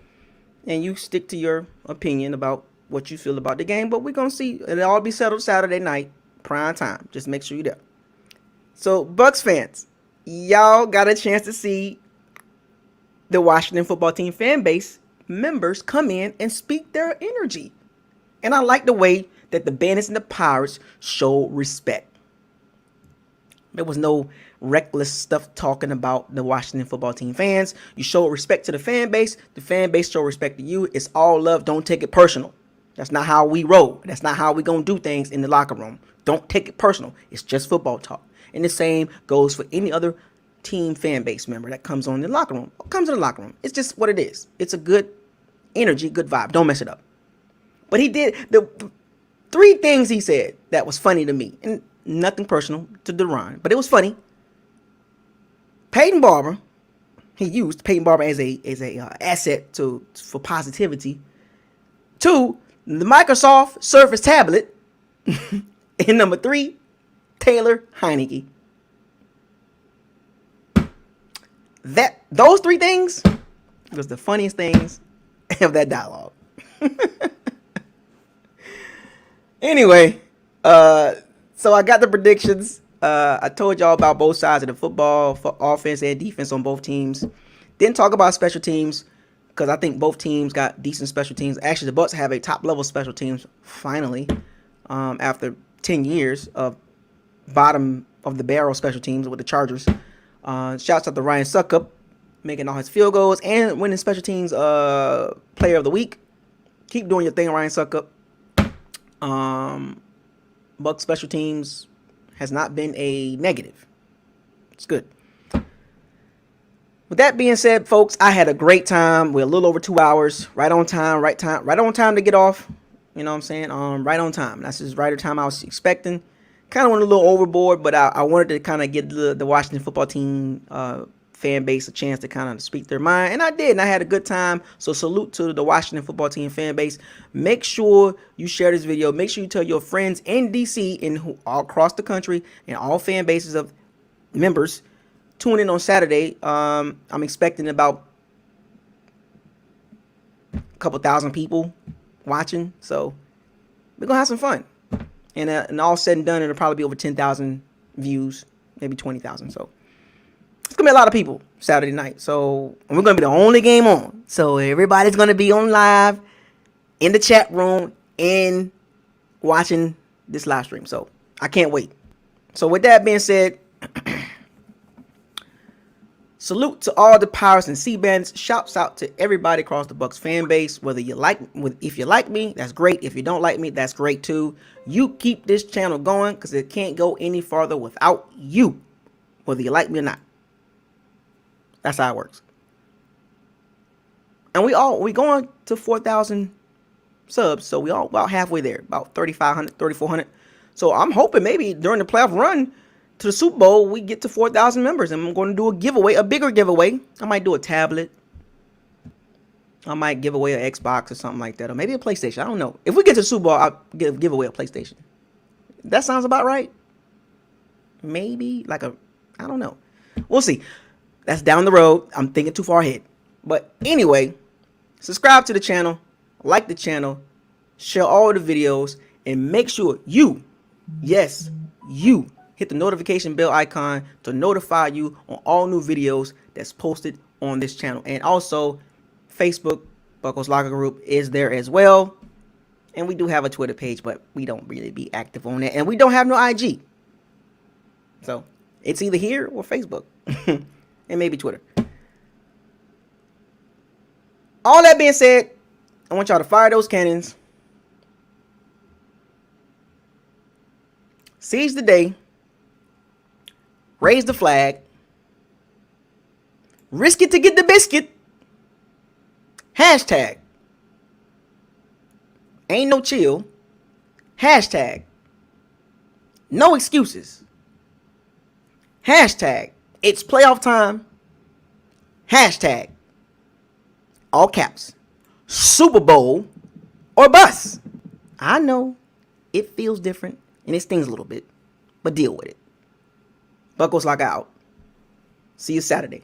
And you stick to your opinion about what you feel about the game. But we're gonna see. It'll all be settled Saturday night, prime time. Just make sure you're there. So, Bucs fans, y'all got a chance to see the Washington football team fan base members come in and speak their energy. And I like the way that the Bandits and the Pirates show respect. There was no reckless stuff talking about the Washington football team fans. You show respect to the fan base. The fan base show respect to you. It's all love. Don't take it personal. That's not how we roll. That's not how we gonna do things in the locker room. Don't take it personal. It's just football talk. And the same goes for any other team fan base member that comes on in the locker room. Comes in the locker room. It's just what it is. It's a good energy, good vibe. Don't mess it up. But he did the 3 things he said that was funny to me, and nothing personal to Duran, but it was funny. Peyton Barber, he used Peyton Barber as a asset for positivity. 2, the Microsoft Surface tablet, and number 3, Taylor Heineke. those three things was the funniest things of that dialogue. Anyway, so I got the predictions. I told y'all about both sides of the football, for offense and defense on both teams. Didn't talk about special teams because I think both teams got decent special teams. Actually, the Bucs have a top level special teams finally, after 10 years of bottom of the barrel special teams with the Chargers. Shouts out to Ryan Suckup making all his field goals and winning special teams player of the week. Keep doing your thing, Ryan Suckup. Bucs special teams has not been a negative. It's good. With that being said, folks, I had a great time. We're a little over 2 hours. Right on time to get off. You know what I'm saying? Right on time. That's just right on time I was expecting. Kind of went a little overboard, but I wanted to kind of give the Washington football team fan base a chance to kind of speak their mind, and I did, and I had a good time. So salute to the Washington football team fan base. Make sure you share this video. Make sure you tell your friends in DC and all across the country and all fan bases of members. Tune in on Saturday. I'm expecting about a couple thousand people watching, so we're gonna have some fun. And all said and done, it'll probably be over 10,000 views, maybe 20,000. So it's gonna be a lot of people Saturday night. So we're gonna be the only game on. So everybody's gonna be on live in the chat room and watching this live stream. So I can't wait. So with that being said, salute to all the Pirates and C-Bands. Shouts out to everybody across the Bucs fan base. If you like me, that's great. If you don't like me, that's great too. You keep this channel going because it can't go any farther without you, whether you like me or not. That's how it works. And we going to 4,000 subs, so we all about halfway there, about 3,500, 3,400. So I'm hoping maybe during the playoff run to the Super Bowl, we get to 4,000 members, and I'm going to do a giveaway, a bigger giveaway. I might do a tablet. I might give away an Xbox or something like that, or maybe a PlayStation. I don't know. If we get to the Super Bowl, I'll give away a PlayStation. That sounds about right. Maybe I don't know. We'll see. That's down the road. I'm thinking too far ahead. But anyway, subscribe to the channel, like the channel, share all the videos, and make sure you hit the notification bell icon to notify you on all new videos that's posted on this channel. And also, Facebook, Buckles Locker Group is there as well. And we do have a Twitter page, but we don't really be active on that. And we don't have no IG. So, it's either here or Facebook. And maybe Twitter. All that being said, I want y'all to fire those cannons. Seize the day. Raise the flag. Risk it to get the biscuit. Hashtag. Ain't no chill. Hashtag. No excuses. Hashtag. It's playoff time. Hashtag. All caps. Super Bowl or bust. I know it feels different and it stings a little bit, but deal with it. Buckles Lock out. See you Saturday.